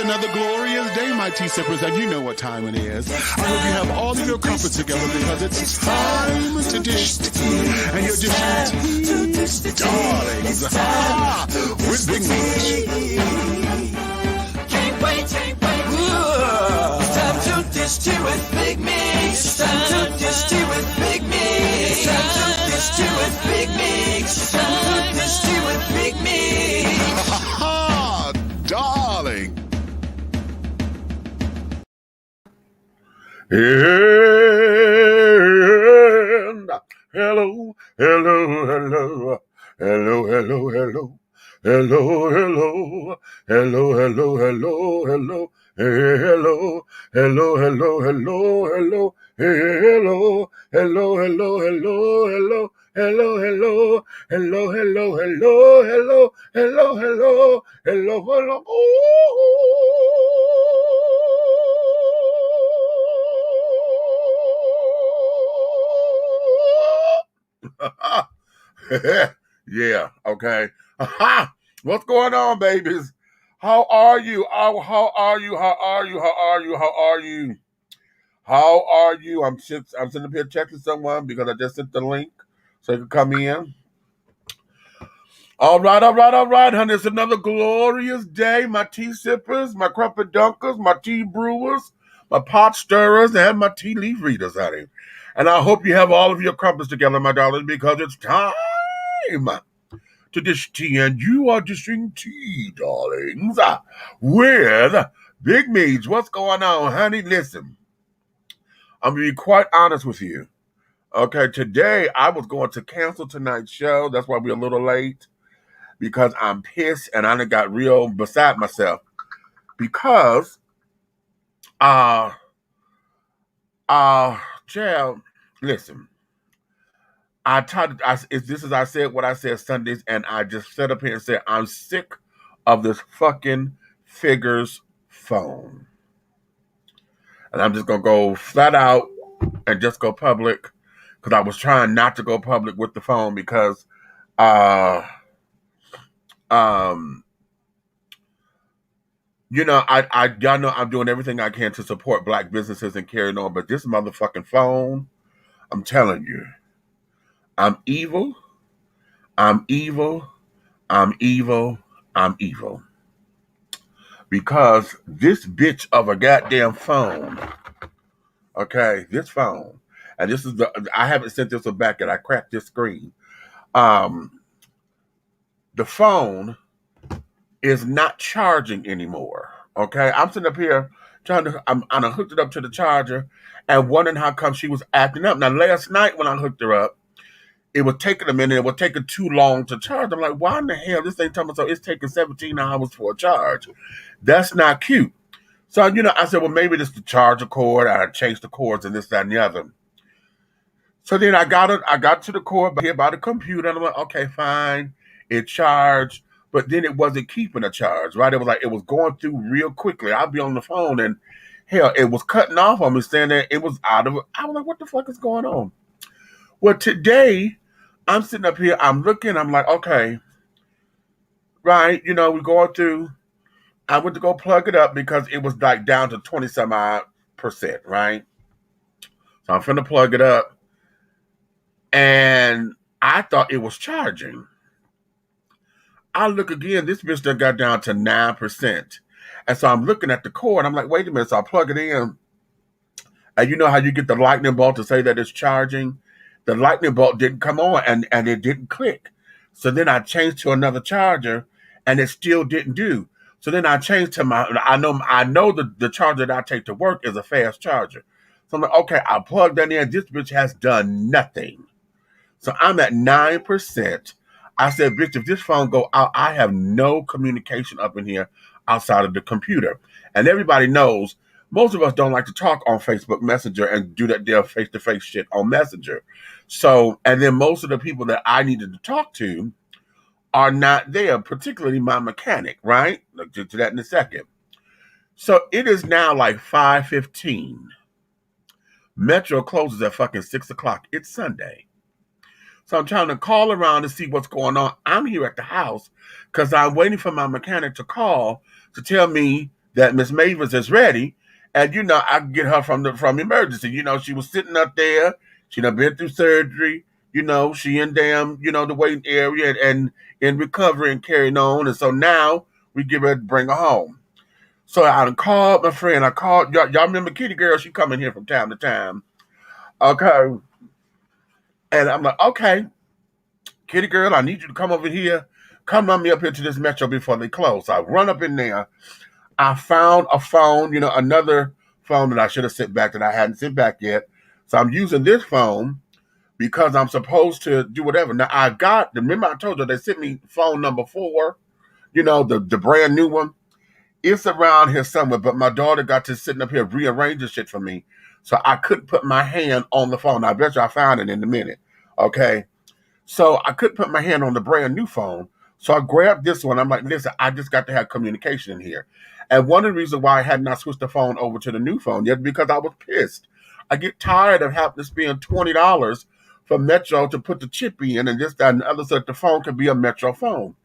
another glorious day, my tea sippers, and you know what time it is. I hope you have all of your comforts together because it's time to dish tea. And you're dishing tea, darlings, with Big Meat. Can't wait. It's time to dish tea with Big Meat. It's time to dish tea with Big Meat. It's time to dish tea with Big Meat. It's time to dish tea with Big Meat. Darling. And hello. Yeah, okay. What's going on, babies? How are you? How are you? I'm sitting up here checking someone because I just sent the link so you can come in. All right, honey. It's another glorious day. My tea sippers, my crumpet dunkers, my tea brewers, my pot stirrers, and my tea leaf readers, honey. And I hope you have all of your crumpets together, my darling, because it's time to dish tea, and you are dishing tea, darlings, with Big Meats. What's going on, honey? Listen, I'm going to be quite honest with you. Okay, today I was going to cancel tonight's show. That's why we're a little late, because I'm pissed and I done got real beside myself. Because, child, listen. I said what I said Sundays, and I just sat up here and said, I'm sick of this fucking figures phone. And I'm just going to go flat out and just go public, because I was trying not to go public with the phone because, y'all know I'm doing everything I can to support Black businesses and carrying on, but this motherfucking phone, I'm telling you, I'm evil. Because this bitch of a goddamn phone, okay, this phone, and this is I haven't sent this one back yet. I cracked this screen. The phone is not charging anymore, okay? I'm sitting up here I'm hooked it up to the charger and wondering how come she was acting up. Now, last night when I hooked her up, it was taking a minute. It was taking too long to charge. I'm like, why in the hell this ain't telling me so? It's taking 17 hours for a charge. That's not cute. So, I said, well, maybe this is the charger cord. I changed the cords and this, that, and the other. So then I got to the cord here by the computer. And I'm like, okay, fine. It charged. But then it wasn't keeping a charge, right? It was like, it was going through real quickly. I'd be on the phone and hell, it was cutting off on me, saying that it was out of it. I was like, what the fuck is going on? Well, today, I'm sitting up here, I'm looking, I'm like, okay, right, we're going through, I went to go plug it up because it was like down to 20-some-odd%, right? So I'm finna plug it up, and I thought it was charging. I look again, this bitch done got down to 9%. And so I'm looking at the cord, I'm like, wait a minute, so I plug it in, and you know how you get the lightning bolt to say that it's charging? The lightning bolt didn't come on and it didn't click. So then I changed to another charger and it still didn't do. So then I changed to I know the charger that I take to work is a fast charger. So I'm like, okay, I plugged that in. This bitch has done nothing. So I'm at 9%. I said, bitch, if this phone go out, I have no communication up in here outside of the computer. And everybody knows most of us don't like to talk on Facebook Messenger and do that damn face-to-face shit on Messenger. So, and then most of the people that I needed to talk to are not there, particularly my mechanic, right? I'll get to that in a second. So it is now like 5:15. Metro closes at fucking 6 o'clock. It's Sunday. So I'm trying to call around to see what's going on. I'm here at the house because I'm waiting for my mechanic to call to tell me that Miss Mavis is ready. And I can get her from emergency. She was sitting up there. She done been through surgery. She in damn, the waiting area and in recovery and carrying on. And so now we get ready to bring her home. So I called my friend. I called y'all remember Kitty Girl? She come in here from time to time. Okay. And I'm like, okay, Kitty Girl, I need you to come over here. Come run me up here to this Metro before they close. So I run up in there. I found a phone, another phone that I should have sent back that I hadn't sent back yet. So I'm using this phone because I'm supposed to do whatever. Now remember I told you they sent me phone number 4, the brand new one. It's around here somewhere, but my daughter got to sitting up here rearranging shit for me. So I couldn't put my hand on the phone. I bet you I found it in a minute. Okay. So I couldn't put my hand on the brand new phone. So I grabbed this one. I'm like, listen, I just got to have communication in here. And one of the reasons why I had not switched the phone over to the new phone yet because I was pissed. I get tired of having to spend $20 for Metro to put the chip in and this, that, and the other so that the phone could be a Metro phone.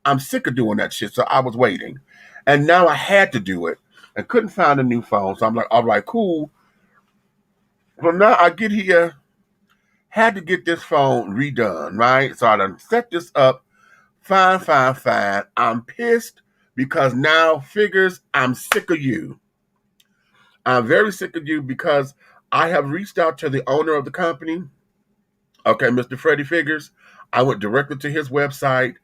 I'm sick of doing that shit. So I was waiting. And now I had to do it and couldn't find a new phone. So I'm like, all right, cool. Well, now I get here, had to get this phone redone, right? So I done set this up. Fine. I'm pissed because now figures I'm sick of you. I'm very sick of you because I have reached out to the owner of the company. Okay, Mr. Freddie Figures. I went directly to his website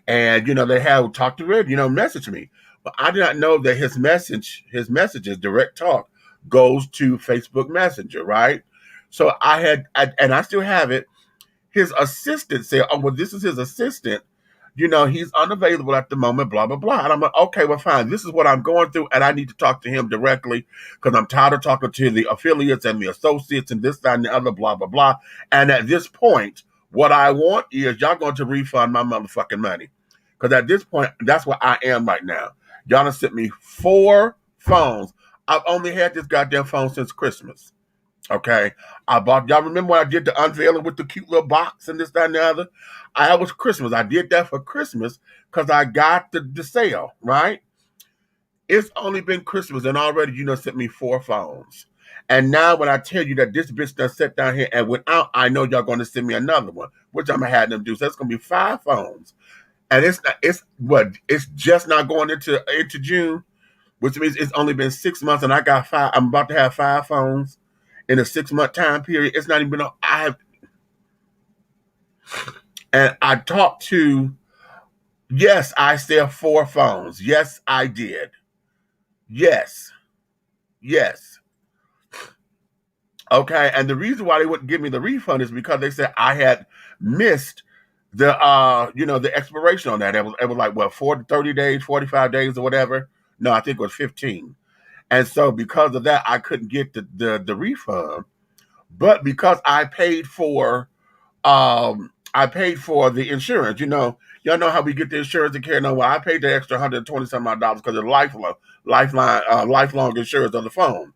and, they have talked to Red, message me. But I did not know that his messages, direct talk, goes to Facebook Messenger, right? So and I still have it. His assistant said, oh, well, this is his assistant. He's unavailable at the moment, blah, blah, blah. And I'm like, okay, well, fine. This is what I'm going through, and I need to talk to him directly because I'm tired of talking to the affiliates and the associates and this, that, and the other, blah, blah, blah. And at this point, what I want is y'all going to refund my motherfucking money. Because at this point, that's where I am right now. Y'all done sent me 4 phones. I've only had this goddamn phone since Christmas. Okay, y'all remember when I did the unveiling with the cute little box and this, that, and the other? That was Christmas. I did that for Christmas because I got the sale, right? It's only been Christmas and already, sent me 4 phones. And now when I tell you that this bitch done sat down here and went out, I know y'all going to send me another one, which I'm going to have them do. So it's going to be 5 phones. And it's just not going into June, which means it's only been 6 months and I got 5. I'm about to have 5 phones in a 6-month time period. It's not even, and I talked to, yes, I sell 4 phones. Yes, I did. Yes. Okay. And the reason why they wouldn't give me the refund is because they said I had missed the, the expiration on that. It was like, 30 days, 45 days or whatever. No, I think it was 15. And so because of that, I couldn't get the refund. But because I paid for the insurance, y'all know how we get the insurance to carry on. Well, I paid the extra $120-some because of lifelong insurance on the phone.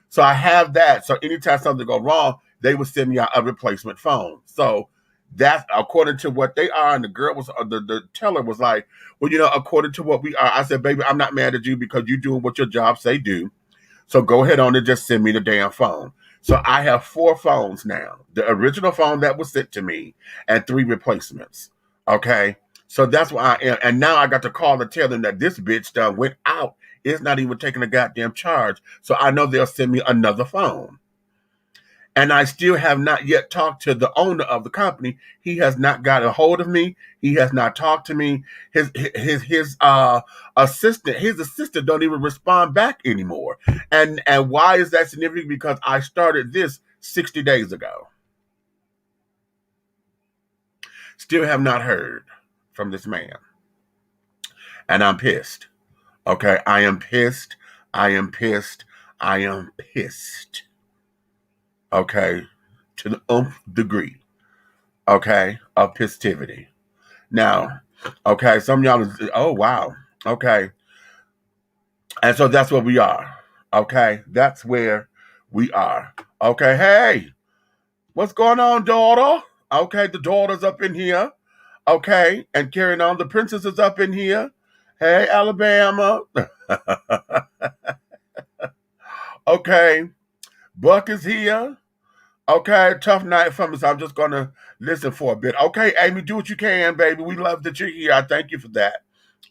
So I have that. So anytime something go wrong, they would send me out a replacement phone. So that's according to what they are. And the girl was, the teller was like, well, according to what we are. I said, baby, I'm not mad at you because you're doing what your job say do. So go ahead on and just send me the damn phone. So I have 4 phones now. The original phone that was sent to me and 3 replacements. Okay. So that's why I am. And now I got to call and tell them that this bitch done went out. It's not even taking a goddamn charge. So I know they'll send me another phone. And I still have not yet talked to the owner of the company. He has not got a hold of me. He has not talked to me. His assistant don't even respond back anymore. And why is that significant? Because I started this 60 days ago. Still have not heard from this man. And I'm pissed. Okay, I am pissed. Okay, to the nth degree, okay, of pistivity. Now, okay, some of y'all, oh, wow, okay. And so that's where we are, okay? That's where we are. Okay, hey, what's going on, daughter? Okay, the daughter's up in here, okay, and carrying on. The princess is up in here, Hey, Alabama. Okay, Buck is here. Okay, tough night for me, so I'm just gonna listen for a bit. Okay, Amy, do what you can, baby. We love that you're here. I thank you for that.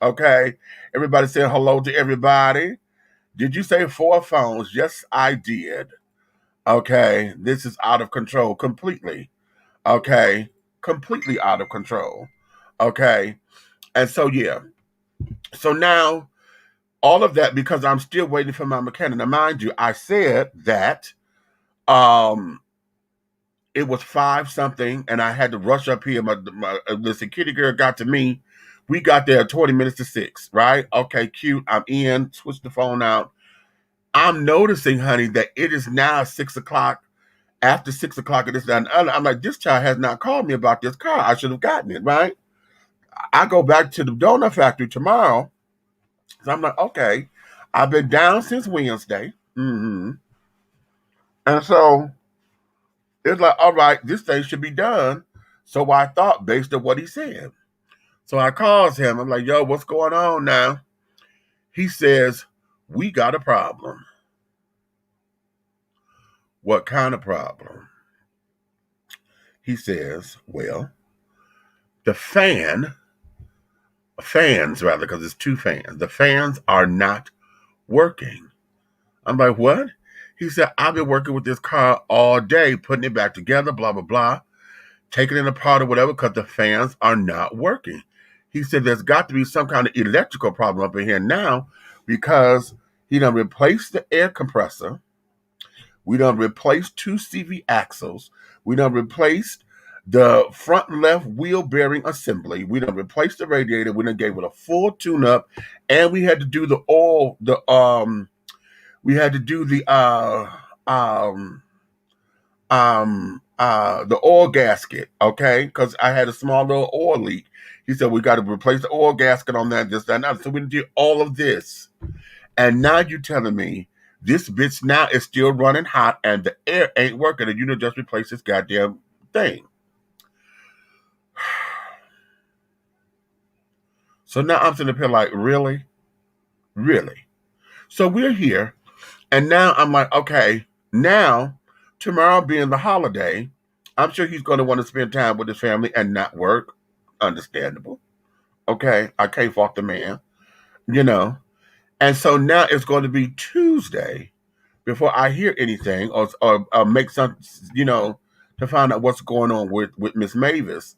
Okay, everybody saying hello to everybody. Did you say 4 phones? Yes, I did. Okay, this is out of control completely. Okay, completely out of control. Okay, and so yeah, so now all of that because I'm still waiting for my mechanic. Now, mind you, I said that um it was 5 something, and I had to rush up here. The security girl got to me. We got there at 20 minutes to 6, right? Okay, cute. I'm in. Switch the phone out. I'm noticing, honey, that it is now 6 o'clock. After 6 o'clock, and this, that, and the other. I'm like, this child has not called me about this car. I should have gotten it, right? I go back to the donut factory tomorrow. So I'm like, okay, I've been down since Wednesday. And so it's like, all right, this thing should be done. So I thought based on what he said. So I calls him. I'm like, yo, what's going on now? He says, we got a problem. What kind of problem? He says, well, the fans rather, because it's 2 fans, the fans are not working. I'm like, what? He said, I've been working with this car all day, putting it back together, blah, blah, blah, taking it apart or whatever, because the fans are not working. He said, there's got to be some kind of electrical problem up in here now because he done replaced the air compressor. We done replaced 2 CV axles. We done replaced the front left wheel bearing assembly. We done replaced the radiator. We done gave it a full tune-up. And we had to do the oil, we had to do the oil gasket, okay? Because I had a small little oil leak. He said, we got to replace the oil gasket on that, this, that, and that. So we did all of this. And now you telling me this bitch now is still running hot and the air ain't working and you done just replace this goddamn thing. So now I'm sitting up here like, really? Really? So we're here. And now I'm like, okay, now tomorrow being the holiday, I'm sure he's going to want to spend time with his family and not work. Understandable. Okay. I can't fault the man, you know. And so now it's going to be Tuesday before I hear anything or make some, to find out what's going on with Miss Mavis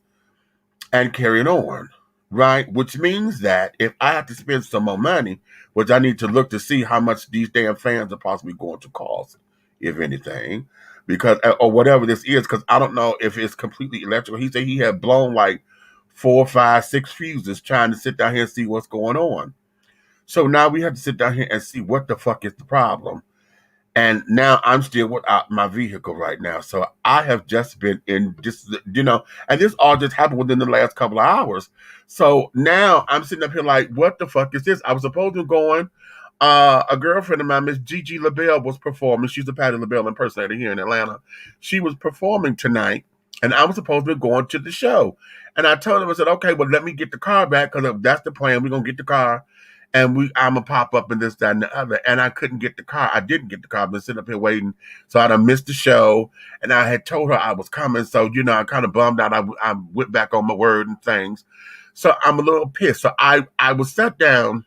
and carrying on, right? Which means that if I have to spend some more money, which I need to look to see how much these damn fans are possibly going to cost, if anything, because or whatever this is, because I don't know if it's completely electrical. He said he had blown like 4, 5, 6 fuses trying to sit down here and see what's going on. So now we have to sit down here and see what the fuck is the problem. And now I'm still without my vehicle right now. So I have just been in just, and this all just happened within the last couple of hours. So now I'm sitting up here like, what the fuck is this? I was supposed to go on. A girlfriend of mine, Miss Gigi LaBelle, was performing. She's a Patti LaBelle impersonator here in Atlanta. She was performing tonight, and I was supposed to be going to the show. And I told her, I said, okay, well, let me get the car back because that's the plan. We're going to get the car. And I'm going to pop up in this, that, and the other. And I couldn't get the car. I didn't get the car. I've been sitting up here waiting. So I done missed the show. And I had told her I was coming. So, I kind of bummed out. I went back on my word and things. So I'm a little pissed. So I was sat down.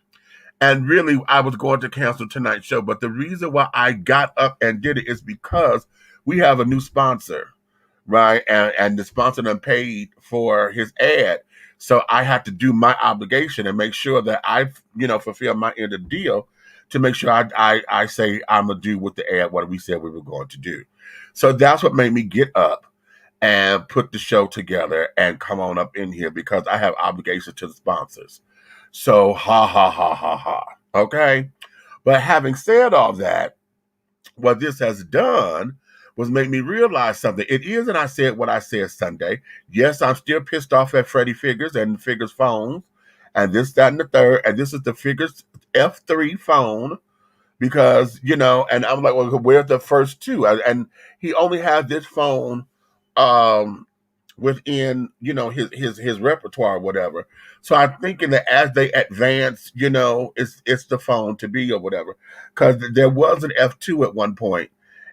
And really, I was going to cancel tonight's show. But the reason why I got up and did it is because we have a new sponsor, right? And the sponsor done paid for his ad. So I had to do my obligation and make sure that I, fulfill my end of the deal to make sure I say I'm going to do with the ad what we said we were going to do. So that's what made me get up and put the show together and come on up in here because I have obligations to the sponsors. So ha, ha, ha, ha, ha. Okay? But having said all that, what this has done was make me realize something. It is, and I said what I said Sunday. Yes, I'm still pissed off at Freddie Figures and Figures phones and this, that, and the third. And this is the Figures F3 phone because, and I'm like, well, where's the first 2? And he only had this phone within, you know, his repertoire or whatever. So I'm thinking that as they advance, you know, it's the phone to be or whatever. Because there was an F2 at one point,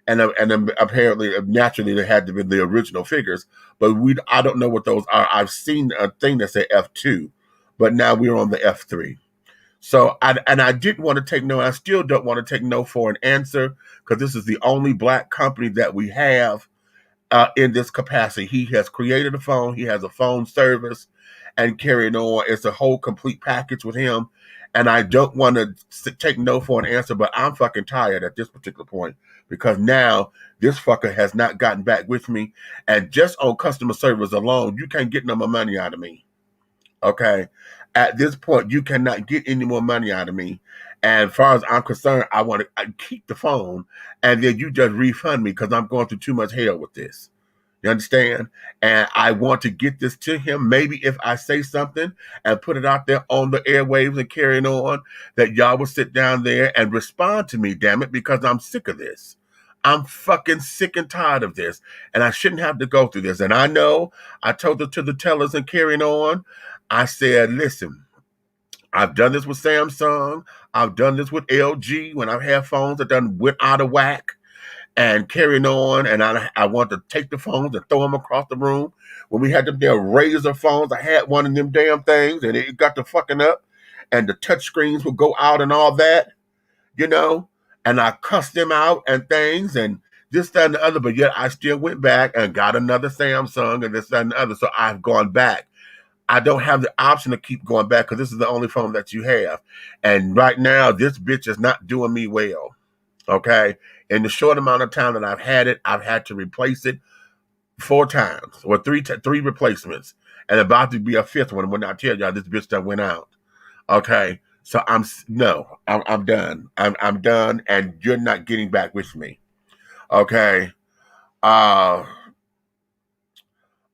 and then apparently naturally they had to be the original figures, but I don't know what those are. I've seen a thing that said F2, but now we're on the F3. So I didn't want to take no. I still don't want to take no for an answer because this is the only black company that we have in this capacity. He has created a phone. He has a phone service, and carrying on. It's a whole complete package with him. And I don't want to take no for an answer, but I'm fucking tired at this particular point because now this fucker has not gotten back with me. And just on customer service alone, you can't get no more money out of me. Okay. At this point, you cannot get any more money out of me. And as far as I'm concerned, I want to keep the phone and then you just refund me because I'm going through too much hell with this. You understand? And I want to get this to him. Maybe if I say something and put it out there on the airwaves and carrying on, that y'all will sit down there and respond to me, damn it, because I'm sick of this. I'm fucking sick and tired of this. And I shouldn't have to go through this. And I know I told it to the tellers and carrying on. I said, listen, I've done this with Samsung. I've done this with LG when I've had phones that done went out of whack and carrying on. And I want to take the phones and throw them across the room. When we had them damn Razor phones, I had one of them damn things and it got to fucking up and the touch screens would go out and all that, you know, and I cussed them out and things and this, that, and the other. But yet I still went back and got another Samsung and this, that, and the other. So I've gone back. I don't have the option to keep going back because this is the only phone that you have. And right now, this bitch is not doing me well. Okay? In the short amount of time that I've had it, I've had to replace it 4 times or three replacements. And about to be a 5th one when I tell y'all this bitch that went out. Okay? So I'm done. I'm done and you're not getting back with me. Okay? No,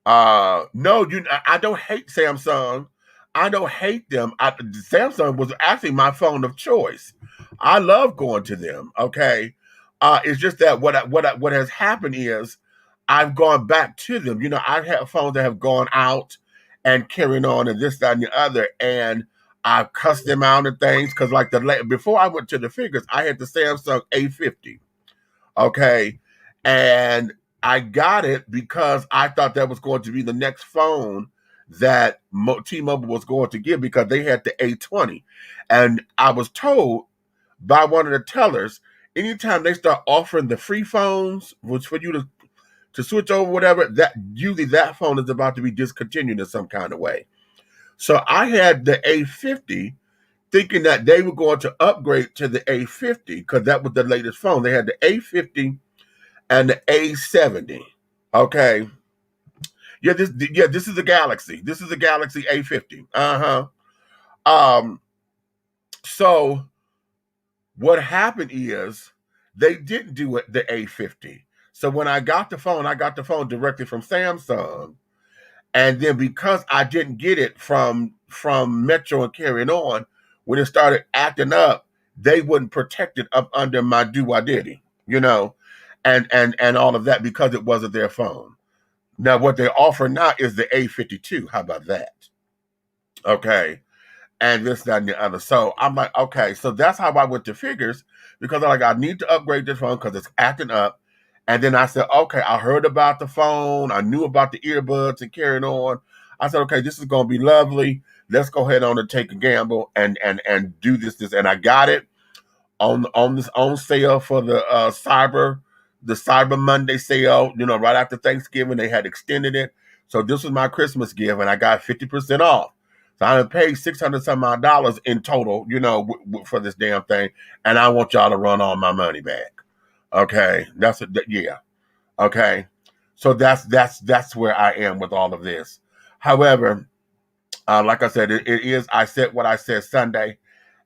I don't hate Samsung. I don't hate them. Samsung was actually my phone of choice. I love going to them. Okay, it's just that what has happened is I've gone back to them. You know, I've had phones that have gone out and carrying on and this, that, and the other, and I've cussed them out and things because like before I went to the figures, I had the Samsung A50. Okay, and I got it because I thought that was going to be the next phone that T-Mobile was going to give because they had the A20. And I was told by one of the tellers, anytime they start offering the free phones, which for you to switch over, whatever, that usually that phone is about to be discontinued in some kind of way. So I had the A50 thinking that they were going to upgrade to the A50 because that was the latest phone. They had the A50 and the A70. Okay. This is a Galaxy. This is a Galaxy A50. So what happened is they didn't do it the A50. So when I got the phone directly from Samsung. And then because I didn't get it from Metro and carrying on, when it started acting up, they wouldn't protect it up under my do-I-diddy, you know, and all of that because it wasn't their phone. Now, what they offer now is the A52. How about that? Okay. And this, that, and the other. So I'm like, okay, so that's how I went to figures because I'm like, I need to upgrade this phone because it's acting up. And then I said, okay, I heard about the phone. I knew about the earbuds and carrying on. I said, okay, this is going to be lovely. Let's go ahead on and take a gamble and do this. And I got it on sale for the Cyber Monday sale, you know, right after Thanksgiving. They had extended it. So this was my Christmas gift and I got 50% off. So I paid $600 some odd dollars in total, you know, for this damn thing. And I want y'all to run all my money back. Okay, yeah. Okay, so that's where I am with all of this. However, like I said, it is. I said what I said Sunday,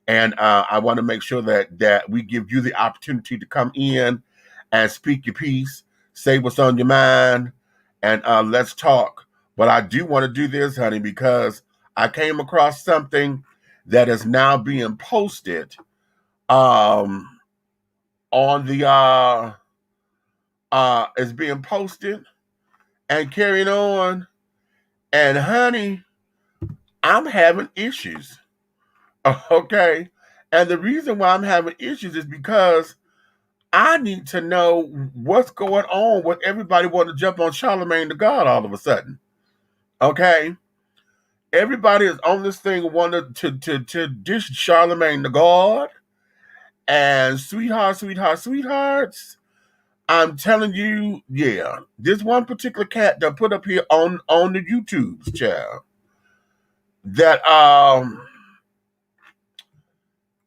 and I want to make sure that we give you the opportunity to come in and speak your piece, say what's on your mind, and let's talk. But I do want to do this, honey, because I came across something that is now being posted. On the is being posted and carrying on. And honey, I'm having issues. Okay. And the reason why I'm having issues is because I need to know what's going on with everybody wanting to jump on Charlemagne the God all of a sudden. Okay. Everybody is on this thing wanting to dish Charlemagne the God. And sweethearts. I'm telling you, yeah. This one particular cat that put up here on the YouTube's child. That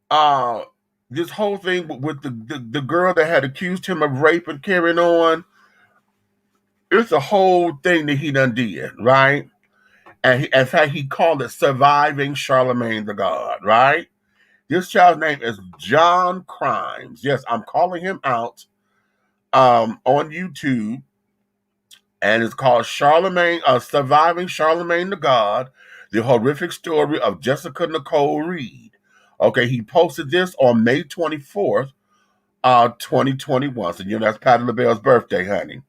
uh this whole thing with the girl that had accused him of rape and carrying on, it's a whole thing that he done did, right? And in fact, he called it Surviving Charlemagne the God, right? This child's name is John Crimes. Yes, I'm calling him out on YouTube, and it's called Surviving Charlemagne the God, the horrific story of Jessica Nicole Reed. Okay, he posted this on May 24th, 2021. So, that's Patti LaBelle's birthday, honey.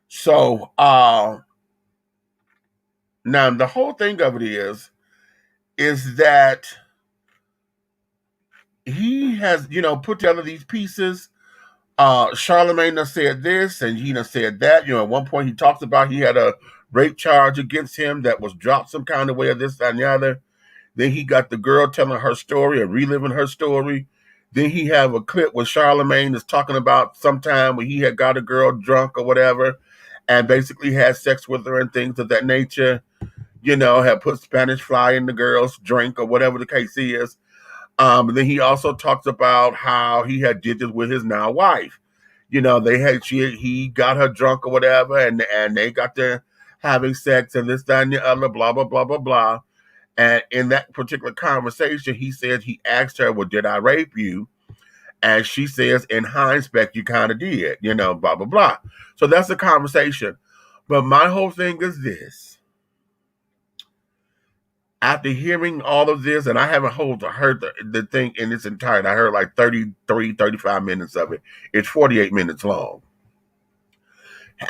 So, now the whole thing of it is that he has, put together these pieces. Charlemagne done said this and he done said that. At one point he talks about he had a rape charge against him that was dropped some kind of way or this, that, and the other. Then he got the girl telling her story and reliving her story. Then he have a clip where Charlemagne is talking about sometime when he had got a girl drunk or whatever and basically had sex with her and things of that nature. Had put Spanish fly in the girl's drink or whatever the case is. Then he also talks about how he had did this with his now wife. He got her drunk or whatever, and they got to having sex and this, that, and the other, blah, blah, blah, blah, blah. And in that particular conversation, he said he asked her, well, did I rape you? And she says, in hindsight, you kind of did, blah, blah, blah. So that's the conversation. But my whole thing is this. After hearing all of this, and I haven't heard the thing in its entirety. I heard like 33, 35 minutes of it. It's 48 minutes long.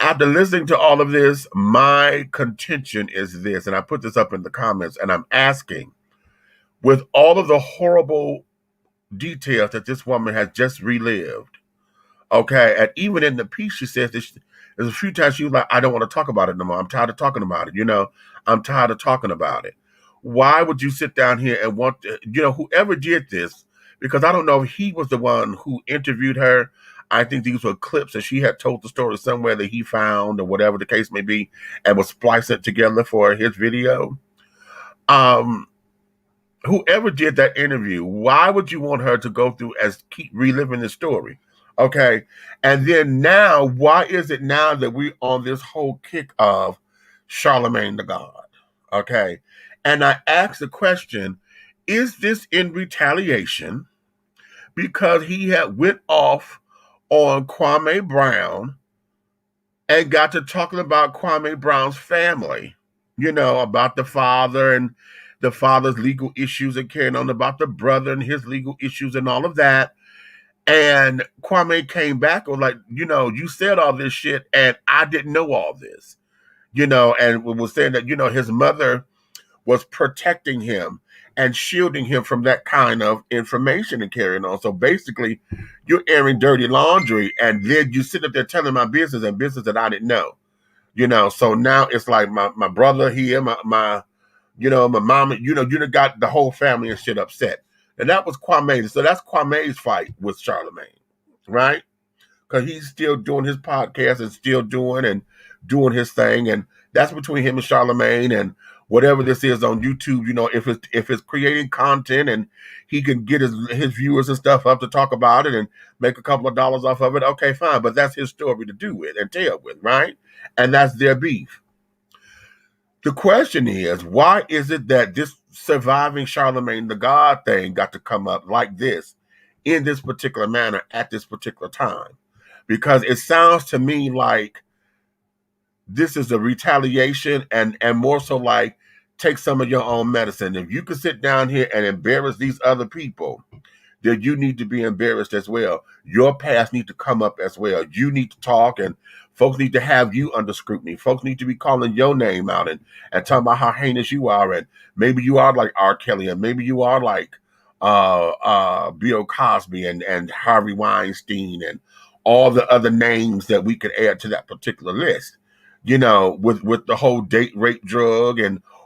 After listening to all of this, my contention is this, and I put this up in the comments, and I'm asking, with all of the horrible details that this woman has just relived, okay, and even in the piece, she says this, there's a few times she was like, I don't want to talk about it no more. I'm tired of talking about it, I'm tired of talking about it. Why would you sit down here and want to, whoever did this, because I don't know if he was the one who interviewed her. I think these were clips that she had told the story somewhere that he found or whatever the case may be and was splicing it together for his video. Whoever did that interview, why would you want her to go through as keep reliving the story? Okay. And then now, why is it now that we're on this whole kick of Charlemagne the God? Okay. And I asked the question, is this in retaliation because he had went off on Kwame Brown and got to talking about Kwame Brown's family, about the father and the father's legal issues and carrying on about the brother and his legal issues and all of that. And Kwame came back and was like, you said all this shit and I didn't know all this, and was saying that, his mother was protecting him and shielding him from that kind of information and carrying on. So basically, you're airing dirty laundry, and then you sit up there telling my business and business that I didn't know. So now it's like my brother here, my my mama, you done got the whole family and shit upset. And that was Kwame. So that's Kwame's fight with Charlemagne, right? Because he's still doing his podcast and still doing his thing. And that's between him and Charlemagne and whatever this is on YouTube, if it's creating content and he can get his viewers and stuff up to talk about it and make a couple of dollars off of it, okay, fine. But that's his story to do with and tell with, right? And that's their beef. The question is, why is it that this surviving Charlemagne the God thing got to come up like this in this particular manner at this particular time? Because it sounds to me like this is a retaliation and more so like take some of your own medicine. If you can sit down here and embarrass these other people, then you need to be embarrassed as well. Your past need to come up as well. You need to talk and Folks need to have you under scrutiny. Folks need to be calling your name out and talking about how heinous you are. And maybe you are like R. Kelly, and maybe you are like Bill Cosby and Harvey Weinstein and all the other names that we could add to that particular list. With the whole date rape drug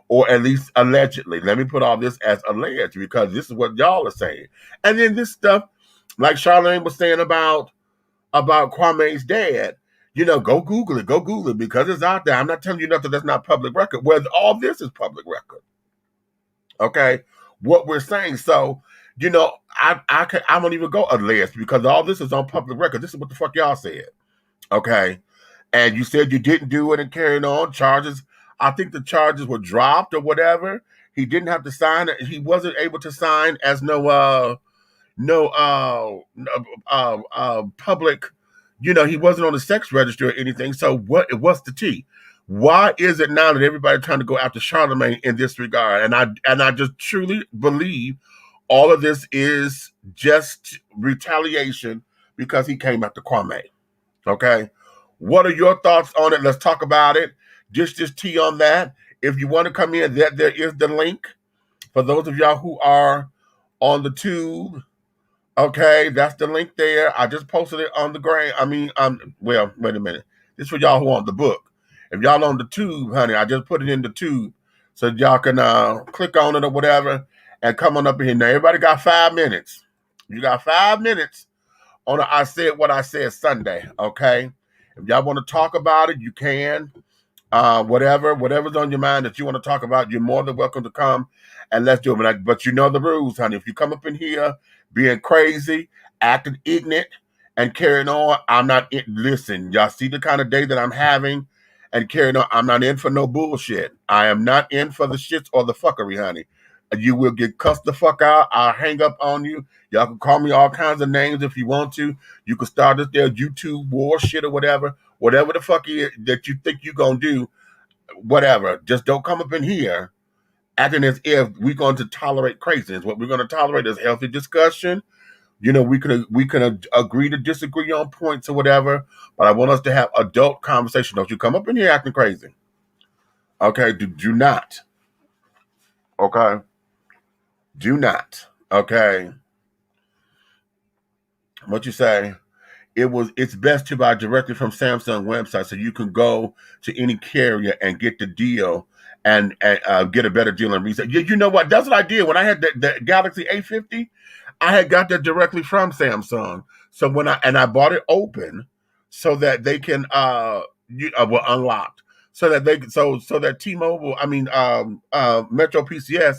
or at least allegedly. Let me put all this as alleged because this is what y'all are saying. And then this stuff, like Charlamagne was saying about Kwame's dad, go Google it because it's out there. I'm not telling you nothing that's not public record. Well, all this is public record. Okay, what we're saying. So, I won't even go alleged because all this is on public record. This is what the fuck y'all said. Okay, and you said you didn't do it and carrying on charges. I think the charges were dropped or whatever. He didn't have to sign it. He wasn't able to sign as public. He wasn't on the sex register or anything. So what's the tea? Why is it now that everybody's trying to go after Charlamagne in this regard? And I just truly believe all of this is just retaliation because he came after Kwame. Okay. What are your thoughts on it? Let's talk about it. Just tea on that. If you want to come in, there is the link for those of y'all who are on the tube. Okay, that's the link there. I just posted it on the gram. Well, wait a minute. This is for y'all who want the book. If y'all on the tube, honey, I just put it in the tube so y'all can click on it or whatever and come on up in here. Now, everybody got 5 minutes. You got 5 minutes on I Said What I Said Sunday, okay? If y'all want to talk about it, you can. Whatever's on your mind that you want to talk about, you're more than welcome to come and let's do it. But you know the rules, honey. If you come up in here being crazy, acting ignorant, and carrying on, I'm not in. Listen, y'all see the kind of day that I'm having and carrying on. I'm not in for no bullshit. I am not in for the shits or the fuckery, honey. You will get cussed the fuck out. I'll hang up on you. Y'all can call me all kinds of names if you want to. You can start this there YouTube war shit or whatever. Whatever the fuck that you think you're going to do, whatever. Just don't come up in here acting as if we're going to tolerate craziness. What we're going to tolerate is healthy discussion. We can agree to disagree on points or whatever, but I want us to have adult conversation. Don't you come up in here acting crazy. Okay? Do not. Okay? Do not. Okay? What you say? It's best to buy directly from Samsung website so you can go to any carrier and get the deal and get a better deal and resale. You know what? That's what I did when I had the Galaxy A50. I had got that directly from Samsung. So when I bought it open so that they can unlocked so that that T-Mobile, Metro PCS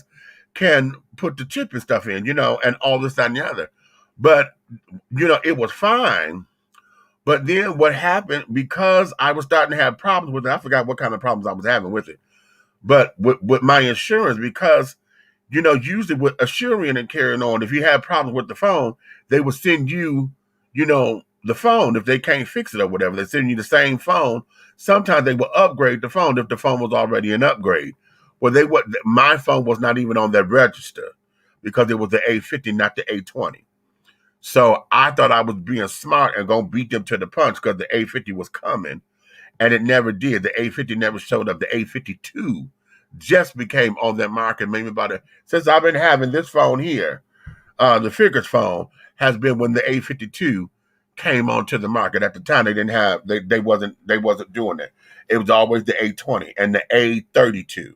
can put the chip and stuff in, and all this and the other. But it was fine. But then what happened, because I was starting to have problems with it, I forgot what kind of problems I was having with it. But with my insurance, because, usually with Asurion and carrying on, if you have problems with the phone, they will send you, the phone if they can't fix it or whatever. They send you the same phone. Sometimes they will upgrade the phone if the phone was already an upgrade. Well, my phone was not even on their register because it was the A50, not the A20. So I thought I was being smart and going to beat them to the punch because the A50 was coming, and it never did. The A50 never showed up. The A52 just became on that market maybe since I've been having this phone here, the Figures phone has been when the A52 came onto the market. At the time, they didn't have, they wasn't doing it. It was always the A20 and the A32.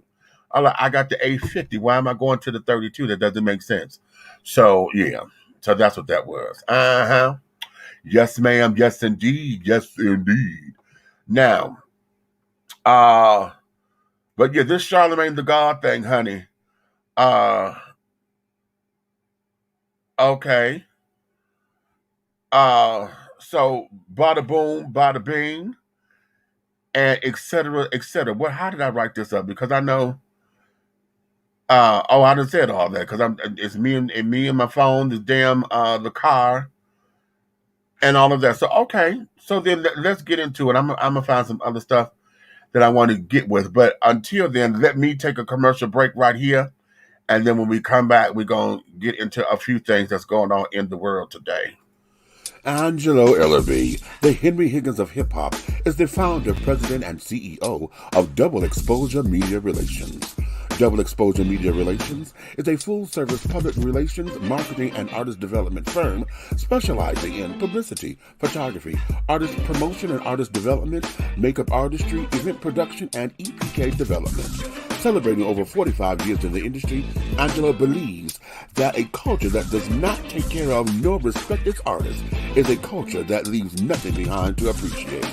I got the A50. Why am I going to the 32? That doesn't make sense. So, yeah. So that's what that was. Yes, ma'am. Yes, indeed. Yes, indeed. Now, but yeah, this Charlamagne the God thing, honey. Okay. So bada boom, bada bing, and et cetera, et cetera. How did I write this up? Because I know. I done said all that because it's me and my phone, the damn the car, and all of that. So okay, so then let's get into it. I'm gonna find some other stuff that I want to get with, but until then, let me take a commercial break right here, and then when we come back, we're gonna get into a few things that's going on in the world today. Angelo Ellerby, the Henry Higgins of hip-hop, is the founder, president, and CEO of Double Exposure Media Relations. Double Exposure Media Relations is a full-service public relations, marketing, and artist development firm specializing in publicity, photography, artist promotion and artist development, makeup artistry, event production, and EPK development. Celebrating over 45 years in the industry, Angelo believes that a culture that does not take care of nor respect its artists is a culture that leaves nothing behind to appreciate.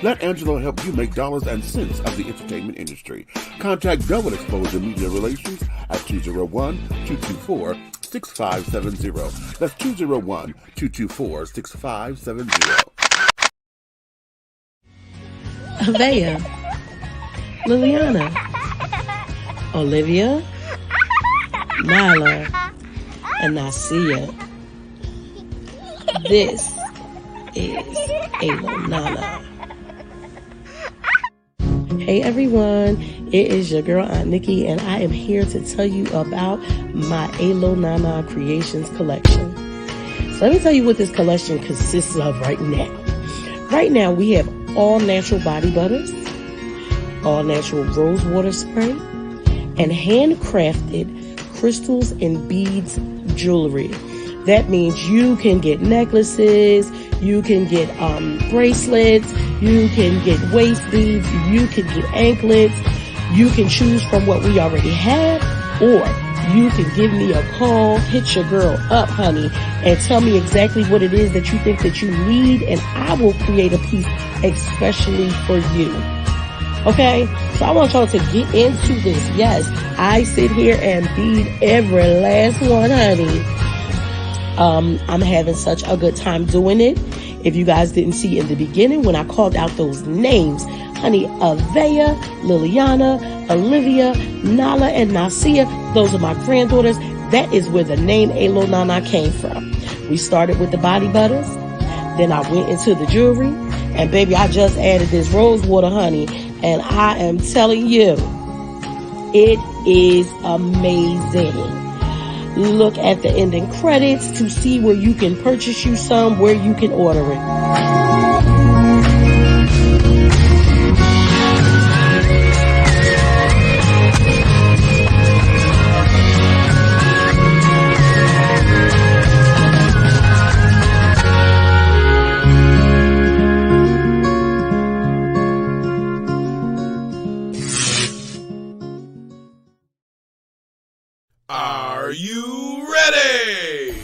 Let Angelo help you make dollars and cents of the entertainment industry. Contact Double Exposure Media Relations at 201-224-6570. That's 201-224-6570. Avea, Liliana, Olivia, Nyla, and Nasia. This is Alo Nana. Hey everyone, it is your girl Aunt Nikki, and I am here to tell you about my Alo Nana Creations collection. So let me tell you what this collection consists of right now. Right now we have all natural body butters, all natural rose water spray, and handcrafted crystals and beads jewelry. That means you can get necklaces, you can get bracelets, you can get waist beads, you can get anklets. You can choose from what we already have, or you can give me a call, hit your girl up, honey, and tell me exactly what it is that you think that you need, and I will create a piece especially for you. Okay, so I want y'all to get into this. Yes, I sit here and bead every last one, honey. I'm having such a good time doing it. If you guys didn't see in the beginning when I called out those names, honey, Avea, Liliana, Olivia, Nala, and Nasia, those are my granddaughters. That is where the name Alo Nana came from. We started with the body butters, then I went into the jewelry, and baby, I just added this rose water, honey, and I am telling you, it is amazing. Look at the ending credits to see where you can purchase you some, where you can order it. Are you ready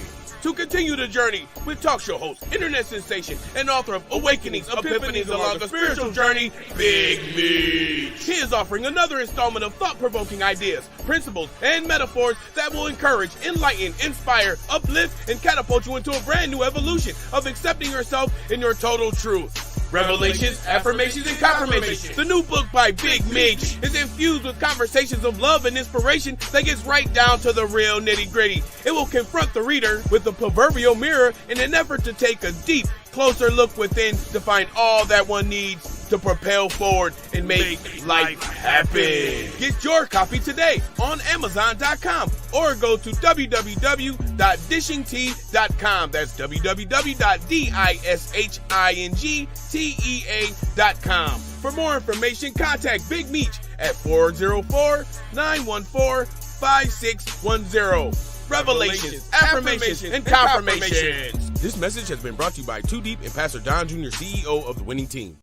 to continue the journey with talk show host, internet sensation, and author of Awakenings, Epiphanies Along a Spiritual Journey, Big Meech? He is offering another installment of thought-provoking ideas, principles, and metaphors that will encourage, enlighten, inspire, uplift, and catapult you into a brand new evolution of accepting yourself in your total truth. Revelations, Affirmations, and Confirmations. The new book by Big Meech is infused with conversations of love and inspiration that gets right down to the real nitty-gritty. It will confront the reader with the proverbial mirror in an effort to take a deep, closer look within to find all that one needs to propel forward and make life happen. Get your copy today on Amazon.com or go to www.dishingtea.com. That's www.dishingtea.com. For more information, contact Big Meech at 404-914-5610. Revelations, Affirmations, and Confirmations. This message has been brought to you by Too Deep and Pastor Don Jr., CEO of the winning team.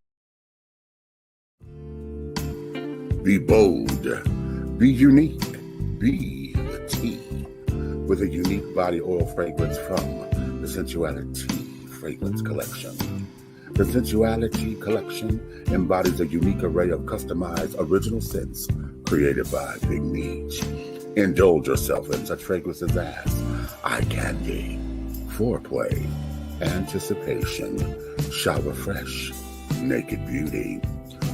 Be bold, be unique, be the tea, with a unique body oil fragrance from the Sensuality Fragrance Collection. The Sensuality Collection embodies a unique array of customized original scents created by Big Meech. Indulge yourself in such fragrances as eye candy, foreplay, anticipation, shower fresh, naked beauty,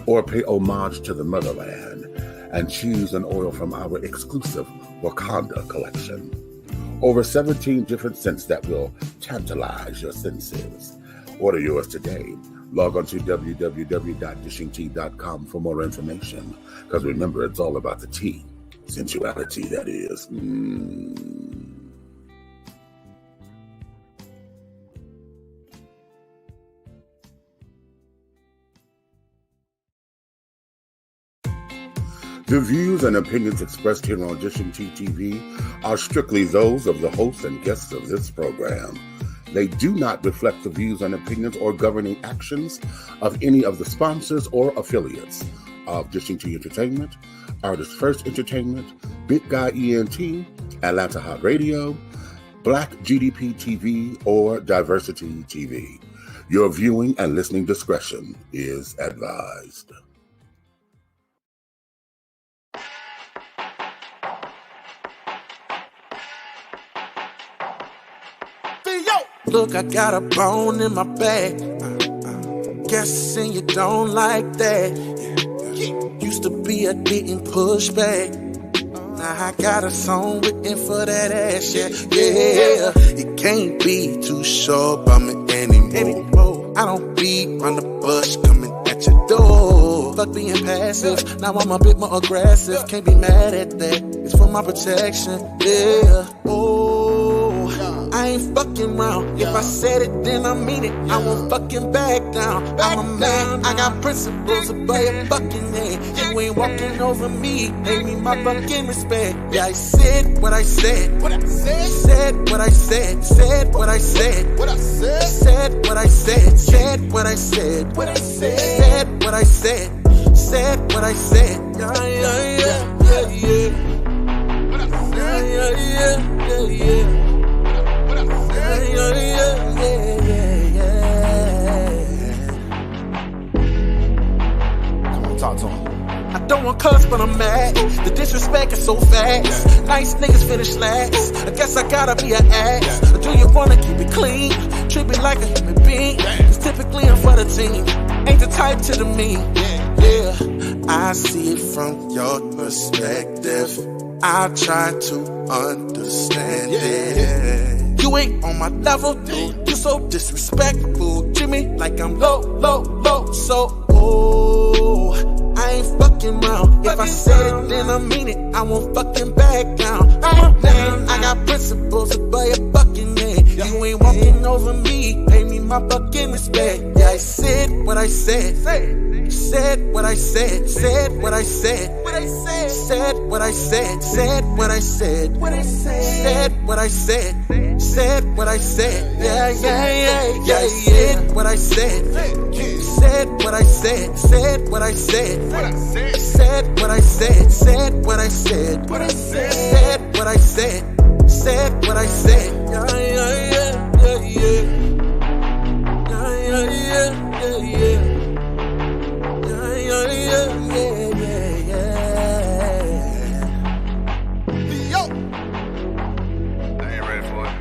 or pay homage to the motherland and choose an oil from our exclusive Wakanda collection. Over 17 different scents that will tantalize your senses. Order yours today. Log on to www.dishingtea.com for more information. Because remember, it's all about the tea. Sensuality, that is. The views and opinions expressed here on Dishing Tea TV are strictly those of the hosts and guests of this program. They do not reflect the views and opinions or governing actions of any of the sponsors or affiliates of Dishing Tea Entertainment, Artist First Entertainment, Big Guy ENT, Atlanta Hot Radio, Black GDP TV, or Diversity TV. Your viewing and listening discretion is advised. Look, I got a bone in my bag. Guessing you don't like that. Used to be a didn't push back. Now I got a song written for that ass, yeah. It can't be too short by me anymore. I don't beat on the bush coming at your door. Fuck being passive, now I'm a bit more aggressive. Can't be mad at that, it's for my protection, yeah. I ain't fucking round. If I said it, then I mean it. I won't fucking back down. I'm a man, I got principles above your fucking head. You ain't walking over me, pay me my fucking respect. Yeah, I said what I said. Said what I said. Said what I said. Said what I said. Said what I said. Said what I said. Said what I said. Yeah. Come on, talk to him. I don't want cuss, but I'm mad. The disrespect is so fast. Nice niggas finish last. I guess I gotta be an ass. Or do you wanna keep it clean? Treat me like a human being. Cause typically I'm for the team. Ain't the type to the mean. Yeah, I see it from your perspective. I try to understand it. You ain't on my level, dude. You so disrespectful. Treat me like I'm low. So, I ain't fucking round. If I said it, then I mean it. I won't fucking back down. I'm a man, I got principles above your fucking head. You ain't walking over me, pay me my fucking respect. Yeah, I said what I said. Said what I said. Said what I said. Said what I said. Said what I said. Said what I said. Said what I said. Yeah. Said what I said. Said what I said. Said what I said. Said what I said. Said what I said. Said what I said. Said what I said. Yeah. Yo. I ain't ready for it.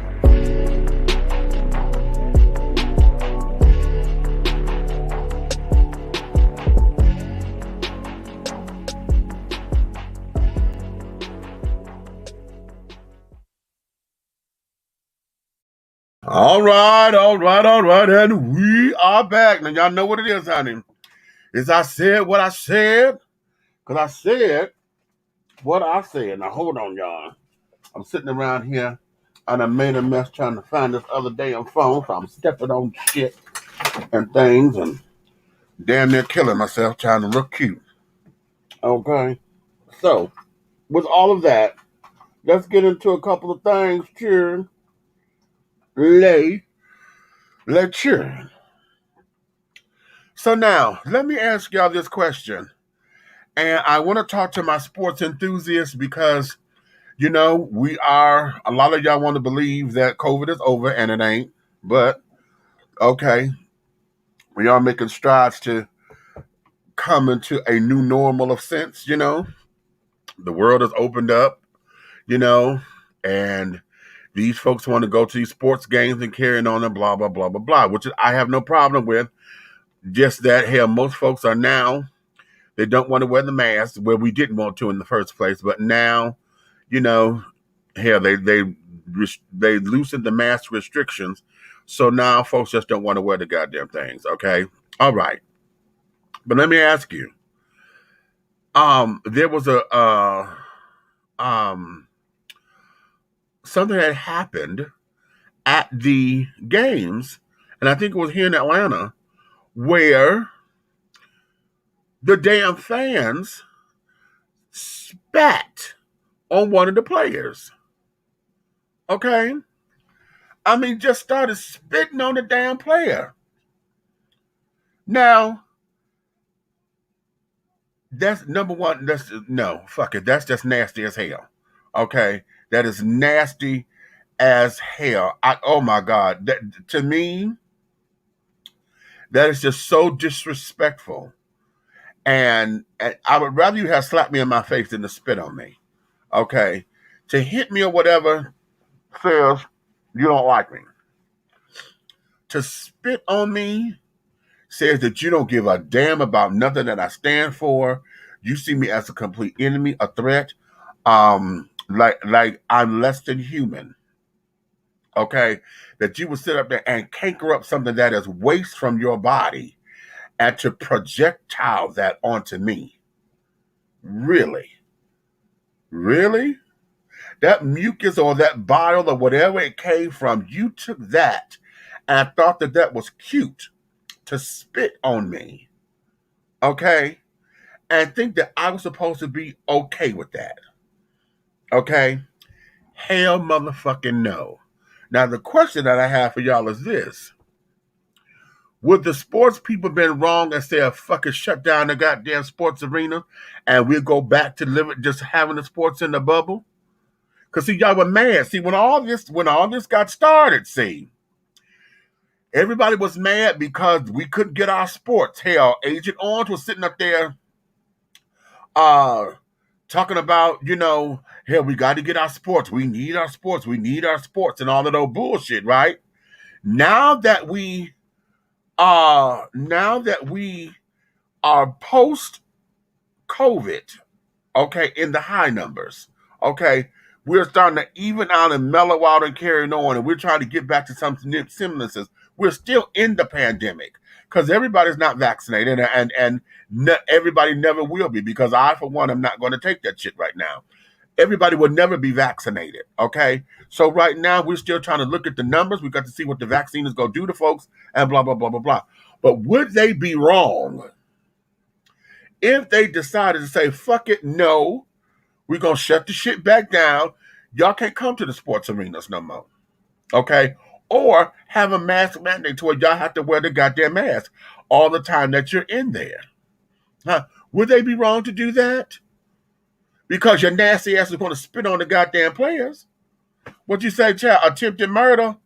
All right, and we are back. Now, y'all know what it is, honey. Is I said what I said, because I said what I said. Now, hold on, y'all. I'm sitting around here, and I made a mess trying to find this other damn phone, so I'm stepping on shit and things, and damn near killing myself trying to look cute. Okay? So, with all of that, let's get into a couple of things. Cheers. Cheers. So now, let me ask y'all this question. And I want to talk to my sports enthusiasts because, a lot of y'all want to believe that COVID is over and it ain't. But, okay, we are making strides to come into a new normal of sense, The world has opened up, and these folks want to go to these sports games and carrying on and blah, blah, blah, blah, blah, which I have no problem with. Just that, hell, most folks are now, they don't want to wear the mask where we didn't want to in the first place. But now, hell, they loosened the mask restrictions. So now folks just don't want to wear the goddamn things. Okay. All right. But let me ask you, there was something that happened at the games, and I think it was here in Atlanta, where the damn fans spat on one of the players. Okay? I mean, just started spitting on the damn player. Now, that's number one. That's no, fuck it. That's just nasty as hell. Okay? That is nasty as hell. Oh my God. That, to me, that is just so disrespectful. And I would rather you have slapped me in my face than to spit on me. Okay? To hit me or whatever says you don't like me. To spit on me says that you don't give a damn about nothing that I stand for. You see me as a complete enemy, a threat, like I'm less than human. Okay? That you would sit up there and canker up something that is waste from your body and to projectile that onto me. Really? Really? That mucus or that bile or whatever it came from, you took that and thought that that was cute to spit on me. Okay? And think that I was supposed to be okay with that. Okay? Hell motherfucking no. Now, the question that I have for y'all is this. Would the sports people been wrong and say, fucking shut down the goddamn sports arena and we'll go back to living just having the sports in the bubble? Because see, y'all were mad. See, when all this got started, see, everybody was mad because we couldn't get our sports. Hell, Agent Orange was sitting up there talking about, hell, we got to get our sports. We need our sports. We need our sports and all of those bullshit, right? Now that we are post-COVID, okay, in the high numbers, okay, we're starting to even out and mellow out and carry on, and we're trying to get back to some semblances. We're still in the pandemic because everybody's not vaccinated, and everybody never will be, because I, for one, am not going to take that shit right now. Everybody will never be vaccinated, okay? So right now, we're still trying to look at the numbers. We've got to see what the vaccine is going to do to folks and blah, blah, blah, blah, blah. But would they be wrong if they decided to say, fuck it, no, we're going to shut the shit back down. Y'all can't come to the sports arenas no more, okay? Or have a mask mandate to where y'all have to wear the goddamn mask all the time that you're in there. Huh? Would they be wrong to do that? Because your nasty ass is going to spit on the goddamn players. What you say, child? Attempted murder?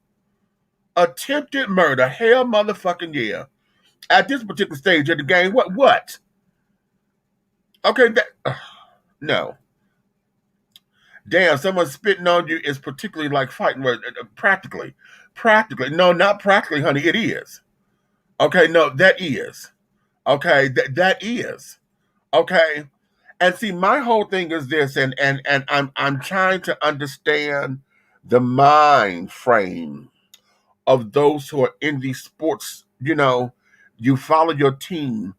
Attempted murder. Hell motherfucking yeah. At this particular stage of the game, what? Okay, no. Damn, someone spitting on you is particularly like fighting words. Practically. No, not practically, honey. It is. Okay, no, that is. Okay, that is. Okay. And see, my whole thing is this, and I'm trying to understand the mind frame of those who are in these sports. You follow your team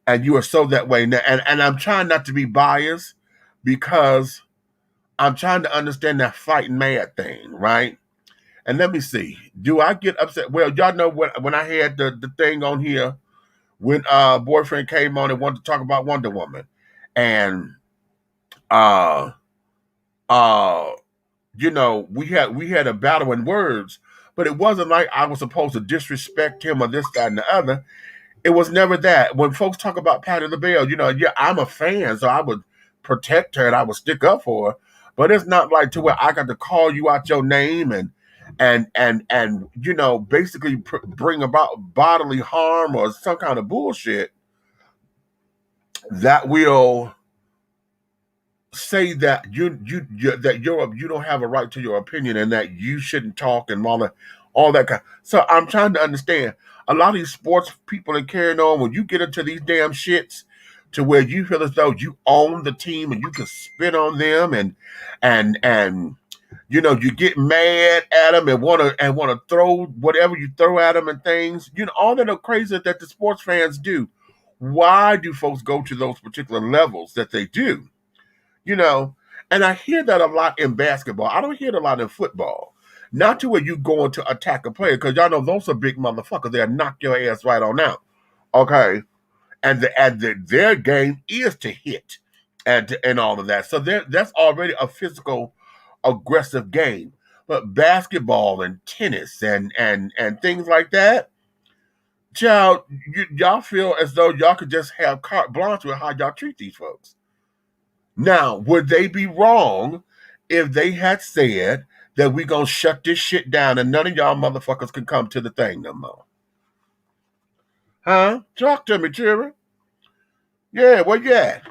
and you are so that way. And I'm trying not to be biased because I'm trying to understand that fighting mad thing, right? And let me see. Do I get upset? Well, y'all know when I had the thing on here, when boyfriend came on and wanted to talk about Wonder Woman. And we had a battle in words, but it wasn't like I was supposed to disrespect him or this, that, and the other. It was never that. When folks talk about Patti LaBelle, yeah, I'm a fan, so I would protect her and I would stick up for her. But it's not like to where I got to call you out your name and basically bring about bodily harm or some kind of bullshit that will say that you don't have a right to your opinion and that you shouldn't talk and all that kind. So I'm trying to understand. A lot of these sports people are carrying on when you get into these damn shits to where you feel as though you own the team and you can spit on them and you get mad at them and want to throw whatever you throw at them and things. All that crazy that the sports fans do. Why do folks go to those particular levels that they do? And I hear that a lot in basketball. I don't hear it a lot in football. Not to where you going to attack a player, because y'all know those are big motherfuckers. They'll knock your ass right on out. Okay? And their game is to hit and all of that. So that's already a physical, aggressive game. But basketball and tennis and things like that, child, y'all feel as though y'all could just have carte blanche with how y'all treat these folks. Now, would they be wrong if they had said that we gonna shut this shit down and none of y'all motherfuckers can come to the thing no more? Huh? Talk to me, children. Yeah, where you at?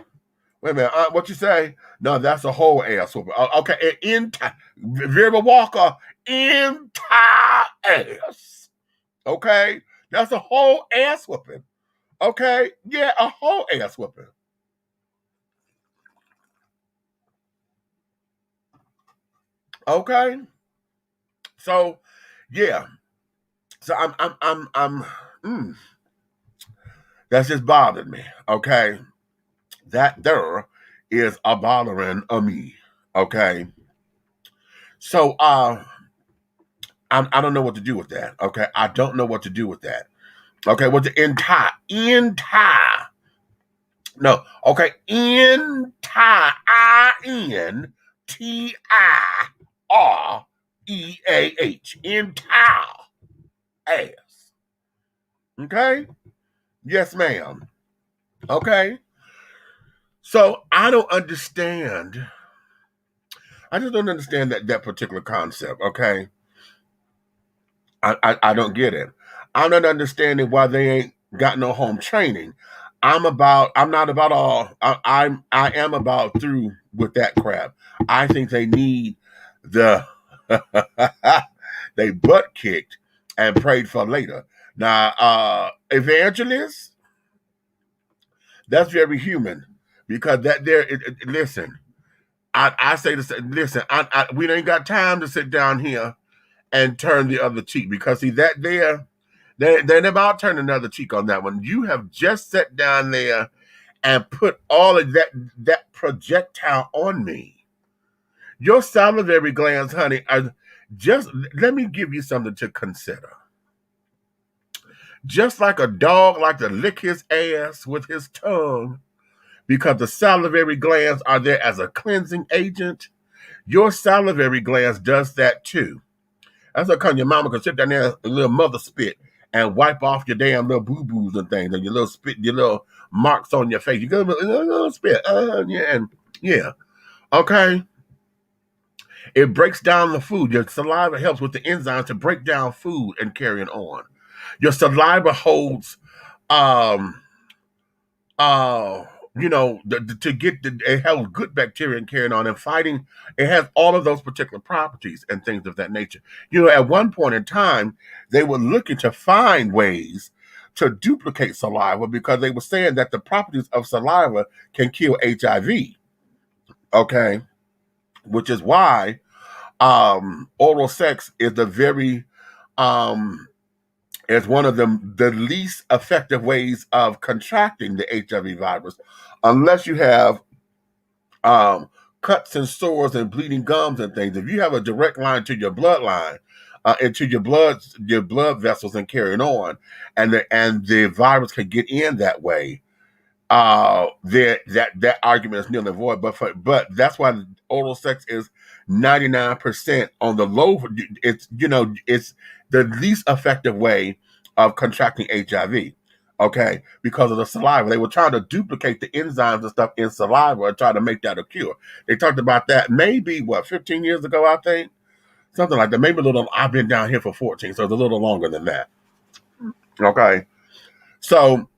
Wait a minute, what you say? No, that's a whole ass whooping. Okay, Vera Walker, entire ass. Okay? That's a whole ass whooping. Okay? Yeah, a whole ass whooping. Okay? So, yeah. So that's just bothered me. Okay? That there is a bothering of me. Okay? So, I don't know what to do with that. Okay? I don't know what to do with that. Okay, what's the entire? No, okay, entire, INTIREAH, entire ass. Okay? Yes, ma'am. Okay? So I don't understand. I just don't understand that particular concept, okay? I don't get it. I'm not understanding why they ain't got no home training. I am about through with that crap. I think they need the they butt kicked and prayed for later. Now, evangelists, that's very human because that there. Listen, I say this. Listen, we ain't got time to sit down here and turn the other cheek because see that they're about turning the other cheek on that one. You have just sat down there and put all of that projectile on me. Your salivary glands, honey, are just, let me give you something to consider. Just like a dog like to lick his ass with his tongue because the salivary glands are there as a cleansing agent, your salivary glands does that too. That's how come your mama can sit down there, a little mother spit, and wipe off your damn little boo-boos and things, and your little spit, your little marks on your face. You get a little spit. Yeah. Okay. It breaks down the food. Your saliva helps with the enzymes to break down food and carry it on. Your saliva holds, to get it has good bacteria and carrying on and fighting. It has all of those particular properties and things of that nature. At one point in time, they were looking to find ways to duplicate saliva because they were saying that the properties of saliva can kill HIV. Okay, which is why oral sex is the very is one of the least effective ways of contracting the HIV virus, unless you have cuts and sores and bleeding gums and things. If you have a direct line to your bloodline, into your blood vessels and carrying on, and the virus can get in that way, that argument is nearly and void. But that's why oral sex is 99% on the low. It's the least effective way of contracting HIV. Okay, because of the saliva. They were trying to duplicate the enzymes and stuff in saliva and try to make that a cure. They talked about that maybe 15 years ago, I think. Something like that. Maybe a little. I've been down here for 14, so it's a little longer than that. Okay. So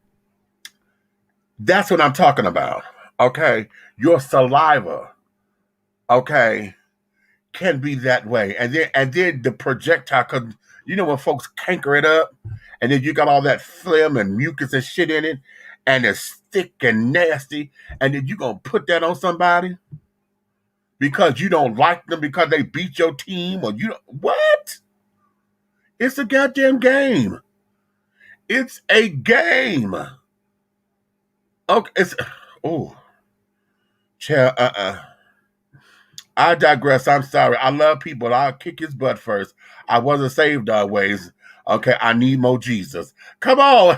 that's what I'm talking about. Okay. Your saliva, okay, can be that way. And then the projectile, because when folks canker it up, and then you got all that phlegm and mucus and shit in it, and it's thick and nasty, and then you gonna put that on somebody because you don't like them because they beat your team, or what? It's a goddamn game. It's a game. Okay, I digress. I'm sorry. I love people. I'll kick his butt first. I wasn't saved always. Okay, I need more Jesus. Come on.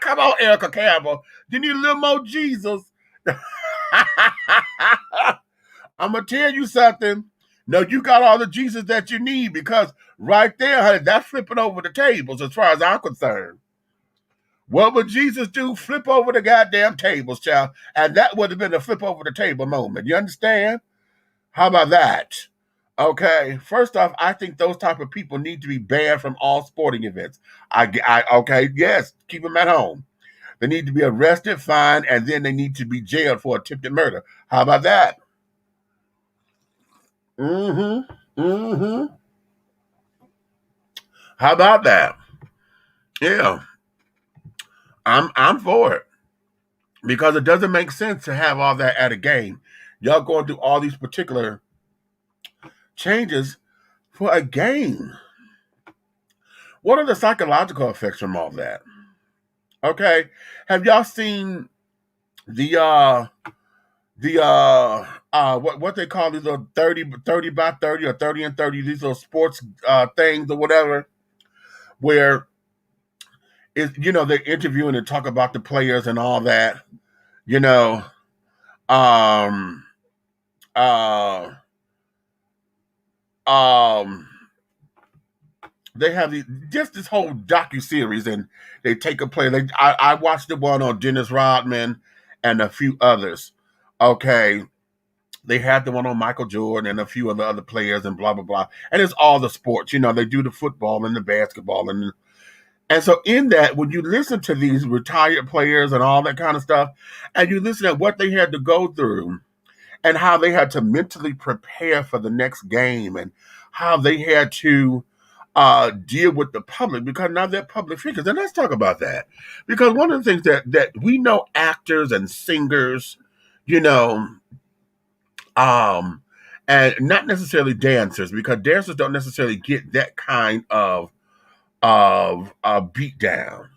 Come on, Erica Campbell. You need a little more Jesus. I'm gonna tell you something. No, you got all the Jesus that you need, because right there, honey, that's flipping over the tables as far as I'm concerned. What would Jesus do? Flip over the goddamn tables, child. And that would have been a flip over the table moment. You understand? How about that? Okay. First off, I think those type of people need to be banned from all sporting events. Okay, yes, keep them at home. They need to be arrested, fined, and then they need to be jailed for attempted murder. How about that? Mm-hmm. Mm-hmm. How about that? Yeah. I'm for it. Because it doesn't make sense to have all that at a game. Y'all going through all these particular changes for a game. What are the psychological effects from all that? Okay. Have y'all seen the what they call these little 30 by 30 or 30 and 30, these little sports things or whatever, where it's, they're interviewing and talk about the players and all that, you know. Um uh um they have this whole docu-series, and they take a player. I watched the one on Dennis Rodman and a few others. Okay. They had the one on Michael Jordan and a few of the other players and blah, blah, blah. And it's all the sports. They do the football and the basketball. And so in that, when you listen to these retired players and all that kind of stuff, and you listen at what they had to go through and how they had to mentally prepare for the next game and how they had to deal with the public, because now they're public figures. And let's talk about that. Because one of the things that we know, actors and singers, and not necessarily dancers, because dancers don't necessarily get that kind of beat down,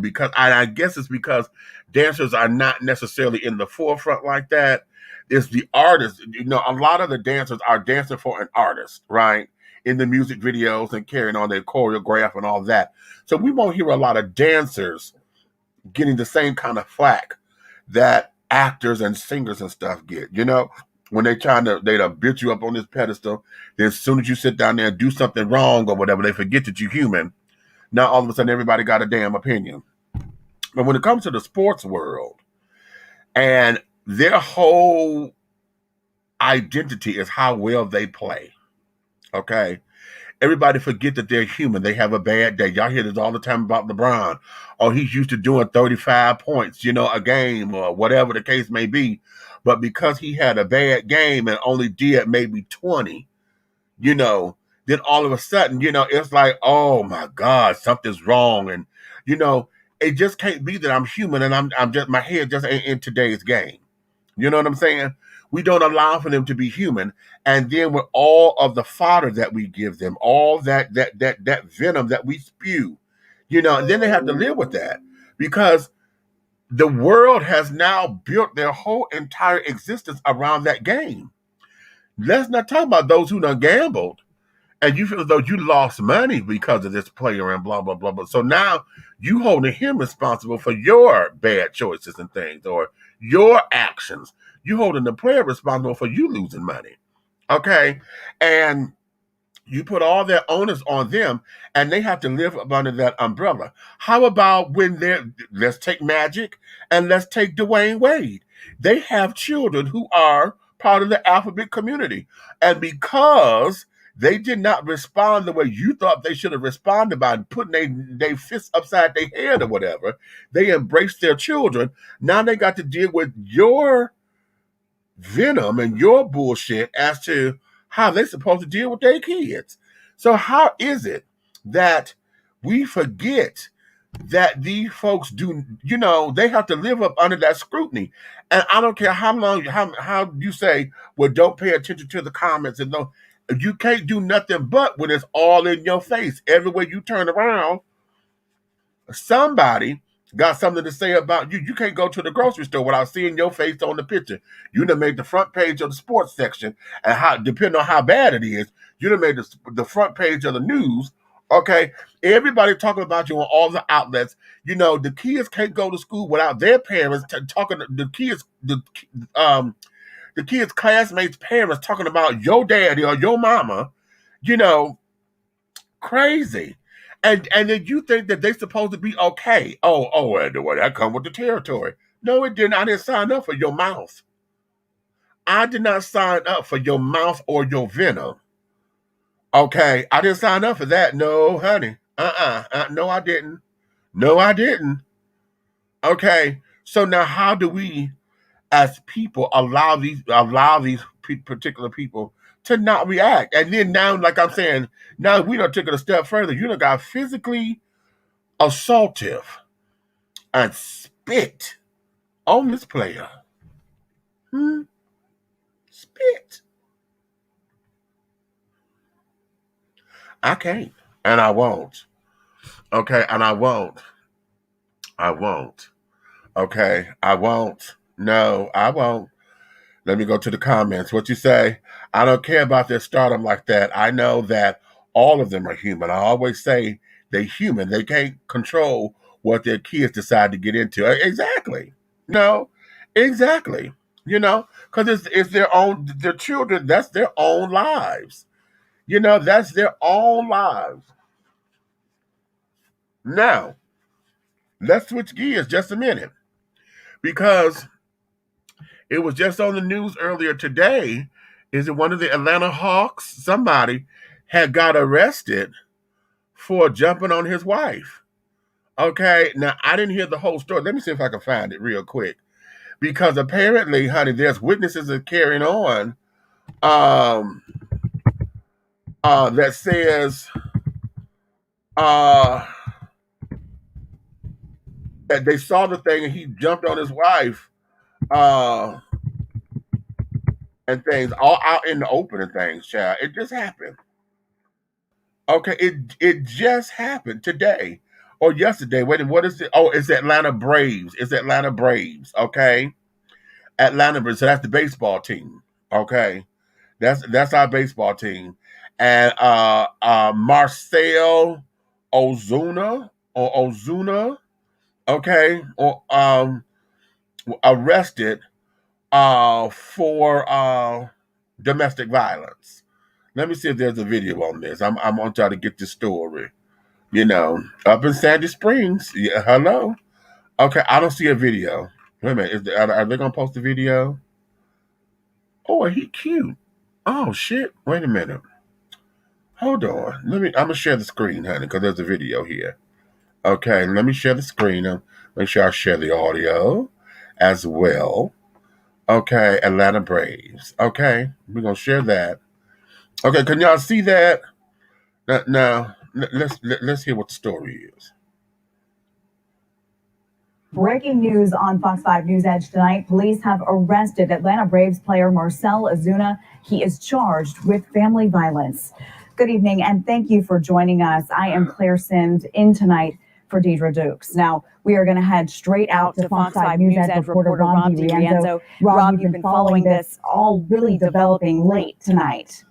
because I guess it's because dancers are not necessarily in the forefront like that. It's the artists. A lot of the dancers are dancing for an artist, right? In the music videos and carrying on their choreograph and all that. So we won't hear a lot of dancers getting the same kind of flack that actors and singers and stuff get, when they'll bitch you up on this pedestal. Then as soon as you sit down there and do something wrong or whatever, they forget that you're human. Now all of a sudden everybody got a damn opinion. But when it comes to the sports world, and their whole identity is how well they play. Okay. Everybody forget that they're human. They have a bad day. Y'all hear this all the time about LeBron. Oh, he's used to doing 35 points, a game or whatever the case may be. But because he had a bad game and only did maybe 20, then all of a sudden, it's like, oh my God, something's wrong. And, it just can't be that I'm human and I'm just, my head just ain't in today's game. You know what I'm saying? We don't allow for them to be human. And then with all of the fodder that we give them, all that venom that we spew, and then they have to live with that, because the world has now built their whole entire existence around that game. Let's not talk about those who done gambled and you feel as though you lost money because of this player and blah, blah, blah, blah. So now you holding him responsible for your bad choices and things, or your actions. You holding the player responsible for you losing money. Okay. And you put all that onus on them, and they have to live up under that umbrella. How about let's take Magic and let's take Dwayne Wade. They have children who are part of the alphabet community. And because they did not respond the way you thought they should have responded by putting their fists upside their head or whatever, they embraced their children. Now they got to deal with your venom and your bullshit as to how they're supposed to deal with their kids. So how is it that we forget that these folks do, they have to live up under that scrutiny? And I don't care how long, how you say, well, don't pay attention to the comments, and no, you can't do nothing but when it's all in your face. Everywhere you turn around, somebody got something to say about you. You can't go to the grocery store without seeing your face on the picture. You done made the front page of the sports section, and how, depending on how bad it is, you done made the front page of the news Okay, everybody talking about you on all the outlets. You know, the kids can't go to school without their parents talking. The kids' classmates' parents talking about your daddy or your mama. You know, crazy. And then you think that they supposed to be okay. Well, that come with the territory. No, it didn't. I didn't sign up for your mouth. I did not sign up for your mouth or your venom. Okay, I didn't sign up for that. No, honey. No, I didn't. No, I didn't. Okay, so now how do we, as people, allow these particular people to not react? And then now, like I'm saying, now we done took it a step further. You done got physically assaultive and spit on this player. Spit. I can't, and I won't. Okay, and I won't. I won't. Okay, I won't. No, I won't. Let me go to the comments. What you say? I don't care about their stardom like that. I know that all of them are human. I always say they're human. They can't control what their kids decide to get into. Exactly. No, exactly. You know, because it's their children. That's their own lives. You know, that's their own lives. Now, let's switch gears just a minute, because it was just on the news earlier today. Is it one of the Atlanta Hawks? Somebody had got arrested for jumping on his wife. Okay, now I didn't hear the whole story. Let me see if I can find it real quick. Because apparently, honey, there's witnesses that are carrying on that says that they saw the thing and he jumped on his wife and things all out in the open and things, child. It just happened. Okay, it just happened today or yesterday. Wait, what is it? Oh, it's Atlanta Braves. It's Atlanta Braves. Okay, Atlanta Braves. So that's the baseball team. Okay, that's our baseball team. And Marcel Ozuna, okay, or arrested for domestic violence. Let me see if there's a video on this. I'm gonna try to get this story. You know, up in Sandy Springs. Yeah, hello. Okay, I don't see a video. Wait a minute. Are they gonna post a video? Oh, he cute. Oh shit. Wait a minute. Hold on. I'm gonna share the screen, honey, because there's a video here. Okay, let me share the screen. Make sure I share the audio as well. Okay, Atlanta Braves. Okay, we're gonna share that. Okay, can y'all see that? Now let's hear what the story is. Breaking news on Fox 5 News Edge tonight. Police have arrested Atlanta Braves player Marcel Ozuna. He is charged with family violence. Good evening, and thank you for joining us. I am Claire Sind in tonight for Deidre Dukes. Now, we are going to head straight out to Fox 5 News Edge reporter Rob DiRienzo. Rob, you've been following this all really developing late tonight.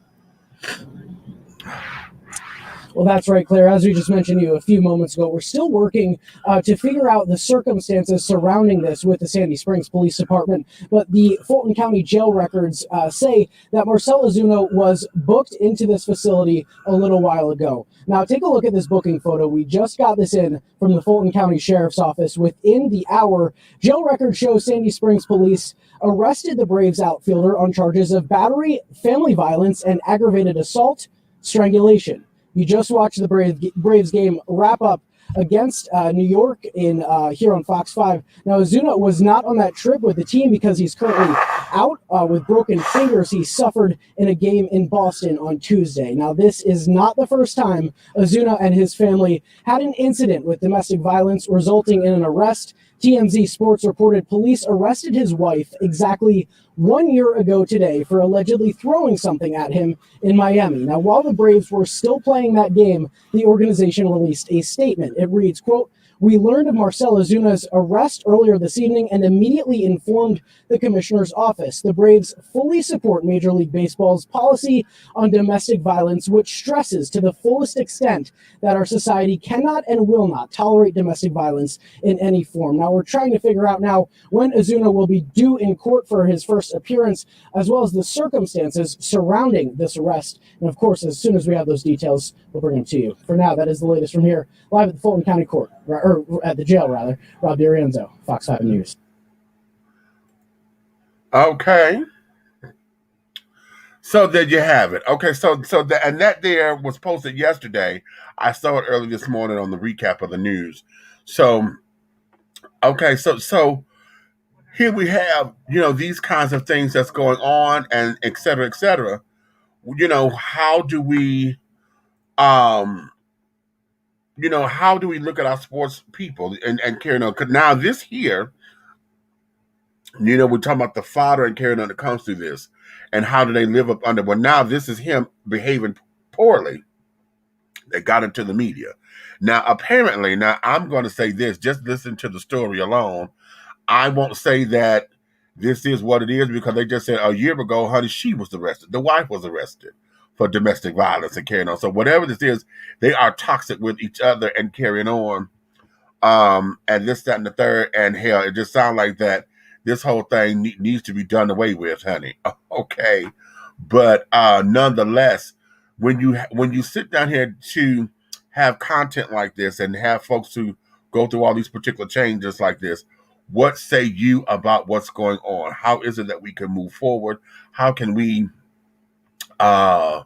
Well, that's right, Claire. As we just mentioned to you a few moments ago, we're still working to figure out the circumstances surrounding this with the Sandy Springs Police Department. But the Fulton County jail records say that Marcel Ozuna was booked into this facility a little while ago. Now, take a look at this booking photo. We just got this in from the Fulton County Sheriff's Office. Within the hour, jail records show Sandy Springs Police arrested the Braves outfielder on charges of battery, family violence, and aggravated assault, strangulation. You just watched the Braves game wrap up against New York here on Fox 5. Now, Ozuna was not on that trip with the team because he's currently out with broken fingers he suffered in a game in Boston on Tuesday. Now, this is not the first time Ozuna and his family had an incident with domestic violence resulting in an arrest. TMZ Sports reported police arrested his wife exactly 1 year ago today for allegedly throwing something at him in Miami. Now, while the Braves were still playing that game, the organization released a statement. It reads, quote, We learned of Marcell Azuna's arrest earlier this evening and immediately informed the commissioner's office. The Braves fully support Major League Baseball's policy on domestic violence, which stresses to the fullest extent that our society cannot and will not tolerate domestic violence in any form. Now, we're trying to figure out now when Azuna will be due in court for his first appearance, as well as the circumstances surrounding this arrest. And of course, as soon as we have those details, we'll bring them to you. For now, that is the latest from here, live at the Fulton County Court, or at the jail, rather. Rob DiRienzo, Fox 5 News. Okay. So there you have it. Okay, and that there was posted yesterday. I saw it early this morning on the recap of the news. So, okay, so here we have, these kinds of things that's going on, and et cetera, et cetera. How do we, how do we look at our sports people and carrying on? Because now this here, we're talking about the father and carrying on that comes through this, and how do they live up under? Well, now this is him behaving poorly. That got into the media. Now, apparently, I'm going to say this, just listen to the story alone. I won't say that this is what it is, because they just said a year ago, honey, she was arrested. The wife was arrested for domestic violence and carrying on. So whatever this is, they are toxic with each other and carrying on. And this, that, and the third. And hell, it just sounds like that this whole thing needs to be done away with, honey. Okay. But nonetheless, when you sit down here to have content like this and have folks who go through all these particular changes like this, what say you about what's going on? How is it that we can move forward? How can we debunk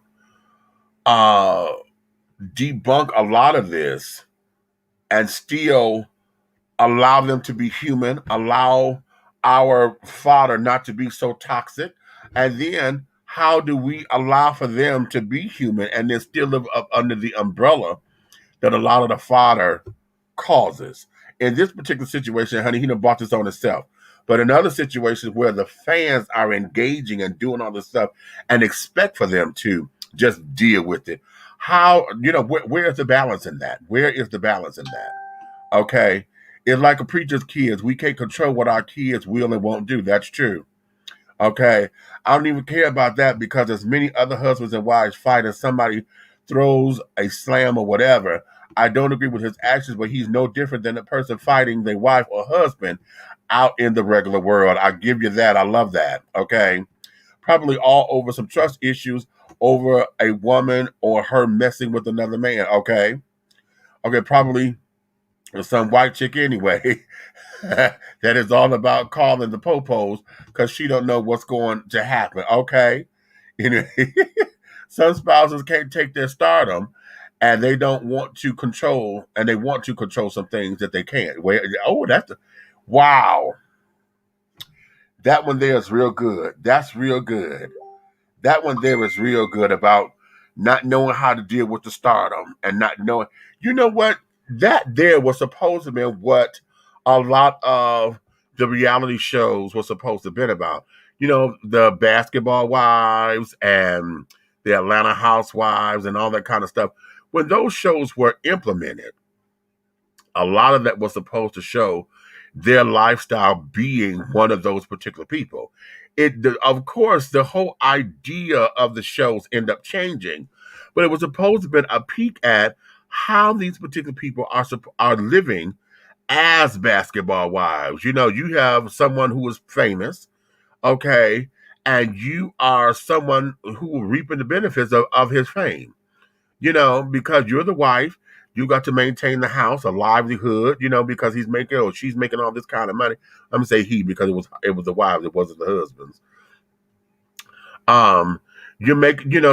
a lot of this and still allow them to be human, allow our father not to be so toxic? And then how do we allow for them to be human and then still live up under the umbrella that a lot of the father causes? In this particular situation, honey, he done brought this on himself. But in other situations where the fans are engaging and doing all this stuff and expect for them to just deal with it, how, where is the balance in that? Where is the balance in that? Okay. It's like a preacher's kids. We can't control what our kids will and won't do. That's true. Okay. I don't even care about that, because as many other husbands and wives fight and somebody throws a slam or whatever, I don't agree with his actions, but he's no different than the person fighting their wife or husband out in the regular world. I give you that. I love that. Okay. Probably all over some trust issues over a woman or her messing with another man. Okay. Okay. Probably some white chick anyway that is all about calling the popos because she don't know what's going to happen. Okay. Some spouses can't take their stardom, and they don't want to control, and they want to control some things that they can't. Wow. That one there is real good. That's real good. That one there is real good about not knowing how to deal with the stardom and not knowing. You know what? That there was supposed to be what a lot of the reality shows were supposed to be about. The Basketball Wives and the Atlanta Housewives and all that kind of stuff. When those shows were implemented, a lot of that was supposed to show their lifestyle being one of those particular people. Of course, the whole idea of the shows end up changing, but it was supposed to be a peek at how these particular people are living as basketball wives. You have someone who is famous, okay, and you are someone who will reap the benefits of his fame. Because you're the wife, you got to maintain the house, a livelihood, because he's making or she's making all this kind of money. I'm gonna say he, because it was the wives, it wasn't the husbands.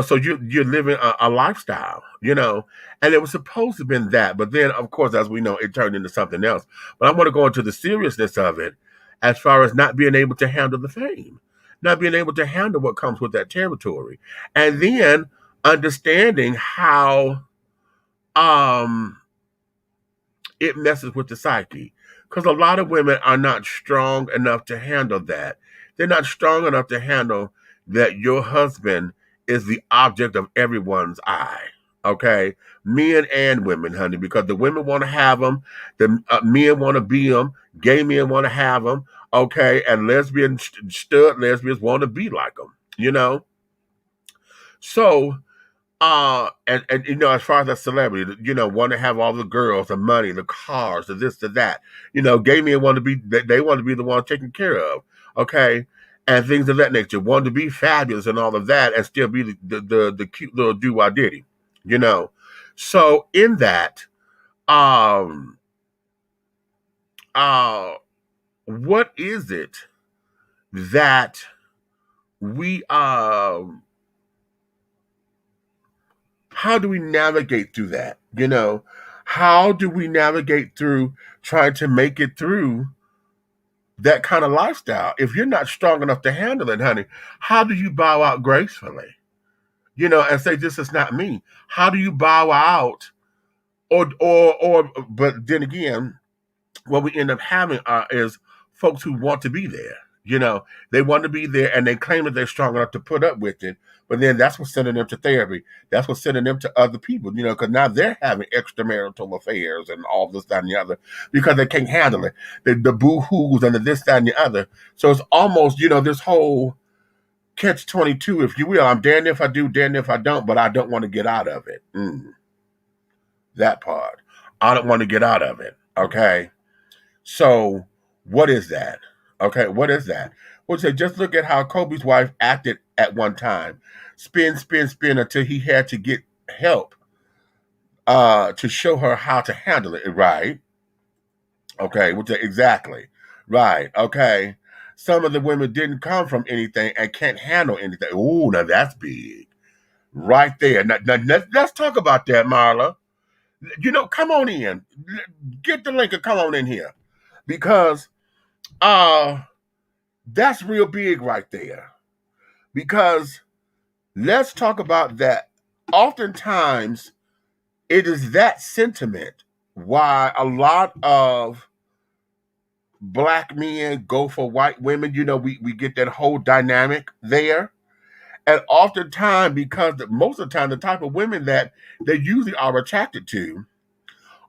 So you're living a lifestyle, and it was supposed to have been that, but then of course, as we know, it turned into something else. But I want to go into the seriousness of it, as far as not being able to handle the fame, not being able to handle what comes with that territory, and then understanding how it messes with the psyche, because a lot of women are not strong enough to handle that. They're not strong enough to handle that your husband is the object of everyone's eye. Okay, men and women, honey, because the women want to have them, the men want to be them, gay men want to have them, okay, and stud lesbians want to be like them, you know. So, and you know, as far as a celebrity, you know, want to have all the girls, the money, the cars, the this, the that, you know, gay men want to be, they want to be the one taken care of, okay, and things of that nature, want to be fabulous and all of that, and still be the cute little do I diddy, you know. So in that, um, uh, what is it that we how do we navigate through that? You know, how do we navigate through trying to make it through that kind of lifestyle? If you're not strong enough to handle it, honey, how do you bow out gracefully? You know, and say, this is not me. How do you bow out? But then again, what we end up having is folks who want to be there. You know, they want to be there and they claim that they're strong enough to put up with it. But then that's what's sending them to therapy. That's what's sending them to other people, you know, because now they're having extramarital affairs and all this, that, and the other because they can't handle it. The boo-hoos and the this, that, and the other. So it's almost, you know, this whole catch-22, if you will. I'm damned if I do, damned if I don't, but I don't want to get out of it. That part. I don't want to get out of it. Okay. So what is that? Okay, what is that? Well, say just look at how Kobe's wife acted at one time. Spin, spin, spin until he had to get help to show her how to handle it, right? Okay, exactly. Right. Okay. Some of the women didn't come from anything and can't handle anything. Oh, now that's big. Right there. Now, let's talk about that, Marla. You know, come on in. Get the link and come on in here. Because that's real big right there. Because let's talk about that. Oftentimes, it is that sentiment why a lot of black men go for white women. You know, we get that whole dynamic there. And oftentimes, because most of the time, the type of women that they usually are attracted to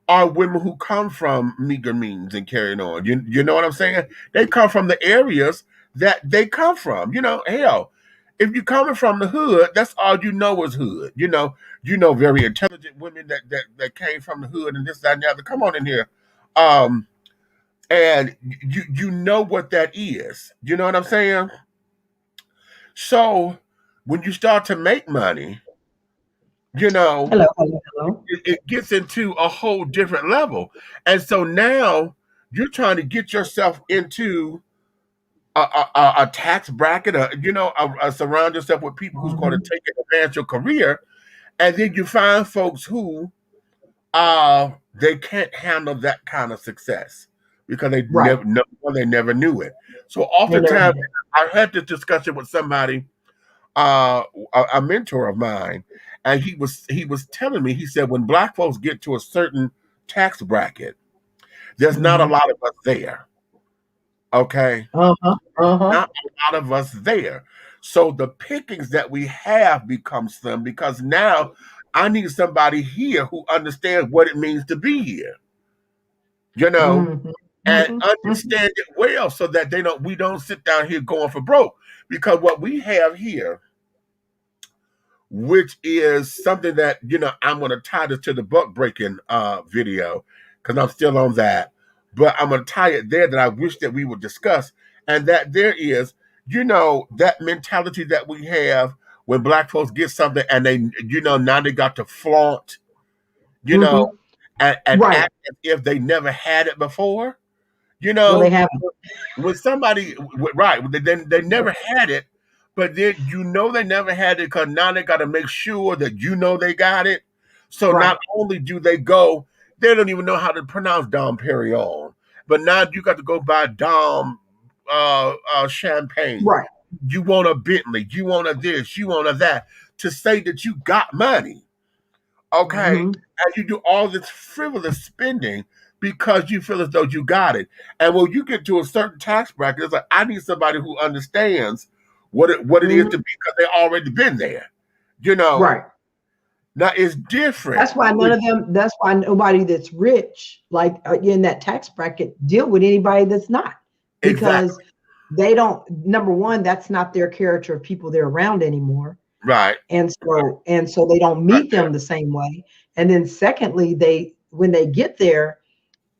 are women who come from meager means and carrying on. You know what I'm saying? They come from the areas that they come from. You know, hell, if you're coming from the hood, that's all you know is hood. You know, very intelligent women that came from the hood and this, that, and the other. Come on in here. And you know what that is. You know what I'm saying? So when you start to make money, you know, Hello. it gets into a whole different level. And so now you're trying to get yourself into a tax bracket, surround yourself with people who's going to take advantage of your career. And then you find folks who they can't handle that kind of success because they never knew it. So oftentimes I had this discussion with somebody, a mentor of mine, and he was telling me, he said, when black folks get to a certain tax bracket, there's not a lot of us there. Okay. Not a lot of us there. So the pickings that we have become slim because now I need somebody here who understands what it means to be here. You know, and understand it well so that we don't sit down here going for broke. Because what we have here, which is something that, you know, I'm going to tie this to the buck breaking video because I'm still on that. But I'm going to tie it there that I wish that we would discuss. And that there is, you know, that mentality that we have when black folks get something and they, you know, now they got to flaunt, you know, and act as if they never had it before. You know, Well, they haven't. when somebody, they never had it. But then you know they never had it because now they got to make sure that you know they got it. So not only do they go, they don't even know how to pronounce Dom Perignon, but now you got to go buy Dom champagne. Right. You want a Bentley, you want a this, you want a that, to say that you got money. Okay. And you do all this frivolous spending because you feel as though you got it. And when you get to a certain tax bracket, it's like, I need somebody who understands what it is to be because they already been there, you know. Right. Now it's different. That's why none of them. That's why nobody that's rich, like in that tax bracket, deal with anybody that's not, because Exactly. they don't. Number one, that's not their character of people they're around anymore, Right. and so they don't Right meet there. them the same way. And then secondly, they when they get there,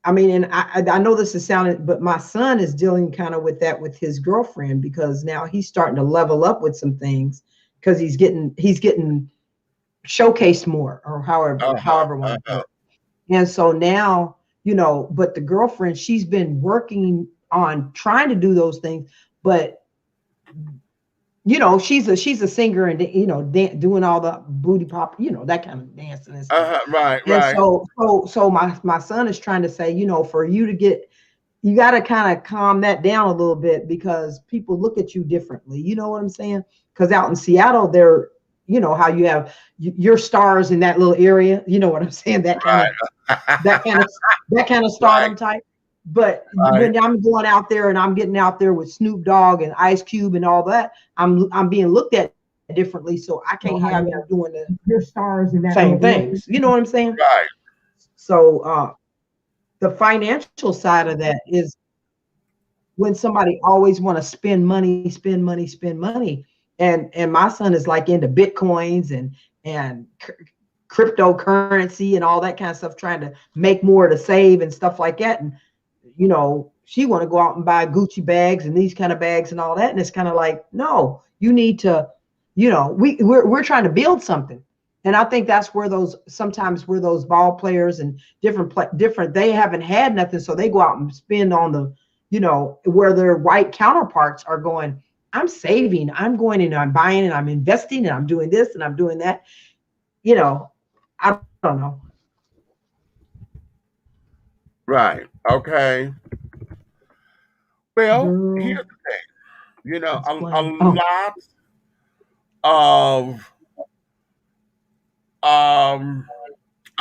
I mean, and I know this is sounding, but my son is dealing kind of with that with his girlfriend, because now he's starting to level up with some things, because he's getting showcased more, or Uh-huh. however want to put Uh-huh. it. And so now, but the girlfriend, she's been working on trying to do those things, but she's a singer, and doing all the booty pop, that kind of dancing and stuff. Uh-huh. Right, And right. so my son is trying to say, for you to get, you got to kind of calm that down a little bit, because people look at you differently. You know what I'm saying? Because out in Seattle, they're, how you have your stars in that little area. You know what I'm saying? That kind of that kind of that kind of Right, stardom type. But right, when I'm going out there and I'm getting out there with Snoop Dogg and Ice Cube and all that, I'm being looked at differently. So I can't have you doing the your stars in that same things. You know what I'm saying? right. So the financial side of that is when somebody always want to spend money, spend money, spend money. And my son is like into bitcoins and cryptocurrency and all that kind of stuff, trying to make more to save and stuff like that. And she want to go out and buy Gucci bags and these kind of bags and all that. And it's kind of like, no, you need to, we're trying to build something. And I think that's where those ball players and different, they haven't had nothing. So they go out and spend on the, where their white counterparts are going, I'm saving, I'm going and I'm buying and I'm investing and I'm doing this and I'm doing that. I don't know. Right. Okay. Well, here's Girl, the thing. A explain. Oh, lot of um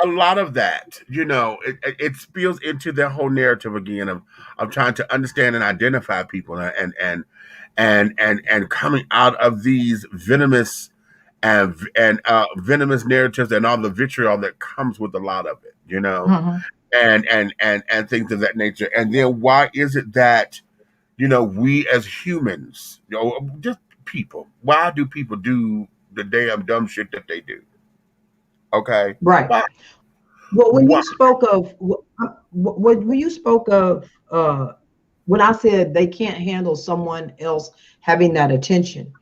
a lot of that, it spills into their whole narrative again of trying to understand and identify people, and coming out of these venomous narratives and all the vitriol that comes with a lot of it, mhm. and things of that nature. And then why is it that we as humans, just people, why do people do the damn dumb shit that they do? Okay, Right. why? Well, when Why? you spoke of when you spoke of when I said they can't handle someone else having that attention,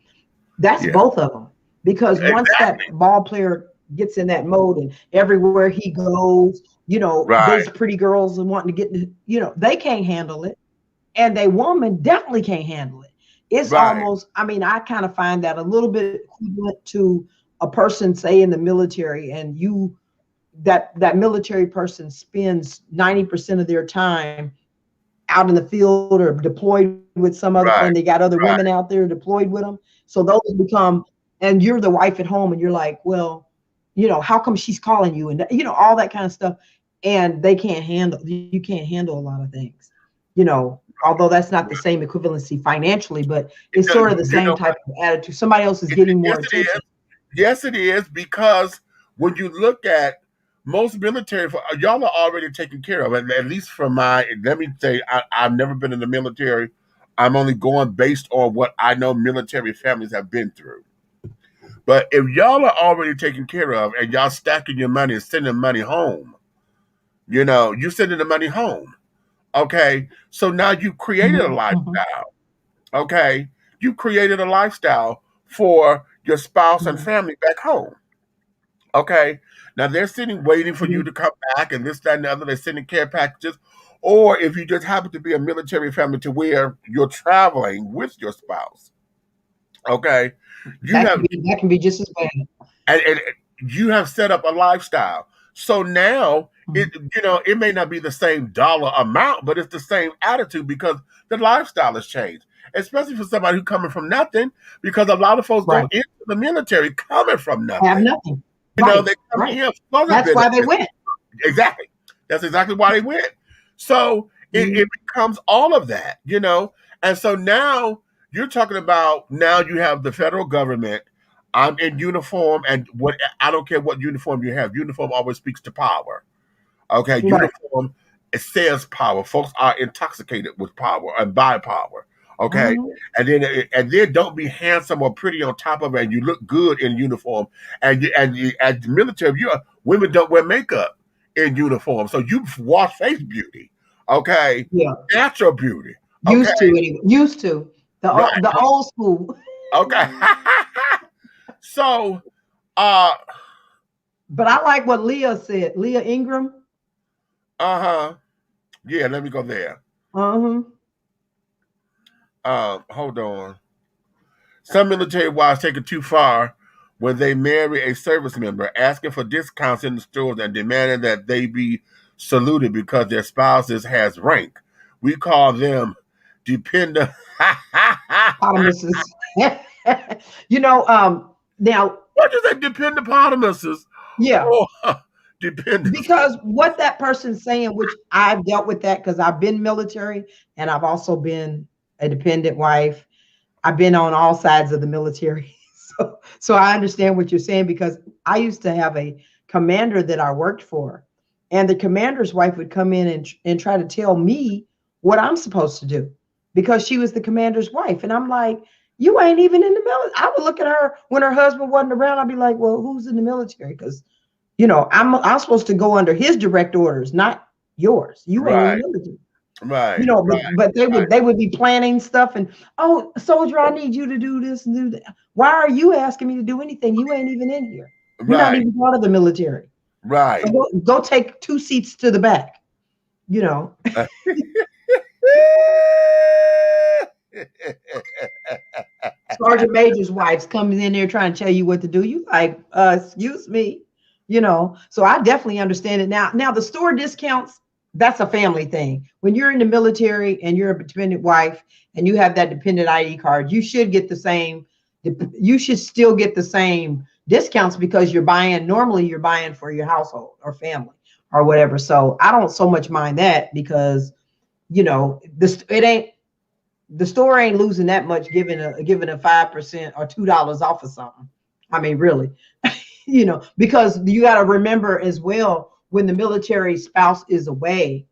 that's Yeah, both of them. Because once that exactly. ball player gets in that mode and everywhere he goes, Right, these pretty girls and wanting to get, they can't handle it. And a woman definitely can't handle it. It's right, almost, I mean, I kind of find that a little bit equivalent to a person, say, in the military, and that military person spends 90% of their time out in the field or deployed with some other, right, and they got other right. women out there deployed with them. So those become, and you're the wife at home, and you're like, well, how come she's calling you, and all that kind of stuff. And you can't handle a lot of things, although that's not the same equivalency financially, but it's sort of the You same know type of attitude. Somebody else is what? getting Yes, more it is. attention. Yes, it is, because when you look at most military, y'all are already taken care of. At least from let me say, I've never been in the military. I'm only going based on what I know military families have been through. But if y'all are already taken care of and y'all stacking your money and sending money home, you're sending the money home. Okay. So now you created a Mhm, mhm, lifestyle. Okay. You created a lifestyle for your spouse and mhm, family back home. Okay. Now they're sitting waiting for you mhm. to come back and this, that, and the other. They're sending care packages. Or if you just happen to be a military family to where you're traveling with your spouse, okay, you have That can be just as bad. and you have set up a lifestyle. So now Mhm. it may not be the same dollar amount, but it's the same attitude because the lifestyle has changed. Especially for somebody who's coming from nothing, because a lot of folks go Right. into the military coming from Have nothing. nothing. Right. They come Right. in for the That's why they benefits. went. Exactly. That's exactly why they went. So it Mhm. becomes all of that. And so now you're talking about, now you have the federal government I'm in uniform, and what I don't care what uniform you have. Uniform always speaks to power. Okay, Right. uniform, it says power. Folks are intoxicated with power and by power. Okay, Mhm. and then don't be handsome or pretty on top of it. And you look good in uniform. And at the military, women don't wear makeup in uniform, so you wash face beauty. Okay, Yeah. natural beauty. Okay, Used to anyway. Used to right. the old school. Okay. So, uh, But I like what Leah said. Leah Ingram. uh-huh. Yeah, let me go there. Uh-huh. Hold on. Some military wives take it too far when they marry a service member, asking for discounts in the stores and demanding that they be saluted because their spouses has rank. We call them dependent. Hippopotamuses. Now, What is that? Dependopotamuses. yeah, Oh, dependents. because what that person's saying, which I've dealt with that because I've been military and I've also been a dependent wife. I've been on all sides of the military. So I understand what you're saying because I used to have a commander that I worked for, and the commander's wife would come in and try to tell me what I'm supposed to do because she was the commander's wife. And I'm like, you ain't even in the military. I would look at her when her husband wasn't around. I'd be like, well, who's in the military? Because I'm supposed to go under his direct orders, not yours. You ain't in the Right, military. right, But right, they right, would be planning stuff and, oh, soldier, I need you to do this and do that. Why are you asking me to do anything? You ain't even in here. You're not right, even part of the military. right. So go take 2 seats to the back. You know, Sergeant Major's wife's coming in there trying to tell you what to do. You like, excuse me, So I definitely understand it now. Now the store discounts, that's a family thing. When you're in the military and you're a dependent wife and you have that dependent ID card, you should get the same. You should still get the same discounts because normally you're buying for your household or family or whatever. So I don't so much mind that because the store ain't losing that much giving a 5% or $2 off of something. I mean, really, because you got to remember as well when the military spouse is away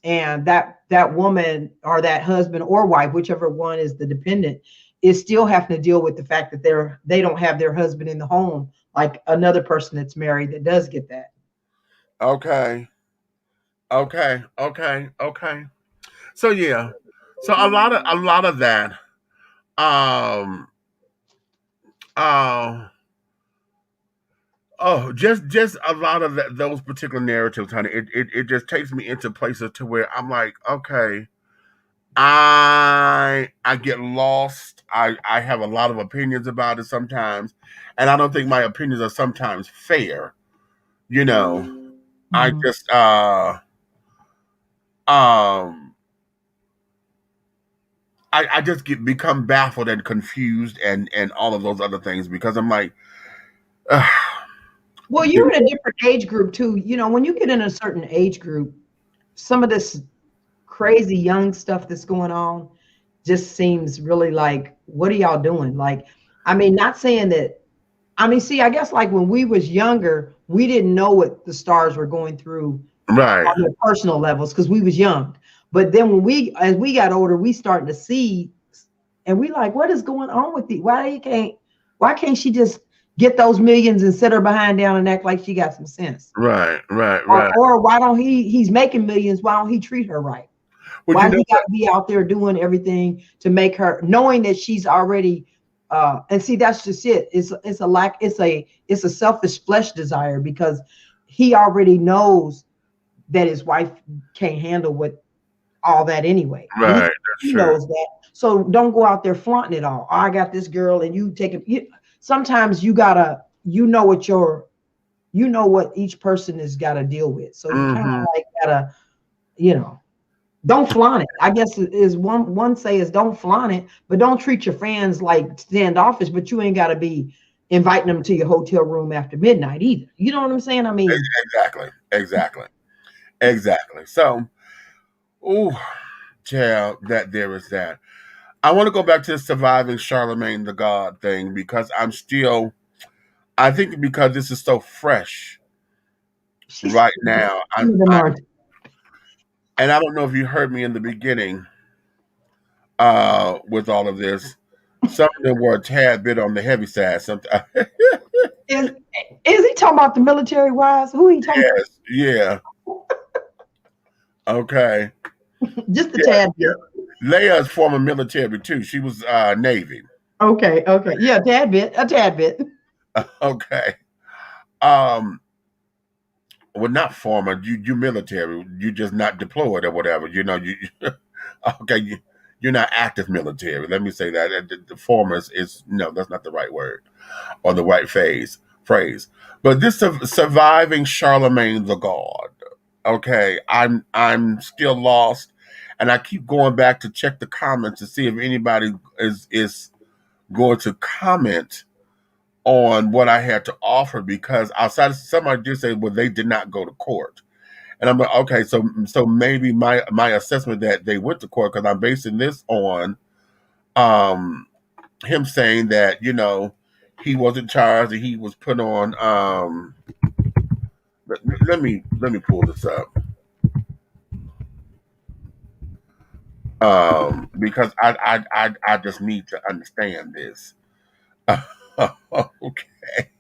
and that woman or that husband or wife, whichever one is the dependent, is still having to deal with the fact that they don't have their husband in the home like another person that's married that does get that. Okay, okay. So yeah, so a lot of that. Um. Uh, oh, just a lot of those particular narratives, honey. It just takes me into places to where I'm like, okay, I get lost. I have a lot of opinions about it sometimes, and I don't think my opinions are sometimes fair. You know, I Mhm. just um I just become baffled and confused and all of those other things because I'm like, uh, Well, you're in a different age group too. When you get in a certain age group, some of this crazy young stuff that's going on just seems really like, what are y'all doing? Like, I mean, not saying that. I mean, see, I guess like when we was younger, we didn't know what the stars were going through right, on their personal levels because we was young. But then as we got older, we started to see, and we like, what is going on with the? Why can't she just get those millions and sit her behind down and act like she got some sense? right. Or why don't he's making millions? Why don't he treat her right? Would Why you do know he got to be out there doing everything to make her, knowing that she's already and see, that's just it. It's a selfish flesh desire because he already knows that his wife can't handle what all that anyway. right? That's He true. knows that. So don't go out there flaunting it all. Oh, I got this girl, and you take it. Sometimes you gotta, what each person has got to deal with. So you kind of Hmm. like gotta, you know, don't flaunt it. I guess is one say is don't flaunt it, but don't treat your fans like standoffish. But you ain't got to be inviting them to your hotel room after midnight either. You know what I'm saying? I mean, Exactly. So, oh, child, that there is that. I want to go back to the surviving Charlemagne the God thing because I think because this is so fresh right now. And I don't know if you heard me in the beginning with all of this. Some of them were a tad bit on the heavy side. Is he talking about the military wives? Who he talking Yes, yeah. Okay. about? Just a tad bit. Leia's former military too. She was Navy. Okay. Yeah, a tad bit. Okay. Well, not former. You military. You just not deployed or whatever. You okay. You're not active military. Let me say that. The former is no. That's not the right word or the right phrase. But this surviving Charlemagne the God. Okay, I'm still lost, and I keep going back to check the comments to see if anybody is going to comment on what I had to offer, because outside of somebody did say, well, they did not go to court. And I'm like, okay, so maybe my assessment that they went to court, because I'm basing this on him saying that, he wasn't charged and he was put on let me pull this up. Because I just need to understand this. Okay.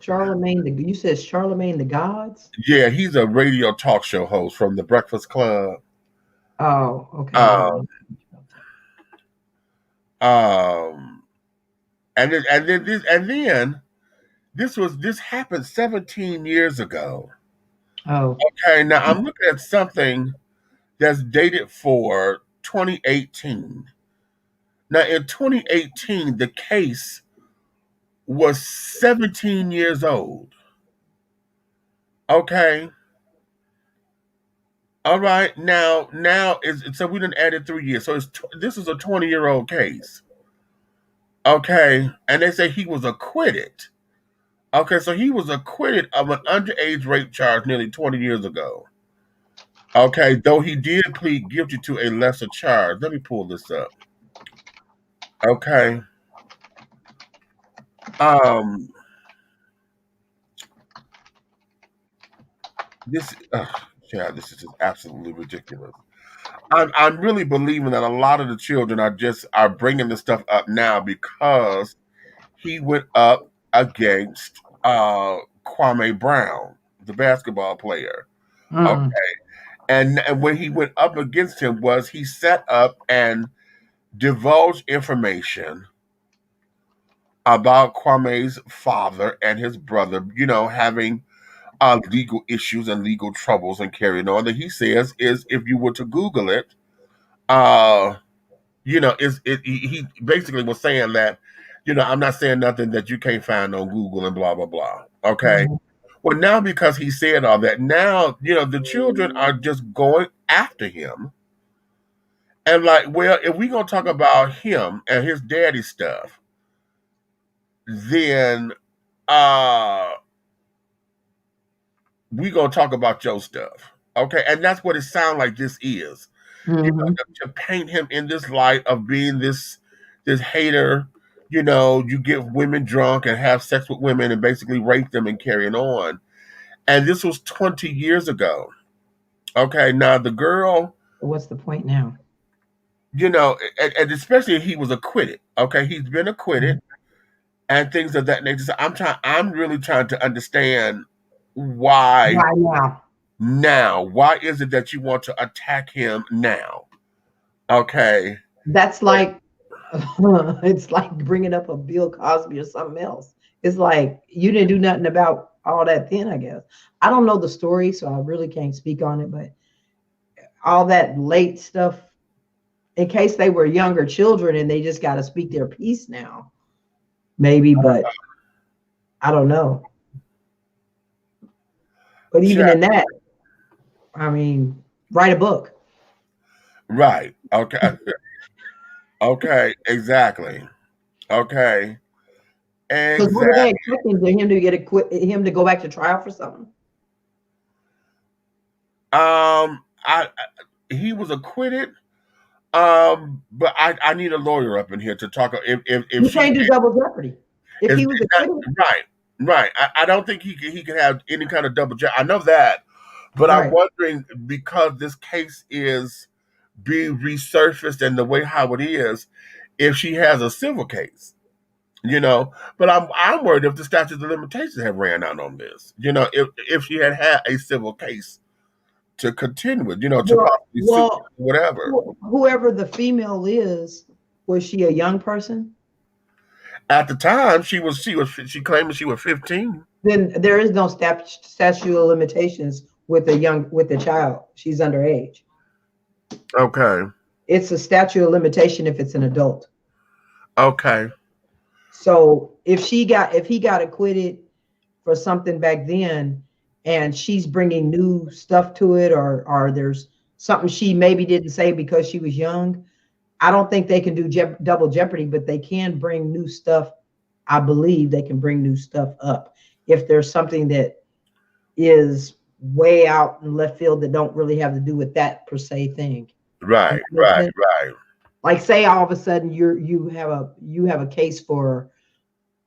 You said Charlemagne the Gods? Yeah, he's a radio talk show host from the Breakfast Club. Oh, okay. And then this happened 17 years ago. Oh. Okay, now I'm looking at something that's dated for 2018. Now in 2018, the case was 17 years old. Okay. All right. Now so we didn't add 3 years. So this is a 20-year-old case. Okay. And they say he was acquitted. Okay, so he was acquitted of an underage rape charge nearly 20 years ago. Okay, though he did plead guilty to a lesser charge. Let me pull this up. Okay. This this is just absolutely ridiculous. I'm really believing that a lot of the children are bringing this stuff up now because he went up against Kwame Brown, the basketball player. Okay. And when he went up against him he set up and divulged information about Kwame's father and his brother, having legal issues and legal troubles and carrying on. That he says is, if you were to Google it, he basically was saying that, I'm not saying nothing that you can't find on Google and blah blah blah. Okay. Well, now because he said all that, now the children are just going after him, and like, well, if we're gonna talk about him and his daddy stuff, then we gonna talk about your stuff. Okay, and that's what it sounds like this is. To paint him in this light of being this hater, you get women drunk and have sex with women and basically rape them and carrying on. And this was 20 years ago. Okay, now the girl. What's the point now? And especially if he was acquitted. Okay, he's been acquitted and things of that nature. So I'm really trying to understand why now. Now, why is it that you want to attack him now? Okay. That's like, it's like bringing up a Bill Cosby or something else. It's like, you didn't do nothing about all that then, I guess. I don't know the story, so I really can't speak on it, but all that late stuff, in case they were younger children and they just got to speak their piece now, maybe, but I don't know. But even in that, I mean, write a book. Right. Okay. Okay. Exactly. Okay. Because what are they expecting for him to him to go back to trial for something? He was acquitted But I need a lawyer up in here to talk. If You she can't do double jeopardy. If is he was acquitted, right, right. I don't think he could have any kind of double jeopardy. I know that, but I'm right. wondering because this case is being resurfaced and the way how it is, if she has a civil case. But I'm worried if the statute of limitations have ran out on this. If she had a civil case to contend with, to possibly sue whatever. Whoever the female is, was she a young person? At the time, she claimed she was 15. Then there is no statute of limitations with a child. She's underage. Okay. It's a statute of limitation if it's an adult. Okay. So if he got acquitted for something back then, and she's bringing new stuff to it, or there's something she maybe didn't say because she was young, I don't think they can do double jeopardy, but they can bring new stuff. I believe they can bring new stuff up if there's something that is way out in left field that don't really have to do with that per se thing. Right. Like say all of a sudden you have a case for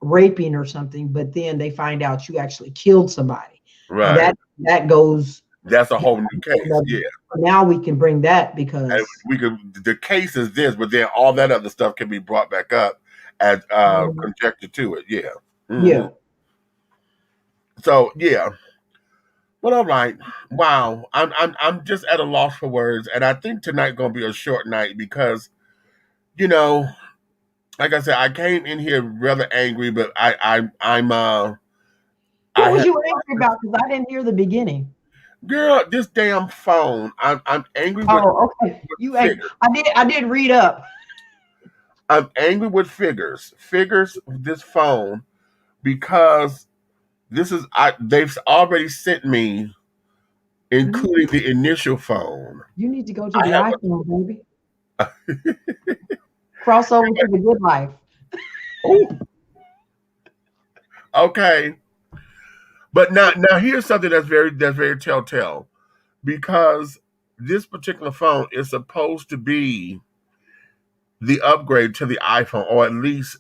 raping or something, but then they find out you actually killed somebody. Right. That goes. That's a whole new case. Yeah. Now we can bring that because the case is this, but then all that other stuff can be brought back up as conjecture to it. Yeah. Mm-hmm. Yeah. So yeah. But all right. Wow. I'm just at a loss for words, and I think tonight gonna be a short night because, like I said, I came in here rather angry, but I'm What was you angry about? Because I didn't hear the beginning. Girl, this damn phone. I'm angry with. Oh, okay. You angry? I did read up. I'm angry with figures. This phone, because they've already sent me, including the initial phone. You need to go to the iPhone, baby. Cross over to the good life. Okay. But now here's something that's very telltale, because this particular phone is supposed to be the upgrade to the iPhone, or at least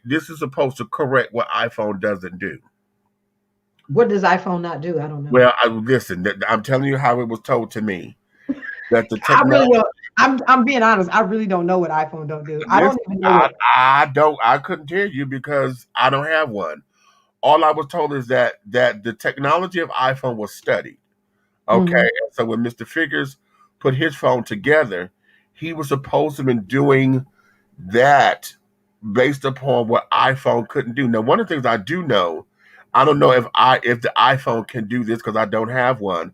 this is supposed to correct what iPhone doesn't do. What does iPhone not do? I don't know. Well, listen, I'm telling you how it was told to me. That the technology, I'm being honest. I really don't know what iPhone don't do. I don't even know. I couldn't tell you because I don't have one. All I was told is that the technology of iPhone was studied. Okay. Mm-hmm. So when Mr. Figures put his phone together, he was supposed to have been doing that based upon what iPhone couldn't do. Now, one of the things I do know, I don't know if the iPhone can do this because I don't have one.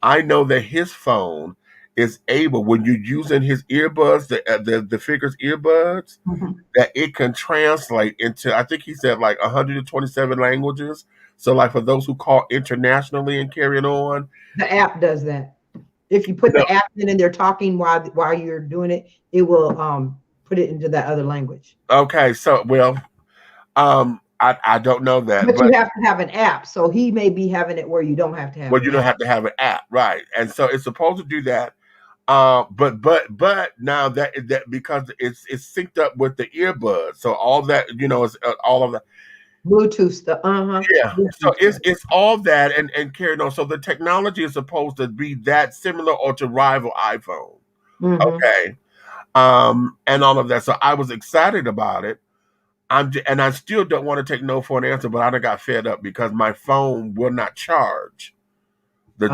I know that his phone is able, when you're using his earbuds, the Figures earbuds, mm-hmm. that it can translate into, I think he said like 127 languages. So like for those who call internationally and carrying on. The app does that. If you put the app in and they're talking while you're doing it, it will put it into that other language. Okay, so I don't know that. But you have to have an app. So he may be having it where you don't have to have you don't have to have an app, right? And so it's supposed to do that. But now that because it's synced up with the earbuds, so all that is all of that Bluetooth stuff. Yeah. Bluetooth so it's all that and carried on. So the technology is supposed to be that similar or to rival iPhone. Mm-hmm. Okay. And all of that. So I was excited about it. And I still don't want to take no for an answer, but I done got fed up because my phone will not charge. It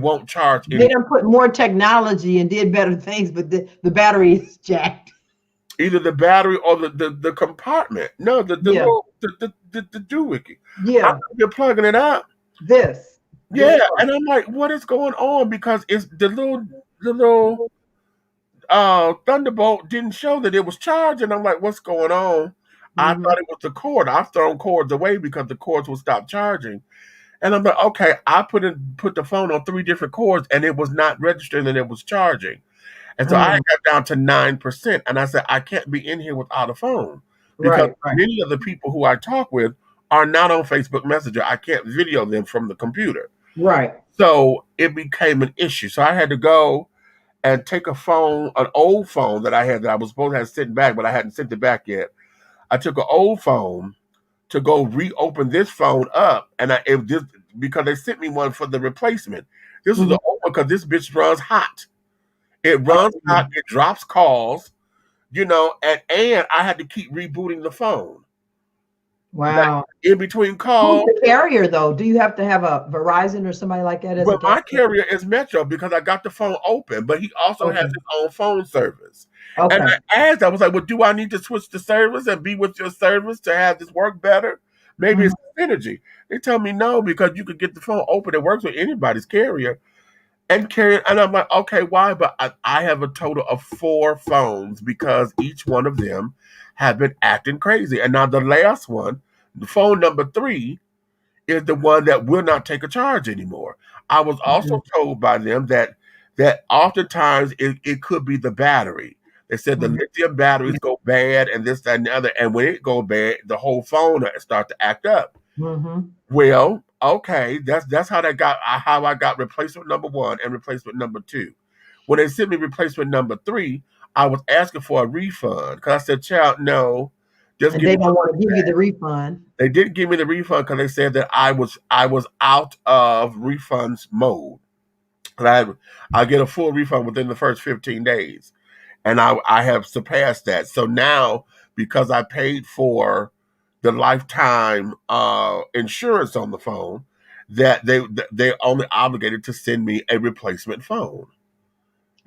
won't charge. They done put more technology and did better things, but the battery is jacked. Either the battery or the compartment. No, the doohickey. Yeah, you're plugging it out. This. Yeah, and I'm like, what is going on? Because it's the little Thunderbolt didn't show that it was charging. I'm like, what's going on? Mm-hmm. I thought it was the cord. I've thrown cords away because the cords will stop charging. And I'm like, okay, I put the phone on 3 different cords and it was not registering that it was charging. And so I got down to 9%. And I said, I can't be in here without a phone. Because many of the people who I talk with are not on Facebook Messenger. I can't video them from the computer. Right. So it became an issue. So I had to go and take a phone, an old phone that I had that I was supposed to have sent back, but I hadn't sent it back yet. I took an old phone to go reopen this phone up, and because they sent me one for the replacement. This was the old one because this bitch runs hot. It runs hot. It drops calls, and I had to keep rebooting the phone. Wow. In between calls. Who's the carrier though? Do you have to have a Verizon or somebody like that as Well, a my carrier is Metro because I got the phone open, but he also has his own phone service. Okay. And I was like, well, do I need to switch the service and be with your service to have this work better? Maybe it's synergy. They tell me no, because you could get the phone open. It works with anybody's carrier. And I'm like, okay, why? But I have a total of 4 phones because each one of them have been acting crazy. And now the last one, the phone number 3, is the one that will not take a charge anymore. I was also told by them that oftentimes it could be the battery. They said the lithium batteries go bad and this, that, and the other. And when it goes bad, the whole phone start to act up. Well, okay, that's how I got replacement number 1 and replacement number 2. When they sent me replacement number 3, I was asking for a refund because I said, "Child, no." And they don't want to give you the refund. They didn't give me the refund because they said that I was out of refunds mode. I get a full refund within the first 15 days, and I have surpassed that. So now, because I paid for the lifetime insurance on the phone, that they're only obligated to send me a replacement phone.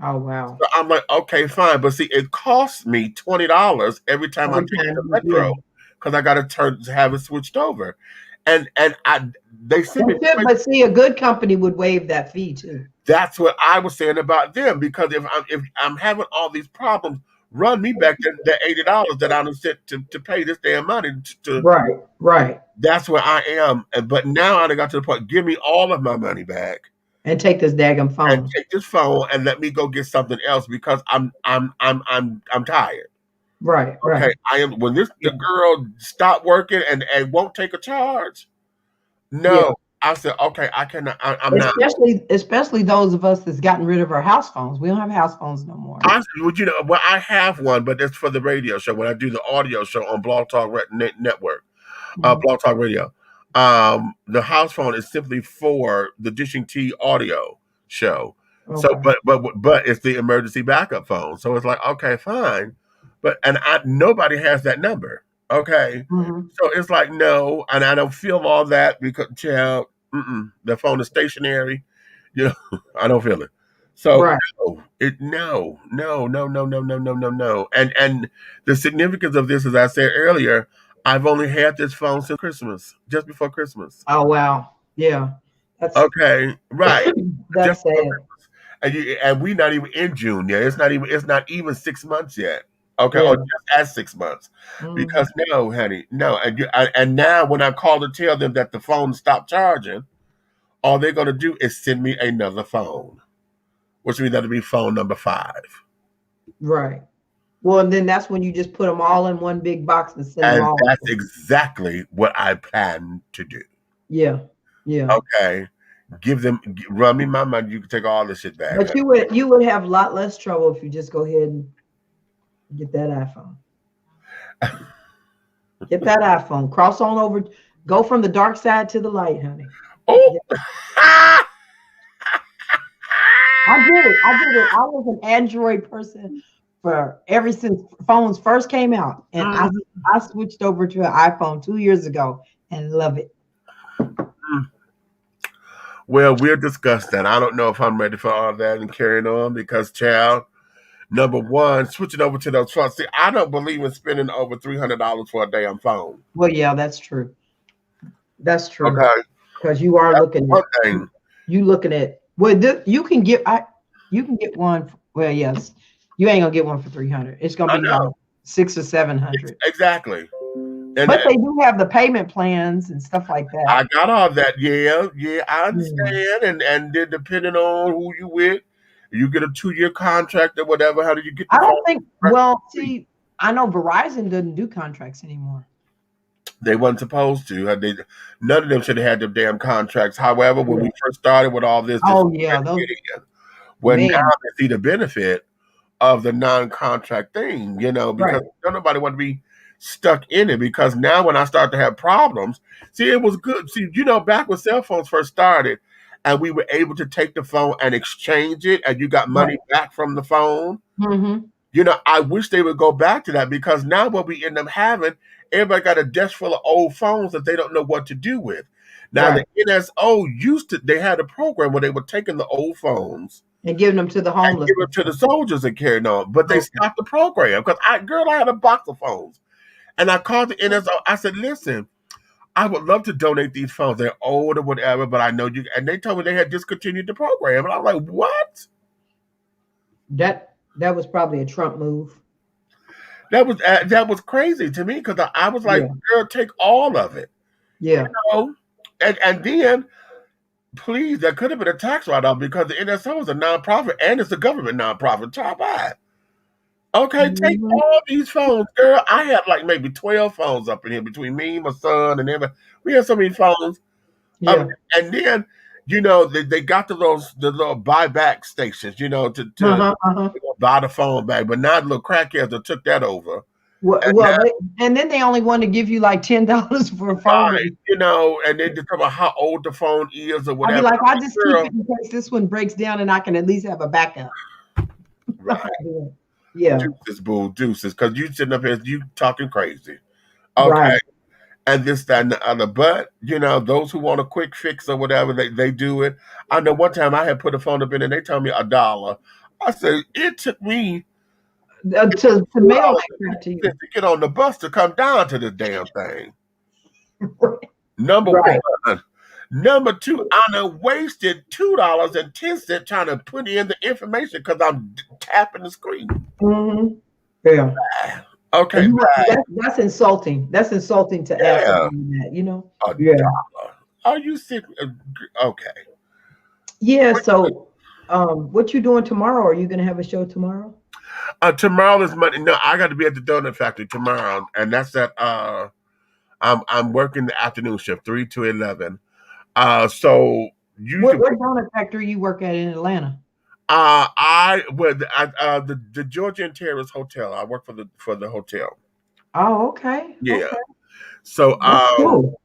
Oh wow! So I'm like, okay, fine, but see, it costs me $20 every time I take the Metro because I got to have it switched over, and they send me. But see, a good company would waive that fee too. That's what I was saying about them, because if I'm having all these problems, run me back the $80 that I'm set to pay this damn money to. Right. That's where I am, but now I got to the point. Give me all of my money back. And take this daggum phone. And take this phone and let me go get something else because I'm tired. Right. Okay. I am when the girl stopped working and won't take a charge. No. Yeah. I said, okay, I cannot. I'm not. Especially those of us that's gotten rid of our house phones. We don't have house phones no more. I have one, but it's for the radio show when I do the audio show on Blog Talk Network, Blog Talk Radio. The house phone is simply for the Dishing Tea audio show. Okay. So, but it's the emergency backup phone. So it's like, okay, fine, and nobody has that number. Okay, so it's like no, and I don't feel all that because the phone is stationary. I don't feel it. So no. And the significance of this, as I said earlier, I've only had this phone since Christmas, just before Christmas. Oh wow, yeah. That's okay, right. That's sad. And we're not even in June yet. It's not even 6 months yet. Okay, or just at 6 months. Because no, honey, no. And now when I call to tell them that the phone stopped charging, all they're going to do is send me another phone, which means that'll be phone number 5. Right. Well, and then that's when you just put them all in one big box and send them all. That's exactly what I plan to do. Yeah. Okay. Run me my money. You can take all this shit back. But you would have a lot less trouble if you just go ahead and get that iPhone. Get that iPhone. Cross on over. Go from the dark side to the light, honey. Oh. I did it. I was an Android person ever since phones first came out, and I switched over to an iPhone 2 years ago and love it. Well, we'll discuss that. I don't know if I'm ready for all that and carrying on because, child, number one, switching over to those phones. See, I don't believe in spending over $300 for a damn phone. Well, yeah, that's true. That's true. Okay, because you are looking at you looking at you can get one. Well, yes, you ain't gonna get one for 300. It's gonna be like 600 or 700. Exactly. But they do have the payment plans and stuff like that. I got all that. Yeah, I understand. And then depending on who you with, you get a 2-year contract or whatever. How do you get? I don't think. Well, see, I know Verizon doesn't do contracts anymore. They wasn't supposed to. None of them should have had them damn contracts. However, when we first started with all this, Well, now Man, they see the benefit of the non-contract thing, because right. don't nobody want to be stuck in it. Because now when I start to have problems, see, it was good. See, back when cell phones first started, and we were able to take the phone and exchange it, and you got money Right. back from the phone. Mm-hmm. I wish they would go back to that, because now what we end up having, everybody got a desk full of old phones that they don't know what to do with. Now Right. the NSO they had a program where they were taking the old phones And giving them to the and homeless. give it to the soldiers and carrying on, but they Okay. stopped the program because I had a box of phones, and I called the NSO. I said, "Listen, I would love to donate these phones. They're old or whatever, but I know you." And they told me they had discontinued the program, and I was like, "What?" That was probably a Trump move. That was crazy to me, because I was like, Yeah. "Girl, take all of it." Yeah. And then, please, that could have been a tax write-off, because the NSO is a nonprofit and it's a government nonprofit. Top five. Okay, take Mhm. all these phones, girl. I had like maybe 12 phones up in here between me, my son, and everybody. We had so many phones. Yeah. And then, they got the little buyback stations, to Uh-huh. Uh-huh. buy the phone back. But now the little crackheads that took that over. And Well, now, and then they only want to give you like $10 for a phone. right, and they just talk about how old the phone is or I'd be whatever. like, I'll just keep Girl, it in case this one breaks down and I can at least have a backup. right. Yeah. Deuces, boo, deuces. Because you sitting up here, you talking crazy. Okay. Right. And this, that, and the other. But, those who want a quick fix or whatever, they do it. I know one time I had put a phone up in and they told me $1. I said, it took me To mail $2 that crap to you. to get on the bus to come down to this damn thing. Number Right. one. Number two, I done wasted $2.10 trying to put in the information because I'm tapping the screen. Mm-hmm. Yeah. Okay, That's insulting. That's insulting to ask yeah, someone that, $1. Are you serious? Okay. Yeah. So, what you doing tomorrow? Are you going to have a show tomorrow? Tomorrow is Monday. No, I got to be at the donut factory tomorrow, and that's at I'm working the afternoon shift, 3 to 11. So usually, What donut factory you work at in Atlanta? the Georgia and Terrace Hotel. I work for the hotel. Oh, okay. Yeah. Okay. So That's cool.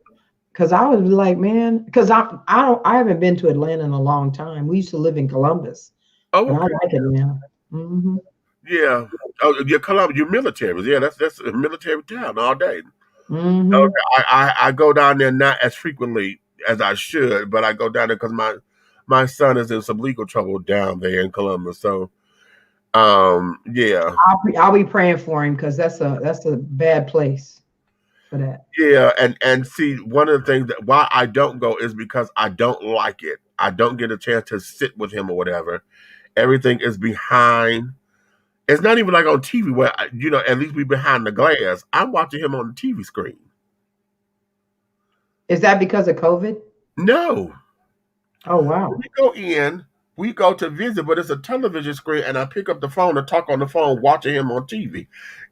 Because I was like, man, because I haven't been to Atlanta in a long time. We used to live in Columbus, and I okay. like Atlanta. Mm-hmm. Yeah. Oh, you're Columbia. You're military. Yeah, that's a military town all day. Mm-hmm. Okay. I go down there not as frequently as I should, but I go down there because my son is in some legal trouble down there in Columbus. So, yeah. I'll be praying for him because that's a bad place for that. Yeah, and see, one of the things that why I don't go is because I don't like it. I don't get a chance to sit with him or whatever. Everything is behind. It's not even like on TV where at least we behind the glass. I'm watching him on the TV screen. Is that because of COVID? No, Oh wow. we go to visit, but it's a television screen, and I pick up the phone and talk on the phone, watching him on TV.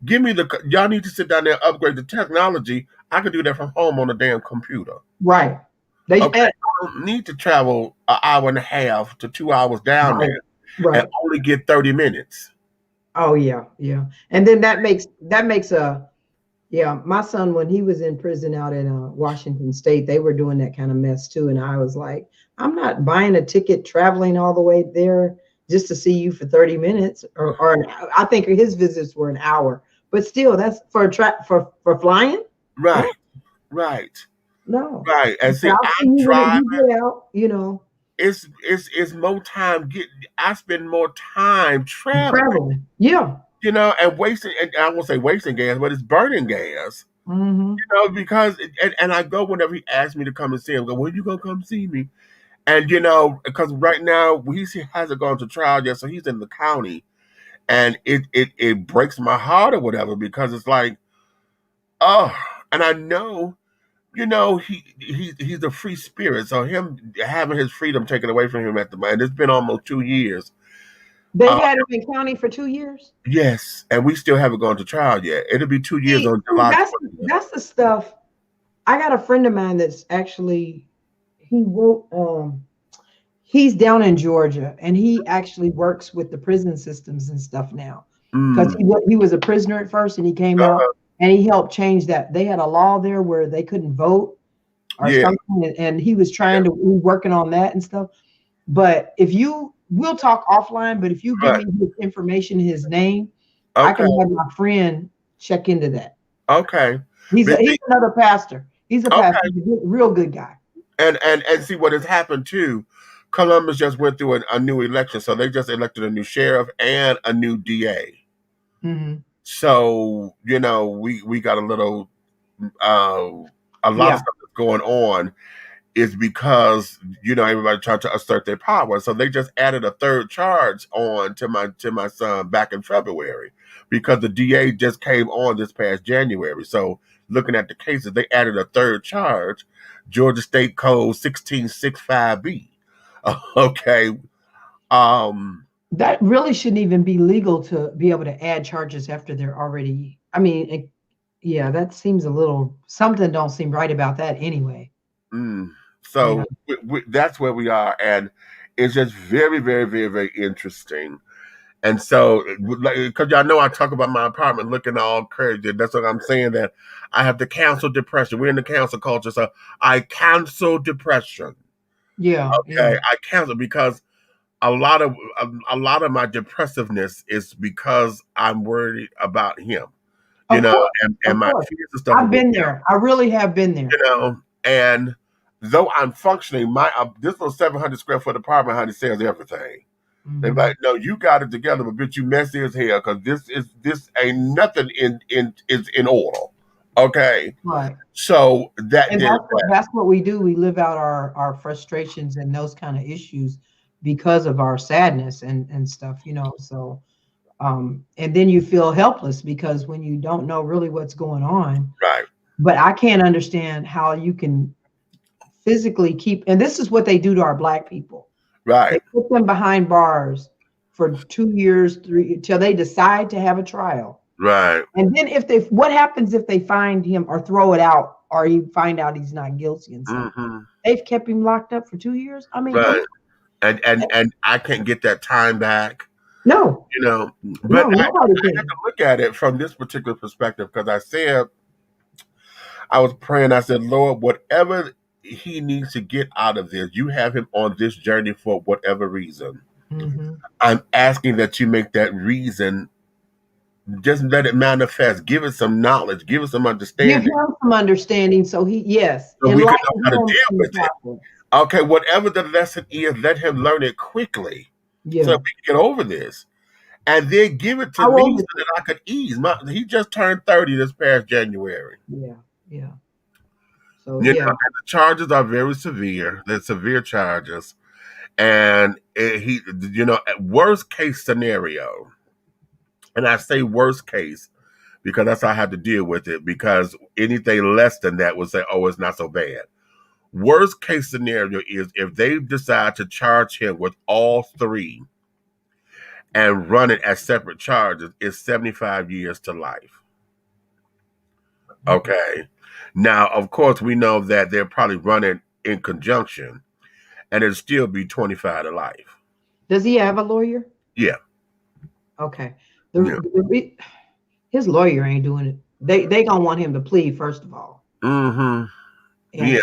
Y'all need to sit down there and upgrade the technology. I can do that from home on a damn computer. Right. They Okay, I don't need to travel an hour and a half to 2 hours down right. there Right. and only get 30 minutes. Oh yeah, yeah. And then that makes my son, when he was in prison out in Washington State, they were doing that kind of mess too. And I was like, I'm not buying a ticket traveling all the way there just to see you for 30 minutes I think his visits were an hour, but still that's for flying. Right, No, right, no. right. And see, I'll see I'm you when driving. you get out, It's more time I spend more time traveling, Yeah. and wasting, and I won't say wasting gas, but it's burning gas. Mm-hmm. Because and I go whenever he asks me to come and see him. Go, when you gonna come see me? And because right now he hasn't gone to trial yet, so he's in the county, and it breaks my heart or whatever, because it's like, oh, and I know, he's a free spirit, so him having his freedom taken away from him at the moment, it's been almost 2 years. They had him in county for 2 years. Yes, and we still haven't gone to trial yet. It'll be 2 years on July 20th. That's the stuff. I got a friend of mine that's actually he wrote He's down in Georgia, and he actually works with the prison systems and stuff now. Because he was a prisoner at first, and he came out, and he helped change that. They had a law there where they couldn't vote or something, and he was trying to working on that and stuff. But we'll talk offline. But if you give me his information, his name, I can have my friend check into that. Okay. He's another pastor. He's a pastor. He's a real good guy. And see what has happened too. Columbus just went through a new election, so they just elected a new sheriff and a new DA. Mm-hmm. So we got a little a lot of stuff that's going on is because everybody trying to assert their power. So they just added a third charge on to my son back in February because the DA just came on this past January. So looking at the cases, they added a third charge, Georgia State Code 1665B. Okay. That really shouldn't even be legal to be able to add charges after they're already. I mean, that seems a little something. Don't seem right about that anyway. So that's where we are, and it's just very, very, very, very interesting. And so, because y'all know I talk about my apartment looking all crazy, that's what I'm saying. That I have to cancel depression. We're in the cancel culture, so I cancel depression. Yeah. Okay, yeah. I cancel because a lot of my depressiveness is because I'm worried about him, and my fears and stuff. I've been there. I really have been there. And though I'm functioning, this little 700 square foot apartment, honey, says everything. Mm-hmm. They're like, no, you got it together, but bitch, you messy as hell because this ain't nothing is in order. Okay, right. So that's what we do. We live out our frustrations and those kind of issues because of our sadness and stuff, So, and then you feel helpless because when you don't know really what's going on, right? But I can't understand how you can physically keep, and this is what they do to our Black people. Right. They put them behind bars for 2 years, 3 till they decide to have a trial. Right. And then what happens if they find him or throw it out or you find out he's not guilty and stuff? Mm-hmm. They've kept him locked up for 2 years. I mean, right. And I can't get that time back. No. But I have to look at it from this particular perspective because I was praying. I said, Lord, whatever he needs to get out of this, you have him on this journey for whatever reason. Mm-hmm. I'm asking that you make that reason, just let it manifest. Give it some knowledge. Give it some understanding. Give him some understanding so we can know how to deal with it. Okay, whatever the lesson is, let him learn it quickly so we can get over this. And then give it to me so that I could ease. He just turned 30 this past January. Yeah. So, and the charges are very severe. They're severe charges. And worst case scenario, and I say worst case because that's how I have to deal with it, because anything less than that would say, oh, it's not so bad. Worst case scenario is if they decide to charge him with all three and run it as separate charges, it's 75 years to life. Okay. Now, of course, we know that they're probably running in conjunction, and it'll still be 25 to life. Does he have a lawyer? Yeah. Okay. His lawyer ain't doing it. They gonna want him to plead first of all. Mm-hmm. And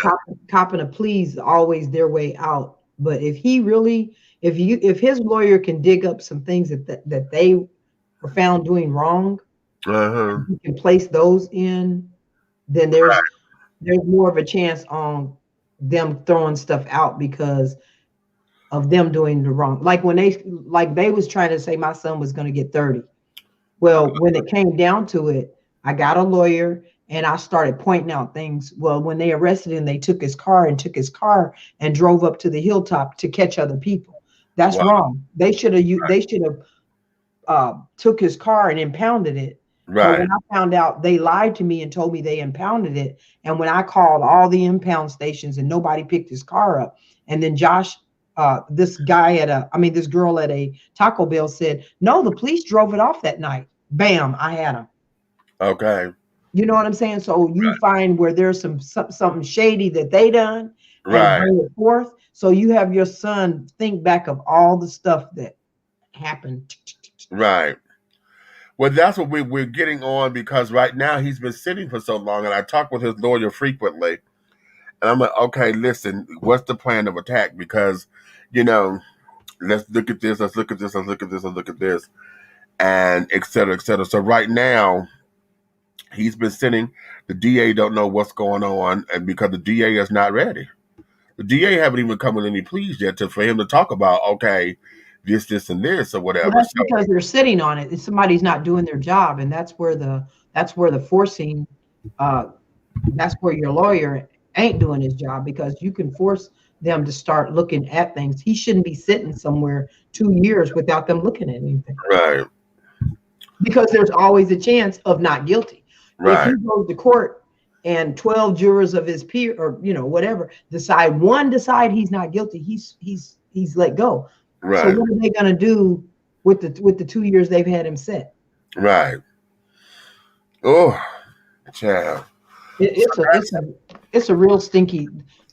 copping a plea is always their way out. But if his lawyer can dig up some things that they were found doing wrong, he can place those in, then there's more of a chance on them throwing stuff out because of them doing the wrong. Like when they was trying to say my son was going to get 30. Well, when it came down to it, I got a lawyer and I started pointing out things. Well, when they arrested him, they took his car and drove up to the hilltop to catch other people. That's wrong. They should have took his car and impounded it. Right. So when I found out, they lied to me and told me they impounded it. And when I called all the impound stations and nobody picked his car up, and then Josh, this girl at a Taco Bell said, no, the police drove it off that night. Bam, I had him. Okay. You know what I'm saying? So you find where there's something shady that they done and bring it forth. So you have your son think back of all the stuff that happened. Right. Well, that's what we're getting on, because right now he's been sitting for so long, and I talk with his lawyer frequently, and I'm like, okay, listen, what's the plan of attack? Because, let's look at this, let's look at this, let's look at this, let's look at this, and et cetera, et cetera. So right now, he's been sitting. The DA don't know what's going on, and because the DA is not ready. The DA haven't even come with any pleas yet for him to talk about, okay, this, and this, or whatever. Well, that's because they're sitting on it. Somebody's not doing their job, and that's where the forcing. That's where your lawyer ain't doing his job, because you can force them to start looking at things. He shouldn't be sitting somewhere 2 years without them looking at anything. Right. Because there's always a chance of not guilty. Right. If he goes to court and 12 jurors of his peer, or whatever, decide he's not guilty, he's let go. Right. So what are they going to do with the 2 years they've had him set? Right. Oh, child. It's a real stinky.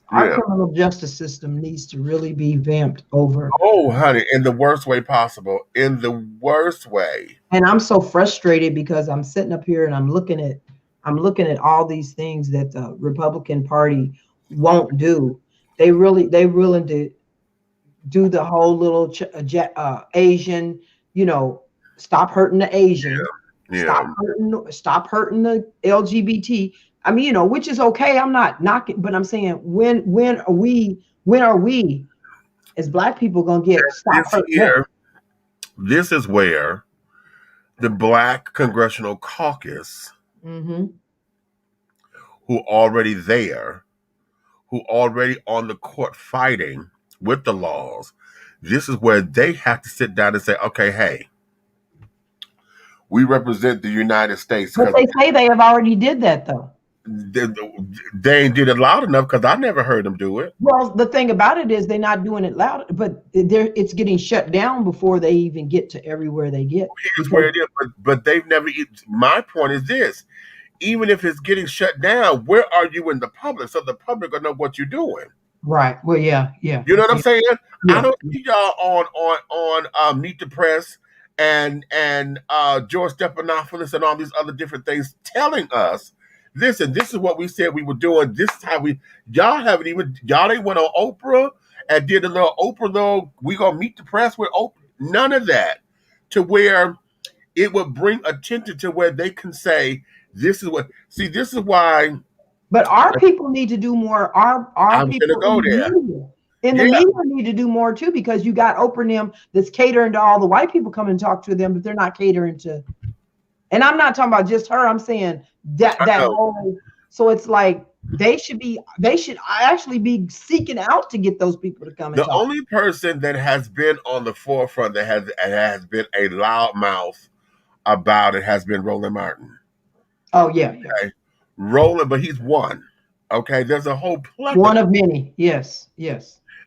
Our criminal justice system needs to really be vamped over. Oh, honey, in the worst way possible. In the worst way. And I'm so frustrated because I'm sitting up here and I'm looking at all these things that the Republican Party won't do. They willing to do the whole little Asian, stop hurting the Asian, stop hurting the LGBT. I mean, which is okay. I'm not knocking, but I'm saying when are we as Black people gonna get stopped hurting them? This is where the Black Congressional Caucus, Mm-hmm. who already on the court fighting with the laws, this is where they have to sit down and say, okay, hey, we represent the United States. But they say they have already did that, though. They ain't did it loud enough, because I never heard them do it. Well, the thing about it is they're not doing it loud, but it's getting shut down before they even get to everywhere they get. Here's where it is, but they've never. My point is this: even if it's getting shut down, where are you in the public, so the public will know what you're doing? Right. Well, yeah. You know what I'm saying? Yeah. I don't see y'all on Meet the Press and George Stephanopoulos and all these other different things telling us, listen, this is what we said we were doing. This is how y'all ain't went on Oprah and did a little Oprah, we gonna meet the press with Oprah. None of that, to where it would bring attention to where they can say, this is why. But our people need to do more. Our people go there. In the media need to do more too, because you got Oprah and them that's catering to all the white people coming and talk to them, but they're not catering to. And I'm not talking about just her. I'm saying that whole. So it's like they should actually be seeking out to get those people to come. The only person that has been on the forefront that has been a loudmouth about it has been Roland Martin. Oh yeah. Okay. Roland, but he's one. Okay, there's a whole plethora. One of many. Yes.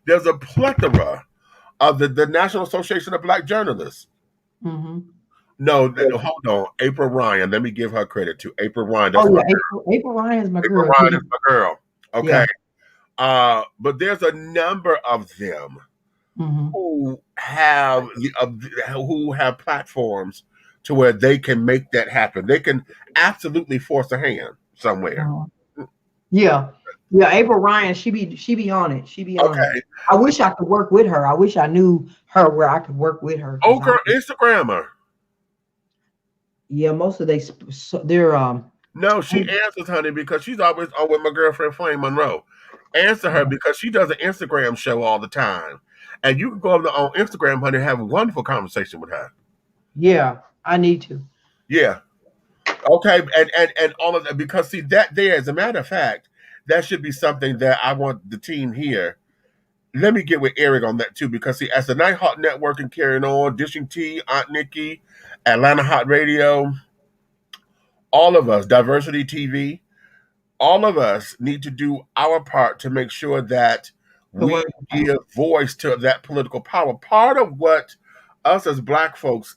There's a plethora of the National Association of Black Journalists. Mm-hmm. No, hold on. April Ryan. Let me give her credit to April Ryan. April Ryan is my girl. April Ryan is my girl. Okay. Yeah. But there's a number of them who have platforms to where they can make that happen. They can absolutely force a hand somewhere. Yeah, April Ryan, she be on it. She be on it. I wish I could work with her. I wish I knew her where I could work with her. Oh, girl, Instagrammer. Yeah, most of they're No, she answers, honey, because she's always on with my girlfriend Flame Monroe. Answer her because she does an Instagram show all the time, and you can go on Instagram, honey, and have a wonderful conversation with her. Yeah, I need to. Yeah. Okay, and all of that, because see that there, as a matter of fact, that should be something that I want the team here. Let me get with Eric on that too, because see, as the Night Hawk Network and carrying on, Dishing Tea, Aunt Nikki, Atlanta Hot Radio, all of us, Diversity TV, all of us need to do our part to make sure that we give voice to that political power. Part of what us as Black folks,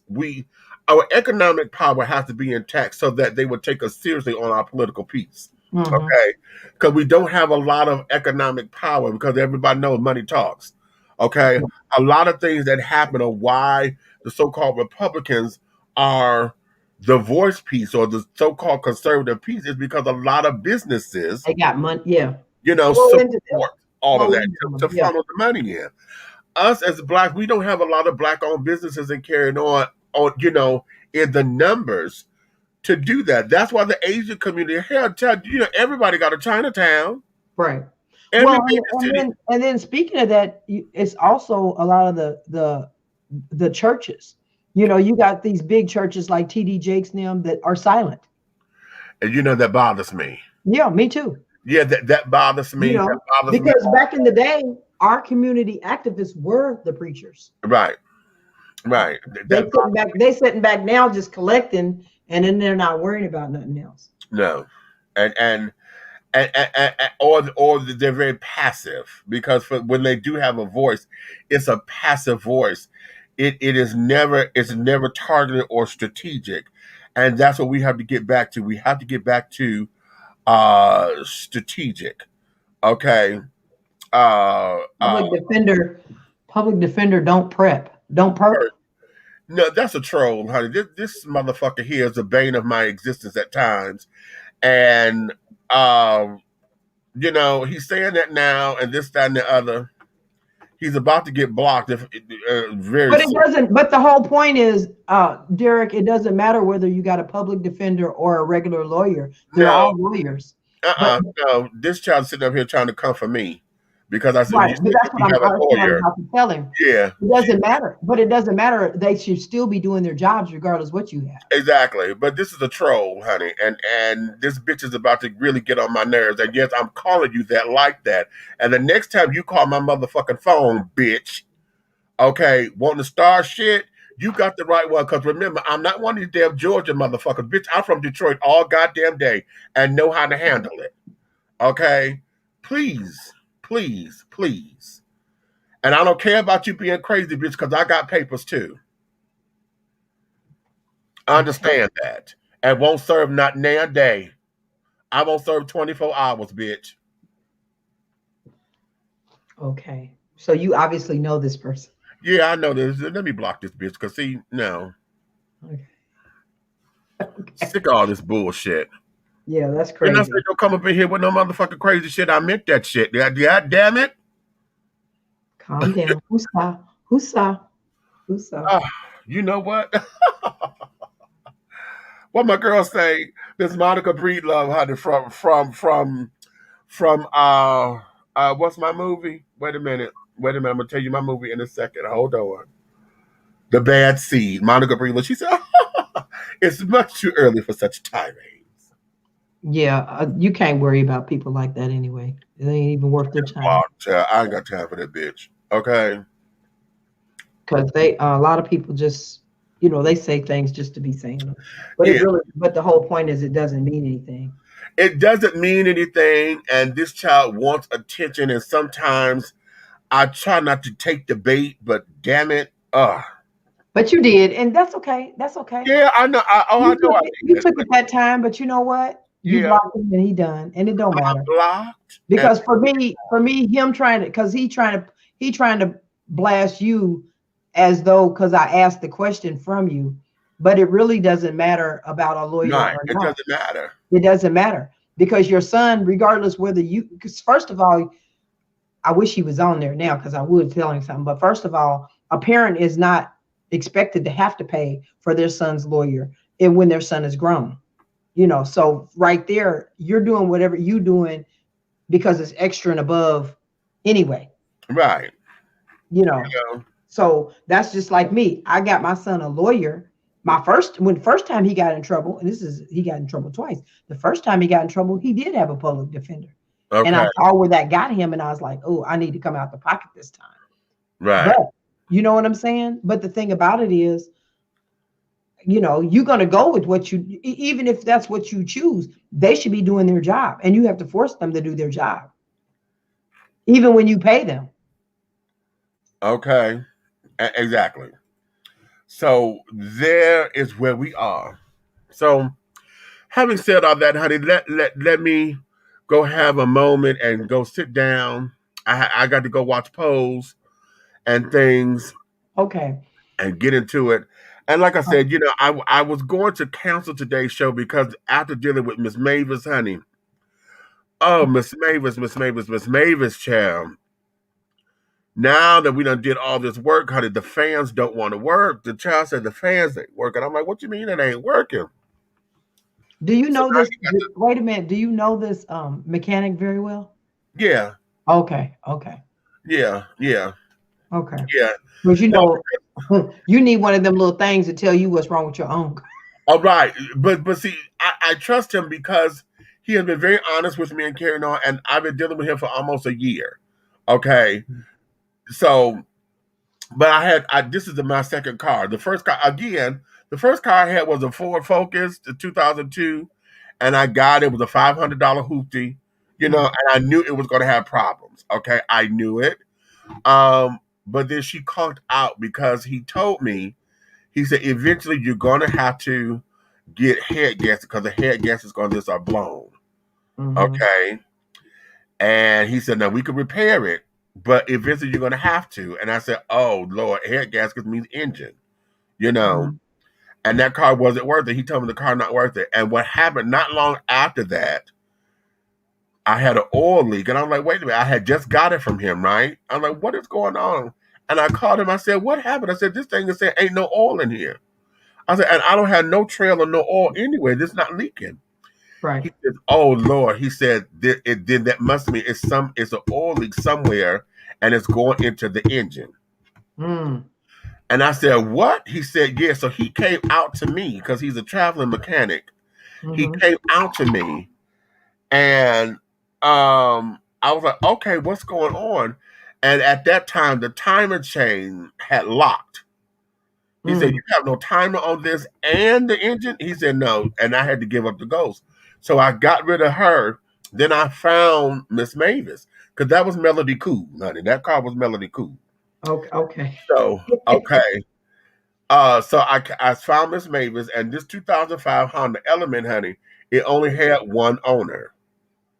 our economic power has to be intact so that they would take us seriously on our political piece. Okay, because we don't have a lot of economic power because everybody knows money talks. Okay, a lot of things that happen are why the so-called Republicans are the voice piece or the so-called conservative piece is because a lot of businesses, They got money. Yeah. support Into them. all of Flow that into them. to Yeah. funnel the money in. Us as Black, we don't have a lot of Black-owned businesses and carrying on, in the numbers to do that. That's why the Asian community, hell, everybody got a Chinatown. Right. Every Well, major city. and then speaking of that, it's also a lot of the churches. You got these big churches like TD Jakes and them that are silent. And that bothers me. Yeah, me too. Yeah, that bothers me. That bothers because me. back in the day, our community activists were the preachers. Right. They sitting back now just collecting, and then they're not worrying about nothing else. No, and or they're very passive because when they do have a voice, it's a passive voice. It's never targeted or strategic, and that's what we have to get back to. We have to get back to strategic. Okay. Public defender don't prep. Don't perp. No, that's a troll, honey. This motherfucker here is the bane of my existence at times. And he's saying that now and this, that, and the other. He's about to get blocked very But it doesn't, but the whole point is, Derek, it doesn't matter whether you got a public defender or a regular lawyer. They're all lawyers. No, this child's sitting up here trying to come for me because I said, right, but that's what I'm about to tell him. Yeah. It doesn't matter. But it doesn't matter. They should still be doing their jobs regardless what you have. Exactly. But this is a troll, honey. And this bitch is about to really get on my nerves. And yes, I'm calling you that like that. And the next time you call my motherfucking phone, bitch, okay, wanting to start shit, you got the right one. Because remember, I'm not one of these damn Georgia motherfuckers. Bitch, I'm from Detroit all goddamn day and know how to handle it. Okay? Please. And I don't care about you being crazy, bitch, because I got papers too. I understand that. And won't serve not now day. I won't serve 24 hours, bitch. Okay. So you obviously know this person. Yeah, I know this. Let me block this bitch, because see, no. Okay. Sick of all this bullshit. Yeah, that's crazy. And I said, don't come up in here with no motherfucking crazy shit. I meant that shit. God damn it. Calm down. Who's You know what? What my girl say? This Monica Breedlove, honey, from what's my movie? Wait a minute. I'm gonna tell you my movie in a second. Hold on. The Bad Seed. Monica Breedlove. She said, "It's much too early for such tirades." Yeah, you can't worry about people like that anyway. It ain't even worth their time. I ain't got time for that bitch. Okay. Because a lot of people just, they say things just to be saying them. But but the whole point is it doesn't mean anything. It doesn't mean anything, and this child wants attention, and sometimes I try not to take the bait, but damn it, But you did, and that's okay. That's okay. Yeah, I know. You took it that time, but you know what? You blocked him and he done, and it don't matter. Blocked because for me, him trying to, because he trying to blast you as though because I asked the question from you, but it really doesn't matter about a lawyer or not. It doesn't matter. It doesn't matter because your son, regardless whether because first of all, I wish he was on there now because I would tell him something. But first of all, a parent is not expected to have to pay for their son's lawyer when their son is grown. So right there, you're doing whatever you doing because it's extra and above anyway. Right. So that's just like me. I got my son a lawyer. First time he got in trouble, and he got in trouble twice. The first time he got in trouble, he did have a public defender. Okay. And I saw where that got him, and I was like, oh, I need to come out the pocket this time. Right. But you know what I'm saying? But the thing about it is, you're going to go with what even if that's what you choose, they should be doing their job, and you have to force them to do their job, even when you pay them. Okay. Exactly. So there is where we are. So having said all that, honey, let me go have a moment and go sit down. I got to go watch Pose and things Okay. and get into it. And like I said, I was going to cancel today's show because after dealing with Miss Mavis, honey, oh, Miss Mavis, child. Now that we done did all this work, honey, the fans don't want to work. The child said the fans ain't working. I'm like, what you mean it ain't working? Do you So know now this? Wait a minute. Do you know this mechanic very well? yeah, Okay. Okay. yeah, yeah, Okay. yeah. Because No, you need one of them little things to tell you what's wrong with your own car. all right, but see, I trust him because he has been very honest with me and carrying on, and I've been dealing with him for almost a year. Okay, so, but this is my second car. The first car I had was a Ford Focus, the 2002, and I got it was a $500 hoopty, and I knew it was going to have problems. Okay, I knew it. But then she conked out because he told me, he said, eventually you're going to have to get head gaskets because the head gaskets on this are blown. Mhm. Okay. And he said, now we can repair it, but eventually you're going to have to. And I said, oh, Lord, head gaskets means engine, Mhm. and that car wasn't worth it. He told me the car not worth it. And what happened not long after that, I had an oil leak. And I'm like, wait a minute, I had just got it from him, right? I'm like, what is going on? And I called him. I said, what happened? I said, this thing is saying ain't no oil in here. I said, and I don't have no trail or no oil anyway. This not leaking. Right. He said, oh Lord. He said, then that must mean it's an oil leak somewhere and it's going into the engine. Mm. And I said, what? He said, yeah. So he came out to me because he's a traveling mechanic. He Mhm. came out to me and I was like, okay, what's going on? And at that time, the timer chain had locked. He said, you have no timer on this and the engine? He said, no. And I had to give up the ghost. So I got rid of her. Then I found Miss Mavis because that was Melody Cool, honey. That car was Melody Cool. Okay. Okay. So, okay. So I found Miss Mavis, and this 2005 Honda Element, honey, it only had one owner.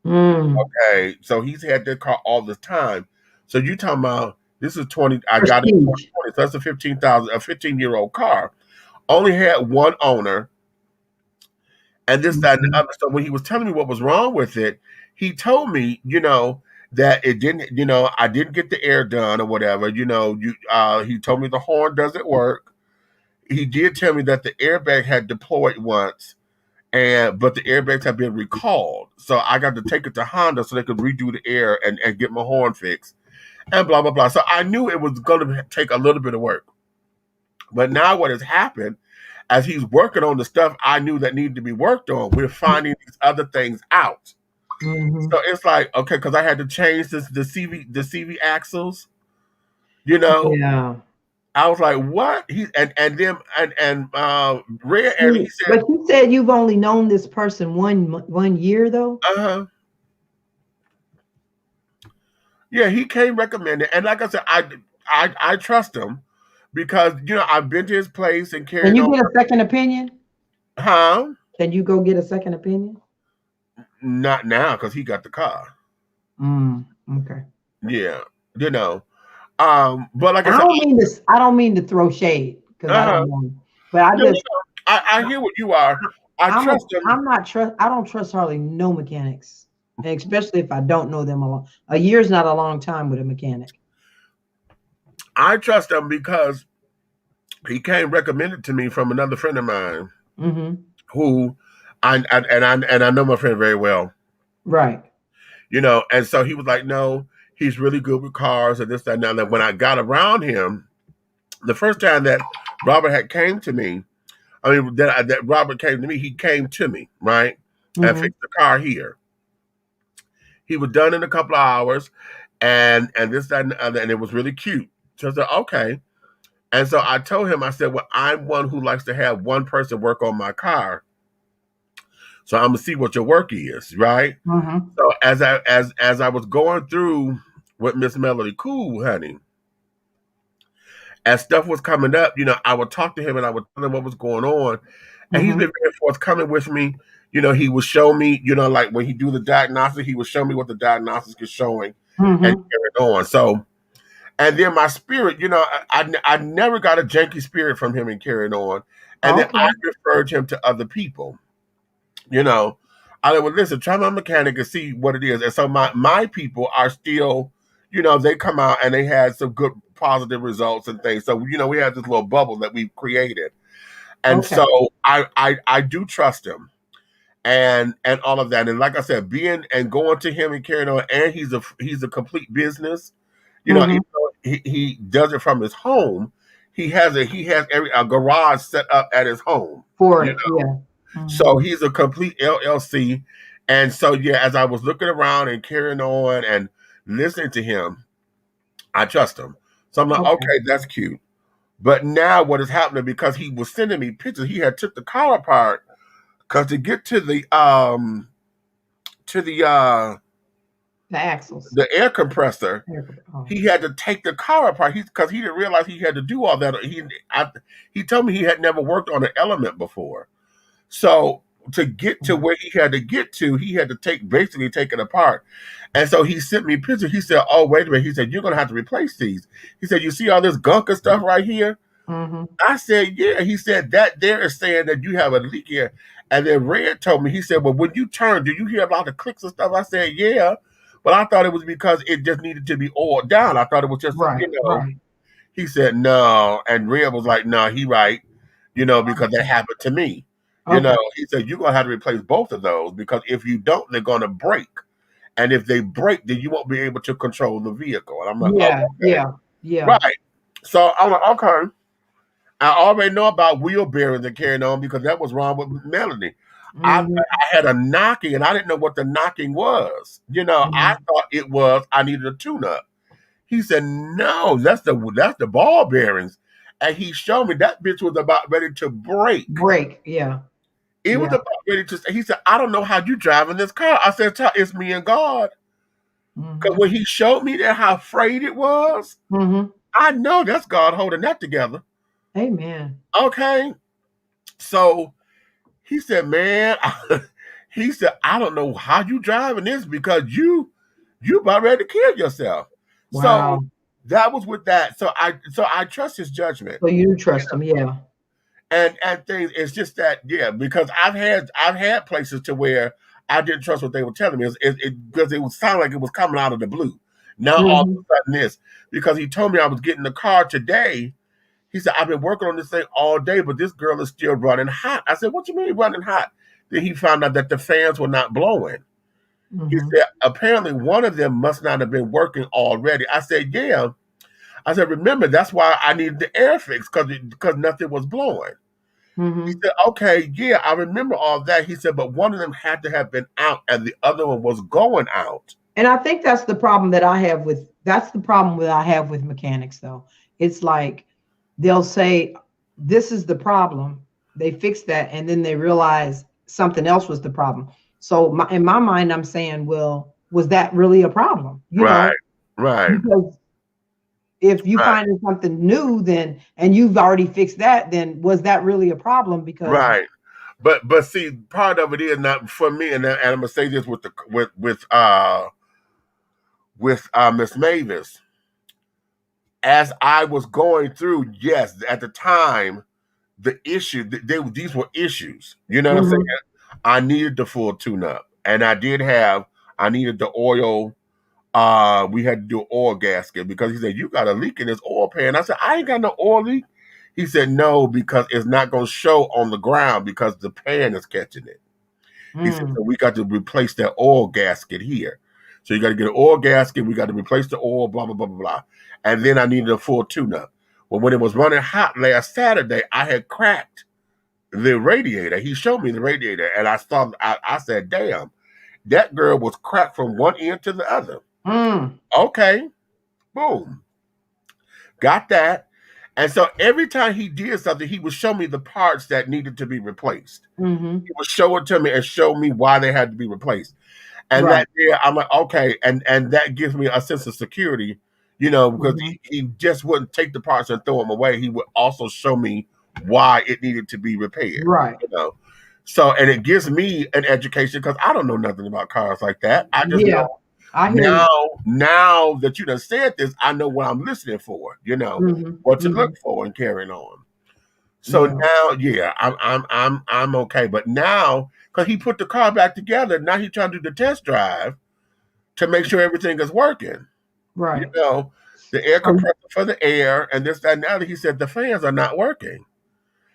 Mm. Okay. So he's had that car all the time. So you talking about this is 20, I got it in Prestige. 2020, so that's a 15-year-old car. Only had one owner, and this, that, and the Mhm. other. So when he was telling me what was wrong with it, he told me, that it didn't, I didn't get the air done or whatever. He told me the horn doesn't work. He did tell me that the airbag had deployed once, but the airbags have been recalled. So I got to take it to Honda so they could redo the air and get my horn fixed and blah, blah, blah. So I knew it was going to take a little bit of work. But now what has happened, as he's working on the stuff I knew that needed to be worked on, we're finding these other things out. Mhm. So it's like, okay, because I had to change the CV axles, you know. Yeah. I was like, what? He and then Red and he said, But you said you've only known this person 1 year though. Yeah, he came recommended, and like I said, I trust him because I've been to his place and Can carried you on. get a second opinion? Huh? Can you go get a second opinion? Not now because he got the car. Okay. Yeah, you know. But like I And said, I don't mean to throw shade because I uh-huh. don't know. But I No, just I hear what you are. I trust him. I don't trust hardly no mechanics, and especially if I don't know them a long. A year's not a long time with a mechanic. I trust him because he came recommended to me from another friend of mine Mm-hmm. who I know my friend very well. Right. And so he was like, no, he's really good with cars and this, that, and that. And when I got around him, the first time that Robert had came to me, that Robert came to me, he came to me, right? And Mm-hmm. fixed the car here. He was done in a couple of hours and this, that, and the other, and it was really cute. So I said, okay. And so I told him, I said, well, I'm one who likes to have one person work on my car. So I'm gonna see what your work is, right? Mm-hmm. So as I was going through with Miss Melody Cool, honey, as stuff was coming up, I would talk to him and I would tell him what was going on. And he's Mm-hmm. been very forthcoming with me. he would show me, like when he do the diagnostic, he would show me what the diagnostics is showing and carry on. So, and then my spirit, I never got a janky spirit from him and carrying on. And then I referred him to other people. I would listen, try my mechanic and see what it is. And so my people are still, they come out and they had some good positive results and things. So, we have this little bubble that we've created. And so I do trust him and all of that. And like I said, being and going to him and carrying on, and he's a complete business. Even though he does it from his home, he has a garage set up at his home for it. So he's a complete LLC. And so, as I was looking around and carrying on and listening to him, I trust him. So I'm like, okay, that's cute. But now what is happening, because he was sending me pictures, he had took the car apart because to get to the axles, the air compressor, he had to take the car apart because he didn't realize he had to do all that. He told me he had never worked on an element before. So to get to where he had to get to, he had to basically take it apart. And so he sent me a picture. He said, oh, wait a minute. He said, you're going to have to replace these. He said, you see all this gunk and stuff right here? I said, yeah. He said, that there is saying that you have a leak here. And then Red told me, he said, well, when you turn, do you hear a lot of clicks and stuff? I said, yeah. But I thought it was because it just needed to be oiled down. I thought it was just, He said, no. And Red was like, no, he right. Because that happened to me. He said, you're going to have to replace both of those because if you don't, they're going to break. And if they break, then you won't be able to control the vehicle. And I'm like, yeah. Right. So I'm like, okay. I already know about wheel bearings and carrying on because that was wrong with Melanie. I had a knocking and I didn't know what the knocking was. I thought it was, I needed a tune-up. He said, no, that's the ball bearings. And he showed me that bitch was about ready to break. It was about ready to. He said, I don't know how you driving this car. I said, it's me and God. Because when he showed me that how frayed it was, I know that's God holding that together. Amen. Okay. So he said, man, he said, I don't know how you driving this because you about ready to kill yourself. Wow. So that was with that. So I trust his judgment. So you trust him, yeah. And things, it's just that, because I've had places to where I didn't trust what they were telling me. Because it would sound like it was coming out of the blue. Now all of a sudden this, because he told me I was getting the car today. He said, I've been working on this thing all day, but this girl is still running hot. I said, what you mean running hot? Then he found out that the fans were not blowing. He said, apparently one of them must not have been working already. I said, yeah. I said, remember, that's why I needed the air fix because nothing was blowing. He said, okay, yeah, I remember all that. He said, but one of them had to have been out and the other one was going out. And I think that's the problem that I have with mechanics, though. It's like they'll say, this is the problem. They fix that. And then they realize something else was the problem. So in my mind, I'm saying, well, was that really a problem? Right. Because if you find something new, then, and you've already fixed that, then was that really a problem? Because but see, part of it is not for me, and I'm gonna say this with Miss Mavis. As I was going through, yes, at the time, the issue these were issues. You know what I'm saying? I needed the full tune-up, and I needed the oil. We had to do an oil gasket because he said, you got a leak in this oil pan. I said, I ain't got no oil leak. He said, no, because it's not going to show on the ground because the pan is catching it. He said, so we got to replace that oil gasket here. So you got to get an oil gasket. We got to replace the oil, blah, blah, blah, blah, blah. And then I needed a full tune-up. Well, when it was running hot last Saturday, I had cracked the radiator. He showed me the radiator. And I said, damn, that girl was cracked from one end to the other. Okay. Boom. Got that. And so every time he did something, he would show me the parts that needed to be replaced. He would show it to me and show me why they had to be replaced. And that there, I'm like, okay. And that gives me a sense of security, because he just wouldn't take the parts and throw them away. He would also show me why it needed to be repaired. Right. So, and it gives me an education because I don't know nothing about cars like that. I just Yeah, know I hear you. now that you done said this, I know what I'm listening for, what to look for and carrying on. So Yeah. now, yeah, I'm okay. But now, because he put the car back together, now he's trying to do the test drive to make sure everything is working. You Right. know, the air So, compressor for the air and this, that, and now he said the fans are not working.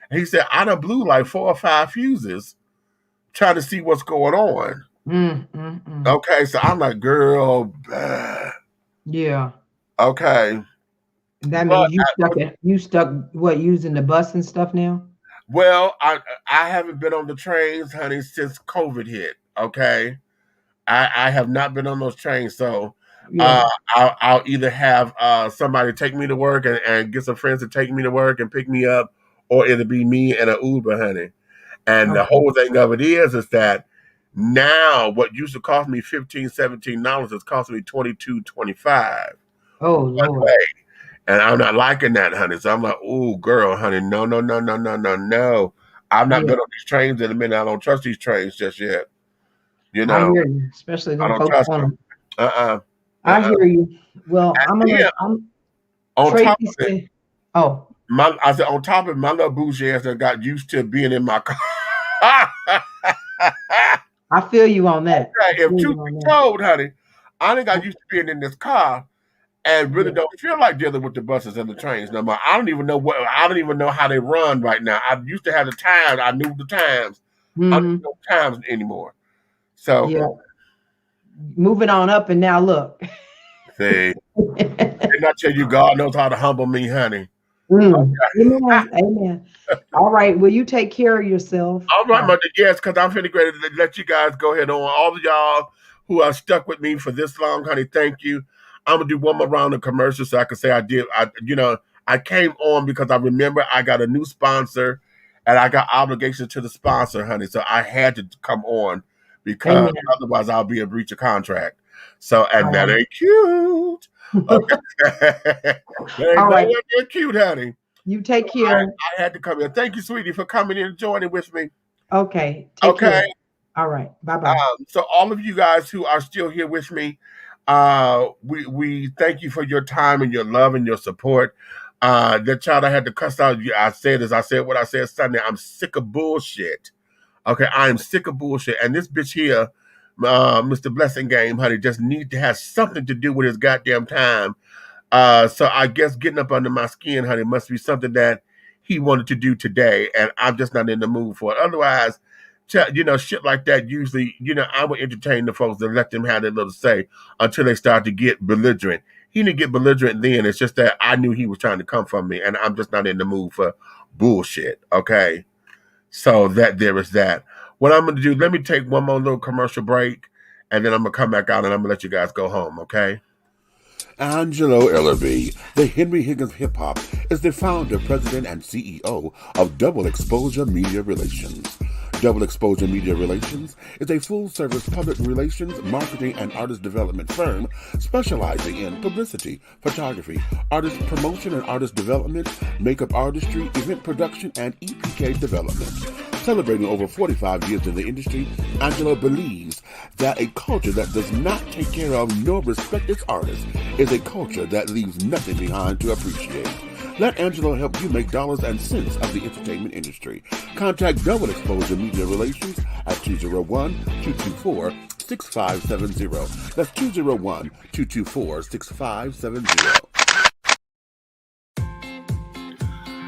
And he said, I done blew like 4 or 5 fuses trying to see what's going on. mm. Okay, so I'm like, girl, Yeah. okay. That But means you stuck what using the bus and stuff now? well, I haven't been on the trains, honey, since COVID hit. Okay. I have not been on those trains, so Yeah. I'll either have somebody take me to work and get some friends to take me to work and pick me up, or it'll be me and an Uber, honey. And the Okay. whole thing of it is that now what used to cost me $15, $17 is costing me $22, $25 Oh one Lord. way. And I'm not liking that, honey. So I'm like, oh, girl, honey, no, no, no, no, no, no, no. I've not Yeah. been on these trains in a minute. I don't trust these trains just yet. You I know, hear you, especially I them don't folks trust on them. them. Uh-uh. I Uh-uh. hear you. Well, And then I'm on top Tracy of it, said, oh, I said on top of it, my little bougie ass that got used to being in my car. I feel you on that. I Okay, if feel truth you on be that. told, honey, I done got used to being in this car and really Yeah. don't feel like dealing with the buses and the trains no more. I don't even know how they run right now. I used to have the times. I knew the times. I don't Hmm. know times anymore. So Yeah. Moving on up and now look. see, didn't I tell you God knows how to humble me, honey? Amen. Amen. All right. Will you take care of yourself? All right, mother. Yes, because I'm finna ready to let you guys go ahead on. All of y'all who are stuck with me for this long, honey, thank you. I'm gonna do one more round of commercials so I can say I did. I came on because I remember I got a new sponsor, and I got obligations to the sponsor, honey. So I had to come on because Amen. otherwise I'll be a breach of contract. So and that Um, ain't cute. Okay, that ain't all right. nowhere near cute, honey. You take care. I had to come in. Thank you, sweetie, for coming in and joining with me. Okay. Take Okay. care. All right. Bye bye. So all of you guys who are still here with me, we thank you for your time and your love and your support. That child I had to cuss out. I said what I said Sunday. I'm sick of bullshit. Okay, I am sick of bullshit. And this bitch here, Mr. Blessing Game, honey, just need to have something to do with his goddamn time. So I guess getting up under my skin, honey, must be something that he wanted to do today, and I'm just not in the mood for it. Otherwise, shit like that usually, I would entertain the folks and let them have their little say until they start to get belligerent. He didn't get belligerent then. It's just that I knew he was trying to come from me, and I'm just not in the mood for bullshit. Okay, so that there is that. What I'm going to do, let me take one more little commercial break, and then I'm going to come back out and I'm going to let you guys go home. Okay. Angelo Ellerby, the Henry Higgins of hip hop, is the founder, president, and CEO of Double Exposure Media Relations. Double Exposure Media Relations is a full-service public relations, marketing, and artist development firm specializing in publicity, photography, artist promotion and artist development, makeup artistry, event production, and EPK development. Celebrating over 45 years in the industry, Angelo believes that a culture that does not take care of nor respect its artists is a culture that leaves nothing behind to appreciate. Let Angelo help you make dollars and cents of the entertainment industry. Contact Double Exposure Media Relations at 201-224-6570. That's 201-224-6570.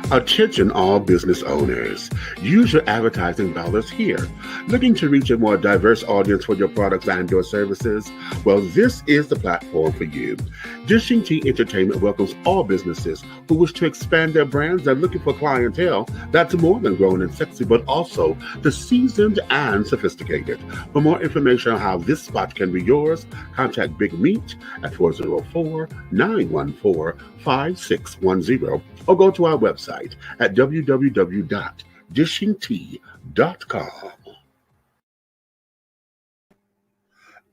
Attention all business owners. Use your advertising dollars here. Looking to reach a more diverse audience for your products and your services? Well, this is the platform for you. Dishing Tea Entertainment welcomes all businesses who wish to expand their brands and looking for clientele that's more than grown and sexy, but also the seasoned and sophisticated. For more information on how this spot can be yours, contact Big Meat at 404-914-5610 or go to our website at www.dishingtea.com.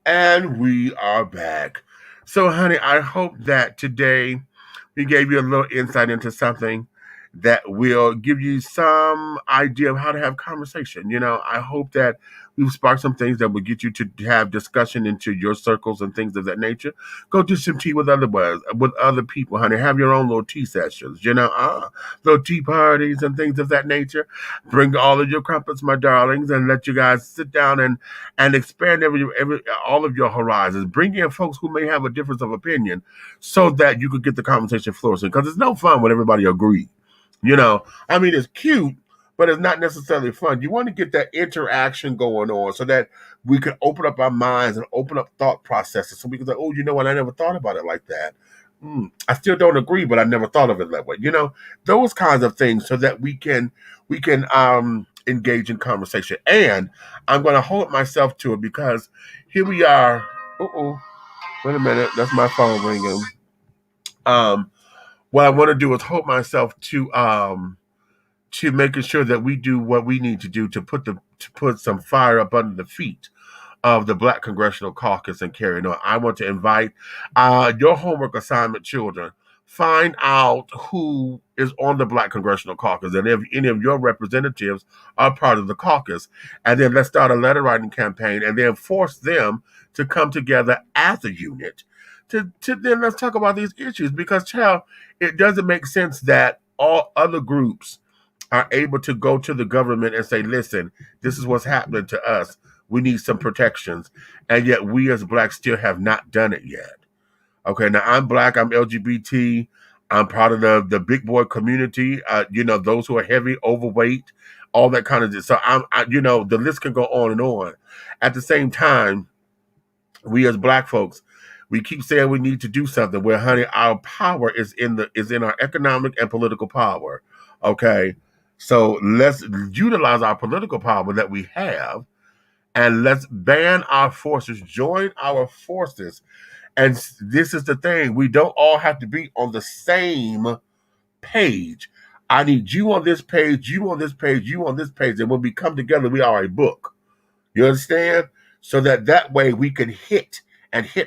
And we are back. So, honey, I hope that today we gave you a little insight into something. that will give you some idea of how to have conversation. I hope that we've sparked some things that will get you to have discussion into your circles and things of that nature. Go do some tea with other people, honey. Have your own little tea sessions, little tea parties and things of that nature. Bring all of your crumpets, my darlings, and let you guys sit down and expand all of your horizons. Bring in folks who may have a difference of opinion so that you could get the conversation flourishing. Because it's no fun when everybody agrees. It's cute, but it's not necessarily fun. You want to get that interaction going on so that we can open up our minds and open up thought processes. So we can say, oh, you know what? I never thought about it like that. I still don't agree, but I never thought of it that way. Those kinds of things so that we can engage in conversation. And I'm going to hold myself to it because here we are. Uh-oh. Wait a minute. That's my phone ringing. What I want to do is hold myself to making sure that we do what we need to do to put some fire up under the feet of the Black Congressional Caucus and carrying on. I want to invite your homework assignment, children. Find out who is on the Black Congressional Caucus and if any of your representatives are part of the caucus. And then let's start a letter writing campaign and then force them to come together as a unit to then let's talk about these issues. Because, child, it doesn't make sense that all other groups are able to go to the government and say, listen, this is what's happening to us. We need some protections. And yet we as Blacks still have not done it yet. Okay, now I'm Black, I'm LGBT, I'm part of the big boy community, those who are heavy, overweight, all that kind of thing. So the list can go on and on. At the same time, we as Black folks, we keep saying we need to do something. Well, honey, our power is in our economic and political power. Okay, so let's utilize our political power that we have, and let's band our forces, join our forces. And this is the thing: we don't all have to be on the same page. I need you on this page, you on this page, you on this page, and when we come together, we are a book. You understand? So that way we can hit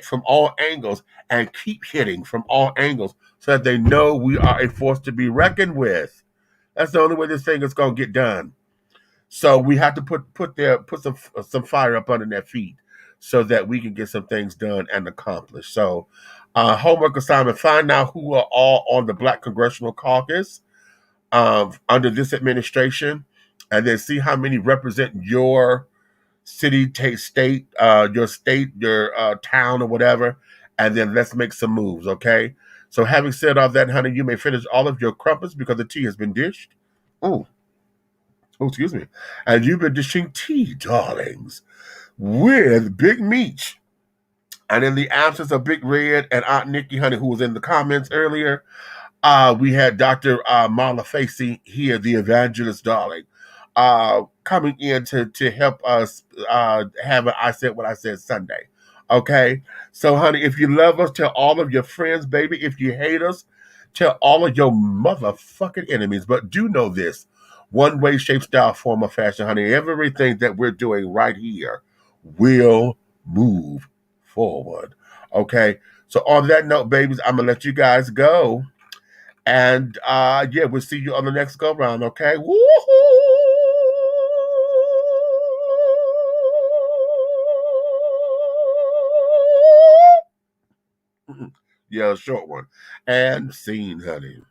from all angles and keep hitting from all angles so that they know we are a force to be reckoned with. That's the only way this thing is going to get done. So we have to put some fire up under their feet so that we can get some things done and accomplished. So homework assignment, find out who are all on the Black Congressional Caucus under this administration, and then see how many represent your city, state, your town or whatever, and then let's make some moves, okay? So having said all that, honey, you may finish all of your crumpets because the tea has been dished. Oh, excuse me. And you've been dishing tea, darlings, with Big Meech. And in the absence of Big Red and Aunt Nikki, honey, who was in the comments earlier, we had Dr. Marla Facey here, the evangelist, darling, coming in to help us have an I Said What I Said Sunday. Okay? So, honey, if you love us, tell all of your friends, baby. If you hate us, tell all of your motherfucking enemies. But do know this: one way, shape, style, form, or fashion, honey, everything that we're doing right here will move forward. Okay? So, on that note, babies, I'm going to let you guys go. And we'll see you on the next go round, okay? Woohoo! Yeah, a short one. And scene, honey.